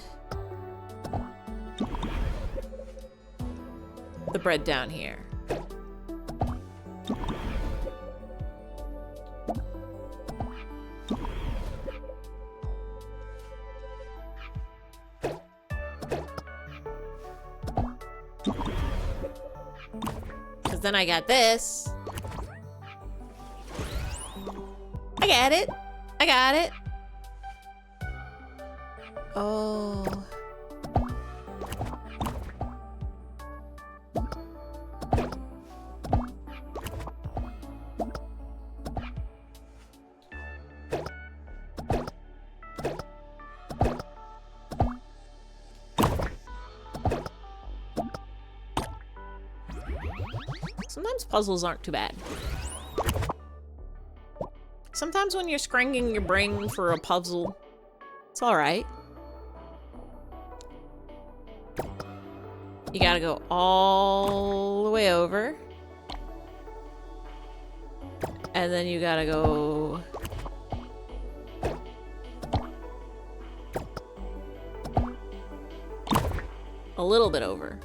the bread down here. Because then I got this. I got it. I got it. Oh. Sometimes puzzles aren't too bad. Sometimes when you're scranging your brain for a puzzle, it's alright. You gotta go all the way over. And then you gotta go... a little bit over.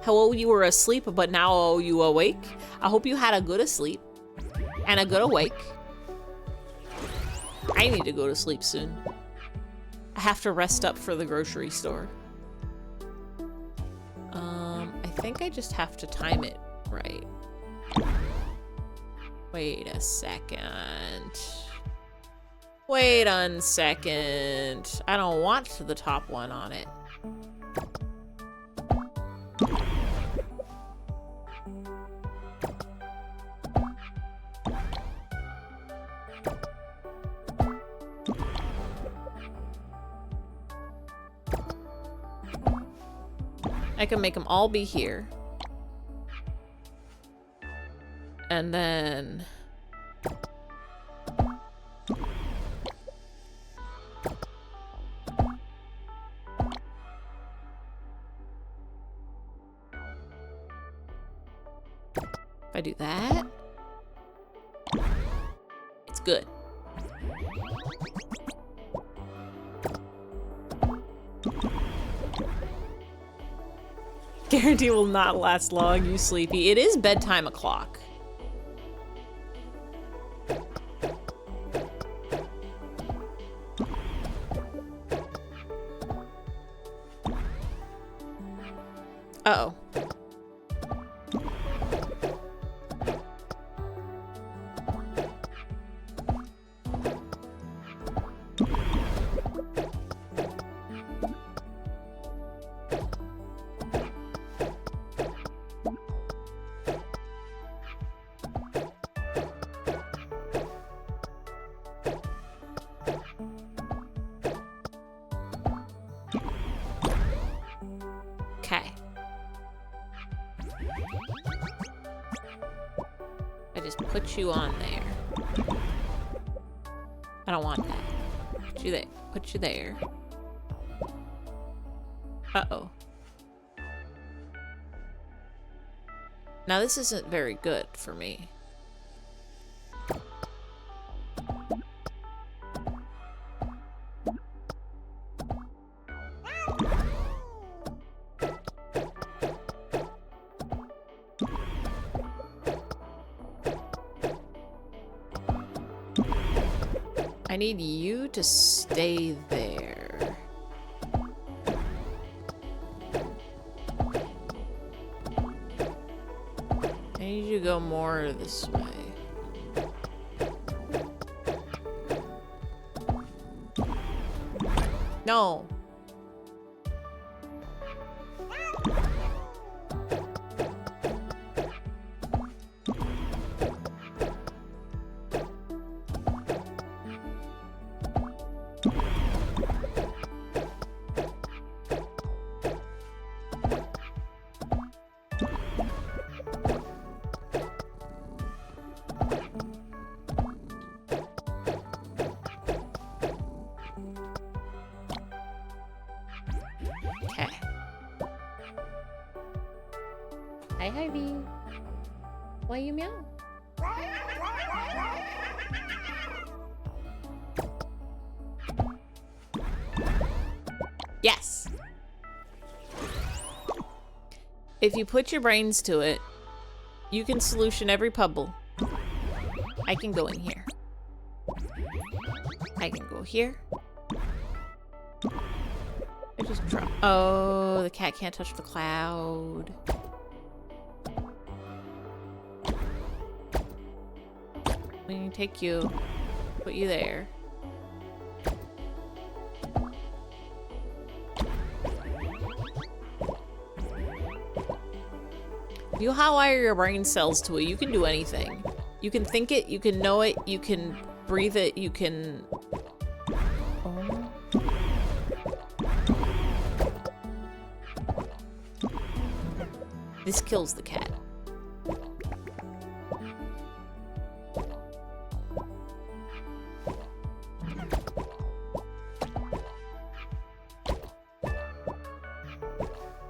Hello, you were asleep, but now you awake? I hope you had a good asleep and a good awake. I need to go to sleep soon. I have to rest up for the grocery store. I think I just have to time it right. Wait a second. Wait a second. I don't want the top one on it. I can make them all be here. And then... if I do that... it's good. Guarantee will not last long, you sleepy. It is bedtime o'clock. Uh-oh. Okay. I just put you on there. I don't want that. Put you there. Put you there. Uh-oh. Now this isn't very good for me. I need you to stay there. I need you to go more this way. No. Hi, Harvey. Why you meow? Yes. If you put your brains to it, you can solution every puzzle. I can go in here. I can go here. I just drop. Oh, the cat can't touch the cloud. We can take you, put you there. You hotwire your brain cells to it. You can do anything. You can think it, you can know it, you can breathe it, you can... Oh. This kills the cat.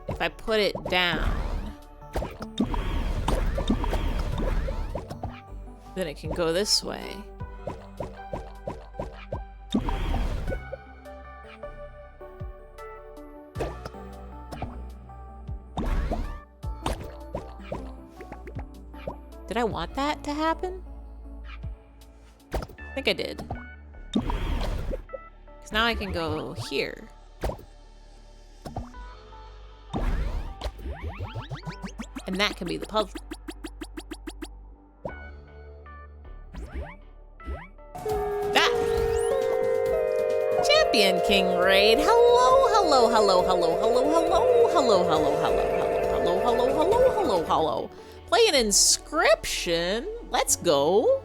If I put it down, then it can go this way. Did I want that to happen? I think I did. Because now I can go here. And that can be the puzzle. That! Champion King Raid. Hello, hello, hello, hello, hello, hello, hello, hello, hello, hello, hello, hello, hello, hello. Play an inscription. Let's go.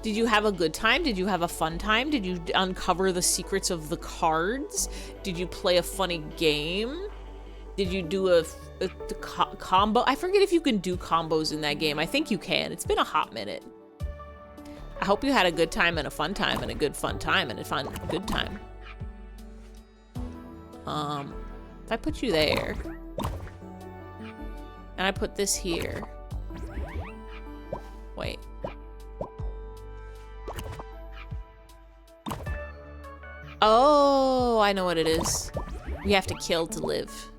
Did you have a good time? Did you have a fun time? Did you uncover the secrets of the cards? Did you play a funny game? Did you do a combo? I forget if you can do combos in that game. I think you can. It's been a hot minute. I hope you had a good time and a fun time and a good fun time and a fun good time. If I put you there and I put this here. Wait. Oh, I know what it is. We have to kill to live.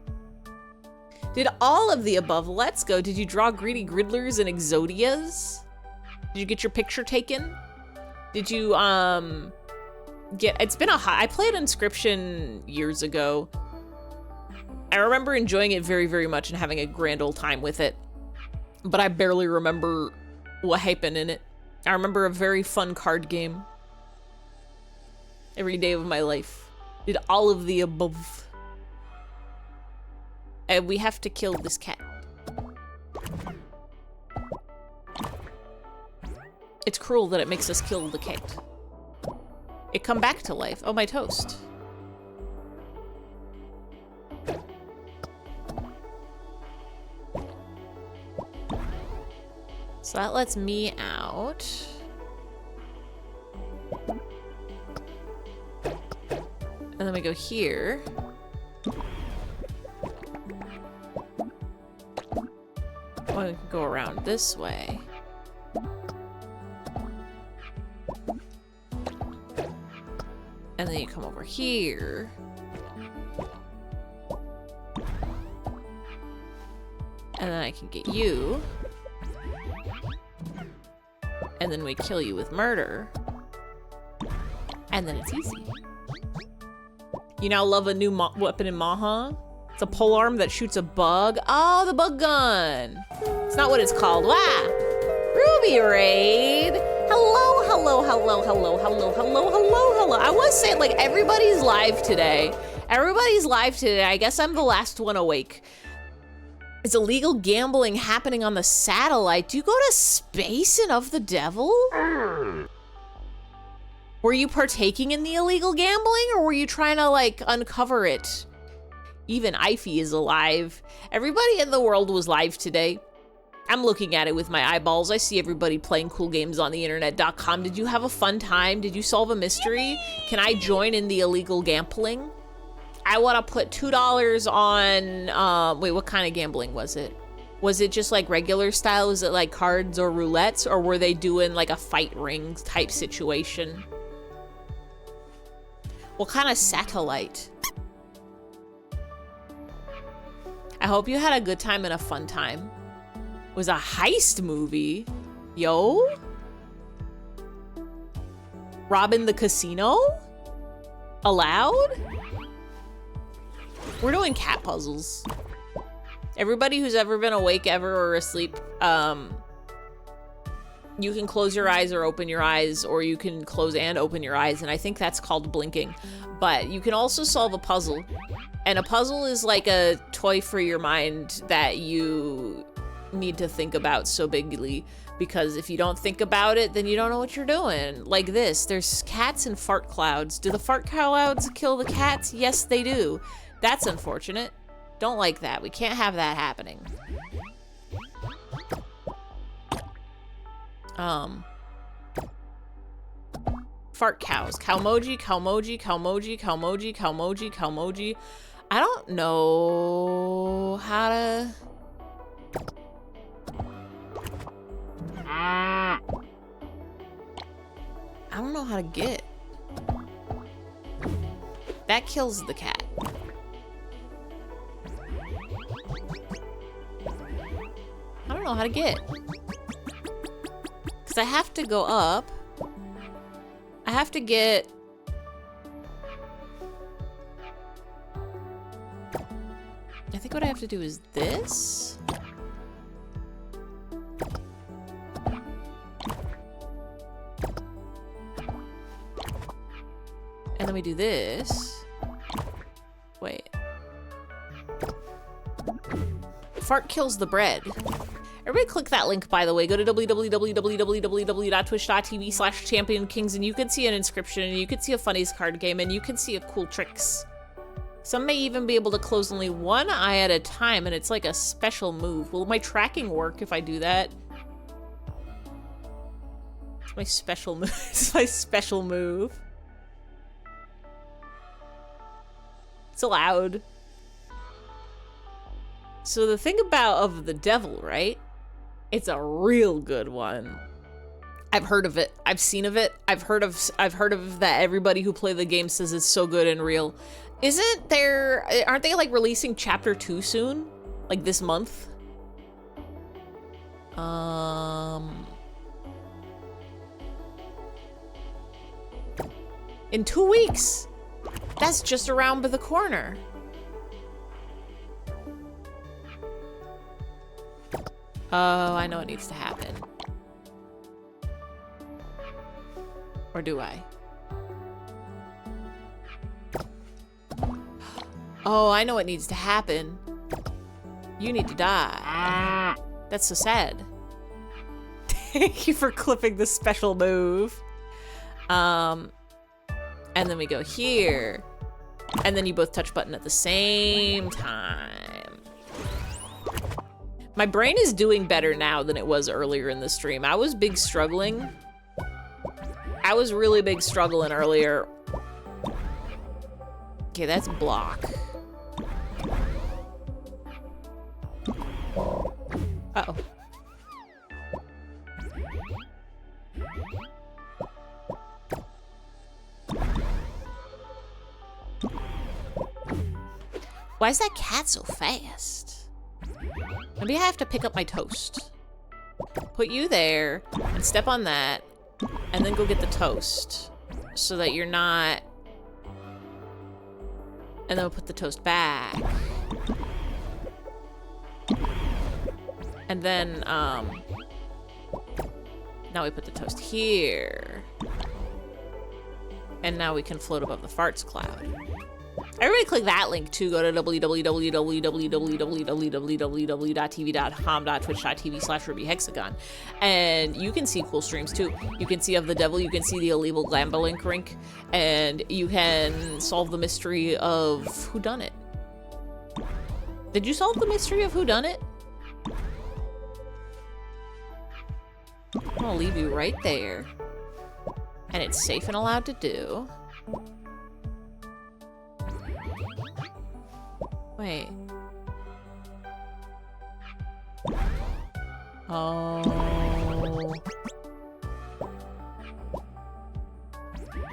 Did all of the above. Let's go. Did you draw greedy griddlers and exodias? Did you get your picture taken? Did you, it's been a hot, I played Inscription years ago. I remember enjoying it very, very much and having a grand old time with it. But I barely remember what happened in it. I remember a very fun card game. Every day of my life. Did all of the above. And we have to kill this cat. It's cruel that it makes us kill the cat. It come back to life. Oh, my toast. So that lets me out. And then we go here. Well, we can go around this way. And then you come over here. And then I can get you. And then we kill you with murder. And then it's easy. You now love a new weapon in Maha? It's a polearm that shoots a bug. Oh, the bug gun. It's not what it's called. Wow. Ruby Raid. Hello, hello, hello, hello, hello, hello, hello, hello. I was saying, like, everybody's live today. Everybody's live today. I guess I'm the last one awake. Is illegal gambling happening on the satellite? Do you go to space and of the devil? Were you partaking in the illegal gambling, or were you trying to, like, uncover it? Even Ify is alive. Everybody in the world was live today. I'm looking at it with my eyeballs. I see everybody playing cool games on the internet.com. Did you have a fun time? Did you solve a mystery? Can I join in the illegal gambling? I want to put $2 on, wait, what kind of gambling was it? Was it just like regular style? Was it like cards or roulettes? Or were they doing like a fight ring type situation? What kind of satellite? I hope you had a good time and a fun time. It was a heist movie. Yo? Robbing the casino? Allowed? We're doing cat puzzles. Everybody who's ever been awake ever or asleep, you can close your eyes or open your eyes, or you can close and open your eyes, and I think that's called blinking. But you can also solve a puzzle. And a puzzle is like a toy for your mind that you need to think about so bigly, because if you don't think about it, then you don't know what you're doing. Like this, there's cats and fart clouds. Do the fart clouds kill the cats? Yes, they do. That's unfortunate. Don't like that. We can't have that happening. Fart cows. Cowmoji, cowmoji, cowmoji, cowmoji, cowmoji, cowmoji. I don't know how to... I don't know how to get. That kills the cat. I don't know how to get. Because I have to go up. I have to get... I think what I have to do is this. And then we do this. Wait. Fart kills the bread. Everybody click that link, by the way. Go to www.twitch.tv/championkings and you can see an inscription and you can see a funnies card game and you can see a cool tricks. Some may even be able to close only one eye at a time and it's like a special move. Will my tracking work if I do that? It's my special move. It's my special move. It's allowed. So the thing of the devil, right? It's a real good one. I've heard of it. I've seen of it. I've heard of that everybody who play the game says it's so good and real. Aren't they like releasing chapter 2 soon? Like this month? In 2 weeks. That's just around the corner. Oh, I know what needs to happen. Or do I? Oh, I know what needs to happen. You need to die. That's so sad. Thank you for clipping the special move. And then we go here. And then you both touch button at the same time. My brain is doing better now than it was earlier in the stream. I was big struggling. I was really big struggling earlier. Okay, that's block. Uh-oh. Why is that cat so fast? Maybe I have to pick up my toast. Put you there, and step on that, and then go get the toast. So that you're not... And then we'll put the toast back. And then, now we put the toast here. And now we can float above the farts cloud. Everybody click that link too. Go to www.tv.com.twitch.tv/RubyHexagon. And you can see cool streams too. You can see of the devil, you can see the illegal Glambalink rink, and you can solve the mystery of whodunit. Did you solve the mystery of whodunit? I'm gonna leave you right there. And it's safe and allowed to do. Wait. Oh.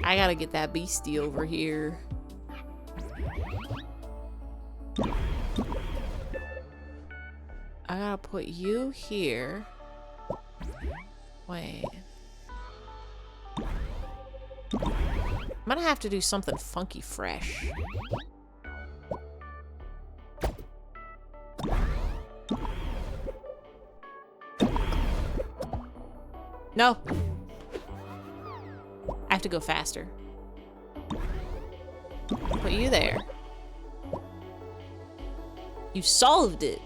I gotta get that beastie over here. I gotta put you here. Wait. I'm gonna have to do something funky fresh. No. I have to go faster. Put you there. You solved it.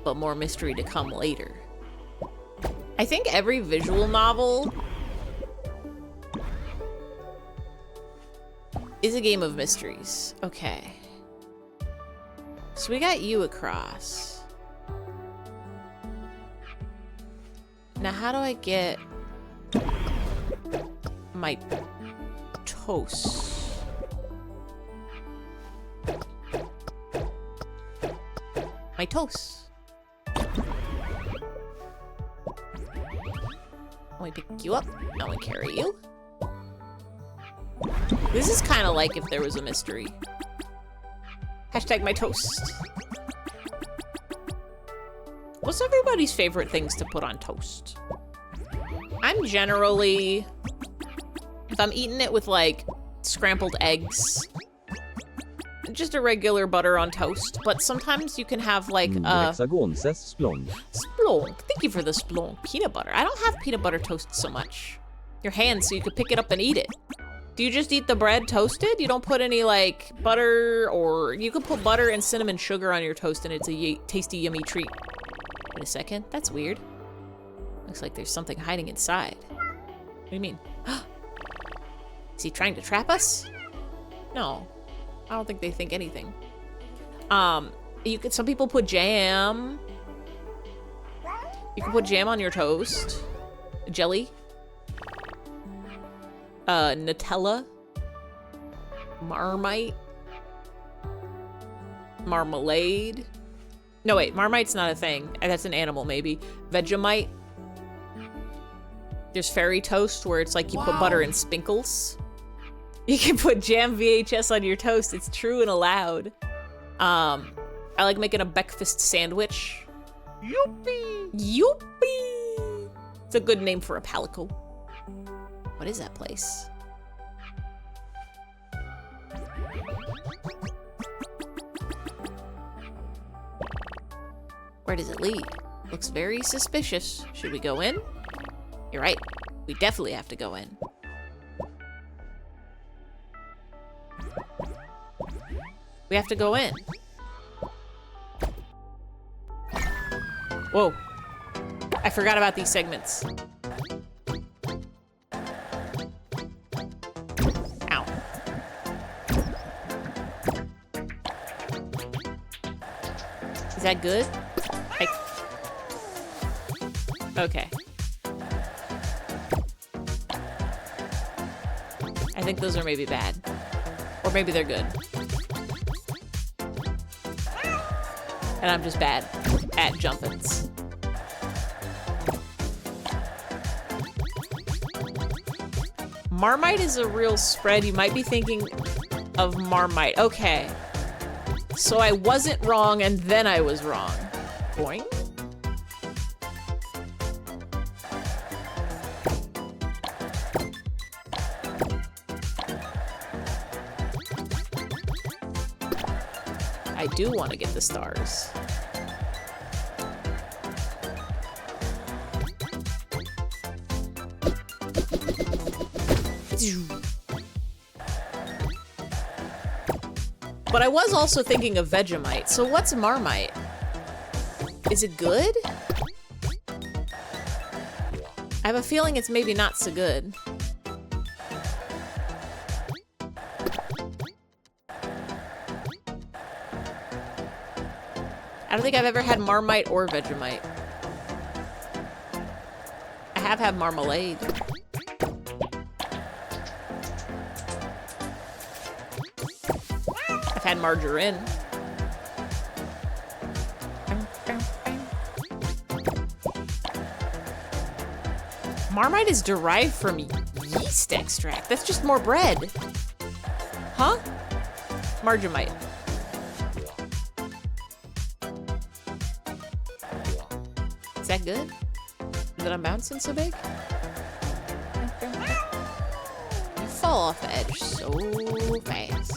but more mystery to come later. I think every visual novel is a game of mysteries. Okay. So we got you across. Now how do I get my toast? My toast. I want to pick you up. I want to carry you. This is kind of like if there was a mystery. Hashtag my toast. What's everybody's favorite things to put on toast? I'm generally, if I'm eating it with like scrambled eggs, just a regular butter on toast, but sometimes you can have like Hexagon says splonk. Splonk. Thank you for the splonk. Peanut butter. I don't have peanut butter toast so much. Your hands so you could pick it up and eat it. Do you just eat the bread toasted? You don't put any like butter, or you can put butter and cinnamon sugar on your toast and it's a tasty, yummy treat. Wait a second. That's weird. Looks like there's something hiding inside. What do you mean? Is he trying to trap us? No. I don't think they think anything. Some people put jam. You can put jam on your toast. Jelly. Nutella. Marmite. Marmalade. No, wait, Marmite's not a thing. That's an animal, maybe. Vegemite. There's fairy toast, where it's like you put butter and spinkles. You can put jam VHS on your toast. It's true and allowed. I like making a breakfast sandwich. Youppi! Youppi! It's a good name for a palico. What is that place? Where does it lead? Looks very suspicious. Should we go in? You're right. We definitely have to go in. We have to go in. Whoa. I forgot about these segments. Ow. Is that good? Okay. I think those are maybe bad. Or maybe they're good. And I'm just bad at jumpins'. Marmite is a real spread. You might be thinking of Marmite. Okay. So I wasn't wrong and then I was wrong. Boing. I do want to get the stars. But I was also thinking of Vegemite. So what's Marmite? Is it good? I have a feeling it's maybe not so good. I don't think I've ever had Marmite or Vegemite. I have had marmalade. I've had margarine. Marmite is derived from yeast extract. That's just more bread. Huh? Margamite. Is that good? That I'm bouncing so big? You fall off the edge so fast.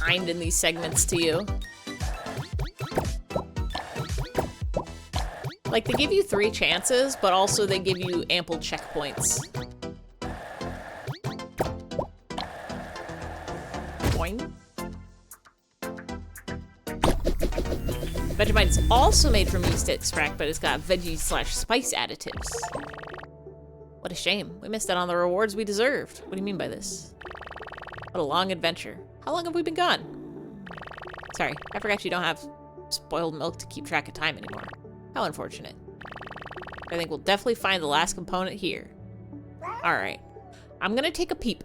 kind in these segments to you. Like, they give you 3 chances, but also they give you ample checkpoints. Boing. Vegemite's also made from yeast extract, but it's got veggie/spice additives. What a shame. We missed out on the rewards we deserved. What do you mean by this? What a long adventure. How long have we been gone? Sorry, I forgot you don't have spoiled milk to keep track of time anymore. How unfortunate. I think we'll definitely find the last component here. Alright. I'm gonna take a peep.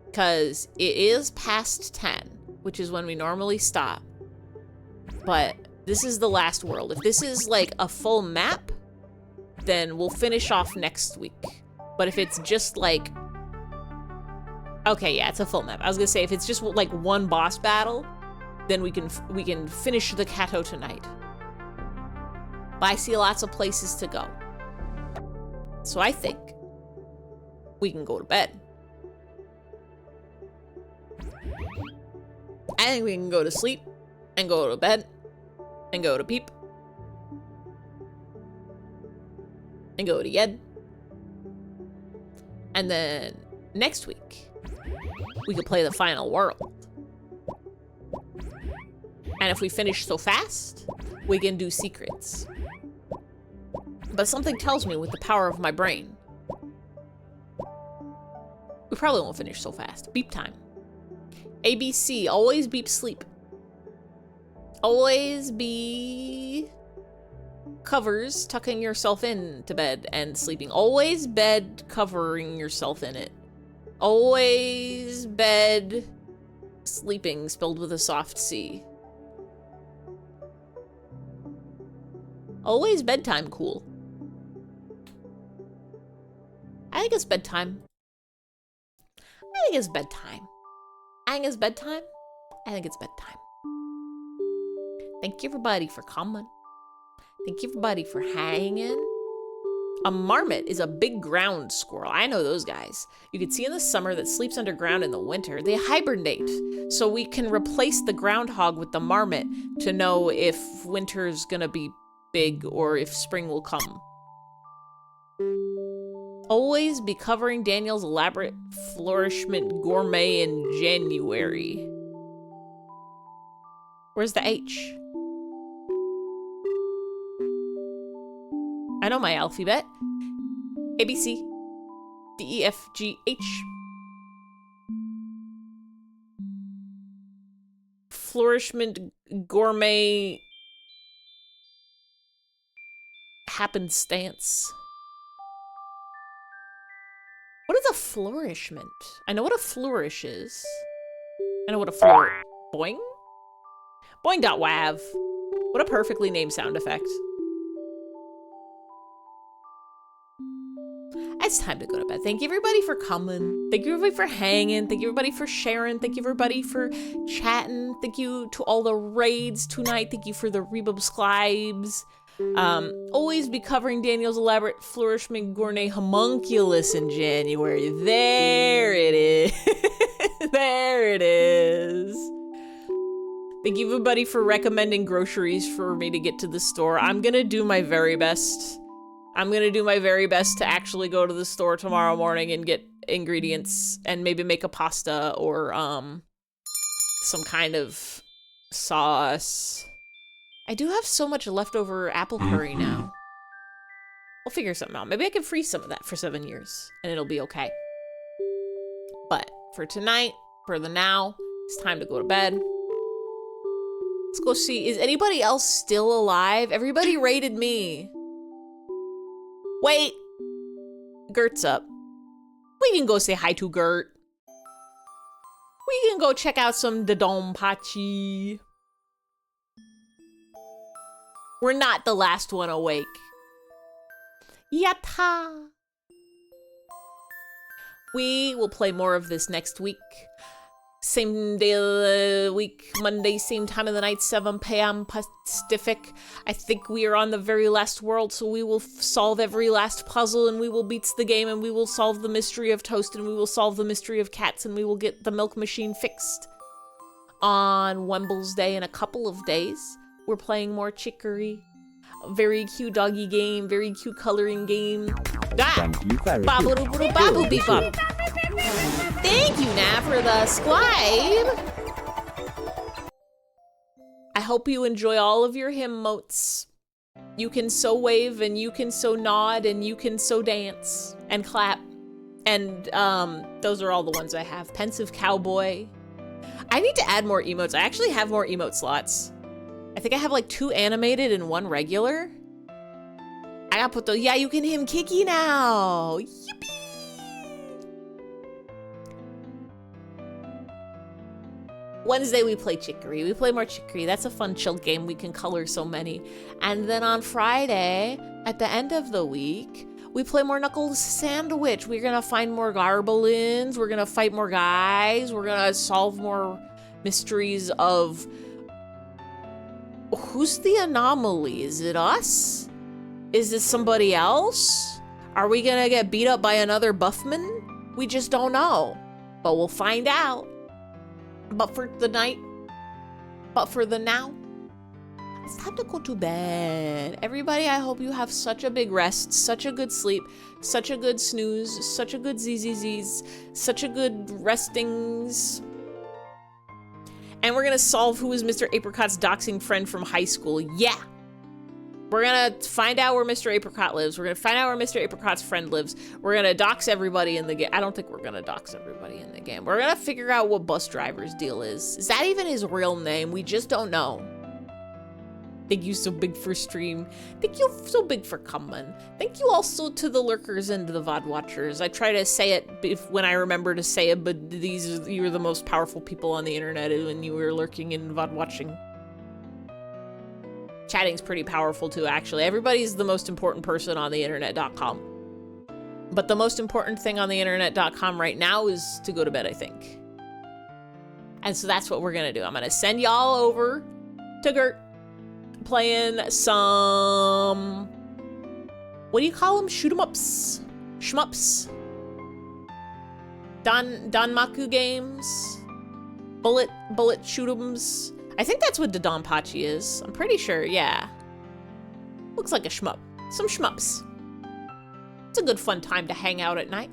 Because it is past 10, which is when we normally stop. But this is the last world. If this is like a full map, then we'll finish off next week. But if it's just like... Okay, yeah, it's a full map. I was gonna say, if it's just like one boss battle, then we can finish the CATO tonight. But I see lots of places to go. So I think we can go to bed. I think we can go to sleep and go to bed and go to peep and go to Yed. And then next week, we could play the final world. And if we finish so fast, we can do secrets. But something tells me with the power of my brain, we probably won't finish so fast. Beep time. ABC, always beep sleep. Always be covers tucking yourself into bed and sleeping. Always bed covering yourself in it. Always bed sleeping spelled with a soft C. Always bedtime cool. I think it's bedtime. I think it's bedtime. I think it's bedtime. I think it's bedtime. Thank you everybody for coming. Thank you everybody for hanging. A marmot is a big ground squirrel. I know those guys. You can see in the summer that sleeps underground in the winter. They hibernate, so we can replace the groundhog with the marmot to know if winter's gonna be big or if spring will come. Always be covering Daniel's elaborate flourishment gourmet in January. Where's the H? I know my alphabet. A, B, C, D, E, F, G, H. Flourishment gourmet happenstance. What is a flourishment? I know what a flourish is. I know what a boing? Boing.wav. What a perfectly named sound effect. It's time to go to bed. Thank you everybody for coming. Thank you everybody for hanging. Thank you everybody for sharing. Thank you everybody for chatting. Thank you to all the raids tonight. Thank you for the rebubscribes. Always be covering Daniel's elaborate flourishment gourmet homunculus in January. There it is. There it is. Thank you everybody for recommending groceries for me to get to the store. I'm gonna do my very best. I'm gonna do my very best to actually go to the store tomorrow morning and get ingredients and maybe make a pasta or some kind of sauce. I do have so much leftover apple curry now. We'll figure something out. Maybe I can freeze some of that for 7 years and it'll be okay. But for tonight, for the now, it's time to go to bed. Let's go see, is anybody else still alive? Everybody rated me. Wait, Gert's up. We can go say hi to Gert. We can go check out some Dodonpachi. We're not the last one awake. Yatta! We will play more of this next week. Same day of the week, Monday, same time of the night, 7 p.m. Pacific. I think we are on the very last world, so we will solve every last puzzle, and we will beat the game, and we will solve the mystery of toast, and we will solve the mystery of cats, and we will get the milk machine fixed. on Wemble's Day in a couple of days. We're playing more Chicory. Very cute doggy game, very cute coloring game. Ah! Thank you very Babu much. doo doo babu beep bop. Thank you, Nat, for the scribe. I hope you enjoy all of your hymn motes. You can so wave, and you can so nod, and you can so dance and clap. And those are all the ones I have. Pensive Cowboy. I need to add more emotes. I actually have more emote slots. I think I have like 2 animated and 1 regular. I gotta put those. Yeah, you can him Kiki now. Yippee! Wednesday we play Chicory. We play more Chicory. That's a fun chill game. We can color so many. And then on Friday, at the end of the week, we play more Knuckles Sandwich. We're gonna find more Garblins. We're gonna fight more guys. We're gonna solve more mysteries of who's the anomaly? Is it us? Is it somebody else? Are we gonna get beat up by another Buffman? We just don't know. But we'll find out. But for the now, it's time to go to bed. Everybody, I hope you have such a big rest, such a good sleep, such a good snooze, such a good ZZZs, such a good restings. And we're gonna solve who is Mr. Apricot's doxing friend from high school. Yeah. We're gonna find out where Mr. Apricot lives. We're gonna find out where Mr. Apricot's friend lives. We're gonna dox everybody in the game. I don't think we're gonna dox everybody in the game. We're gonna figure out what bus driver's deal is. Is that even his real name? We just don't know. Thank you so big for stream. Thank you so big for coming. Thank you also to the lurkers and the VOD watchers. I try to say it when I remember to say it, but you're the most powerful people on the internet when you were lurking and VOD watching. Chatting's pretty powerful too, actually. Everybody's the most important person on the internet.com. But the most important thing on the internet.com right now is to go to bed, I think. And so that's what we're gonna do. I'm gonna send y'all over to Gert playing some, what do you call them? Shoot 'em ups, shmups, Danmaku games, bullet shoot 'ems. I think that's what Dodonpachi is. I'm pretty sure, yeah. Looks like a shmup. Some shmups. It's a good fun time to hang out at night.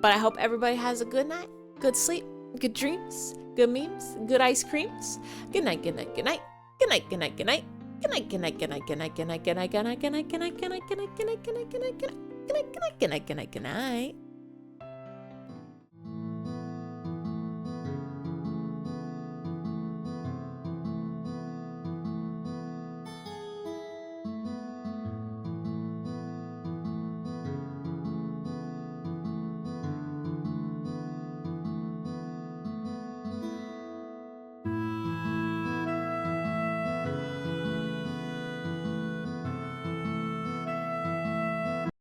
But I hope everybody has a good night, good sleep, good dreams, good memes, good ice creams. Good night, good night, good night. Good night, good night, good night. Good night, good night, good night, good night, good night, good night, good night, good night, good night, good night, good night, good night, good night, good night, good night, good night, good night, good night, good night, good night.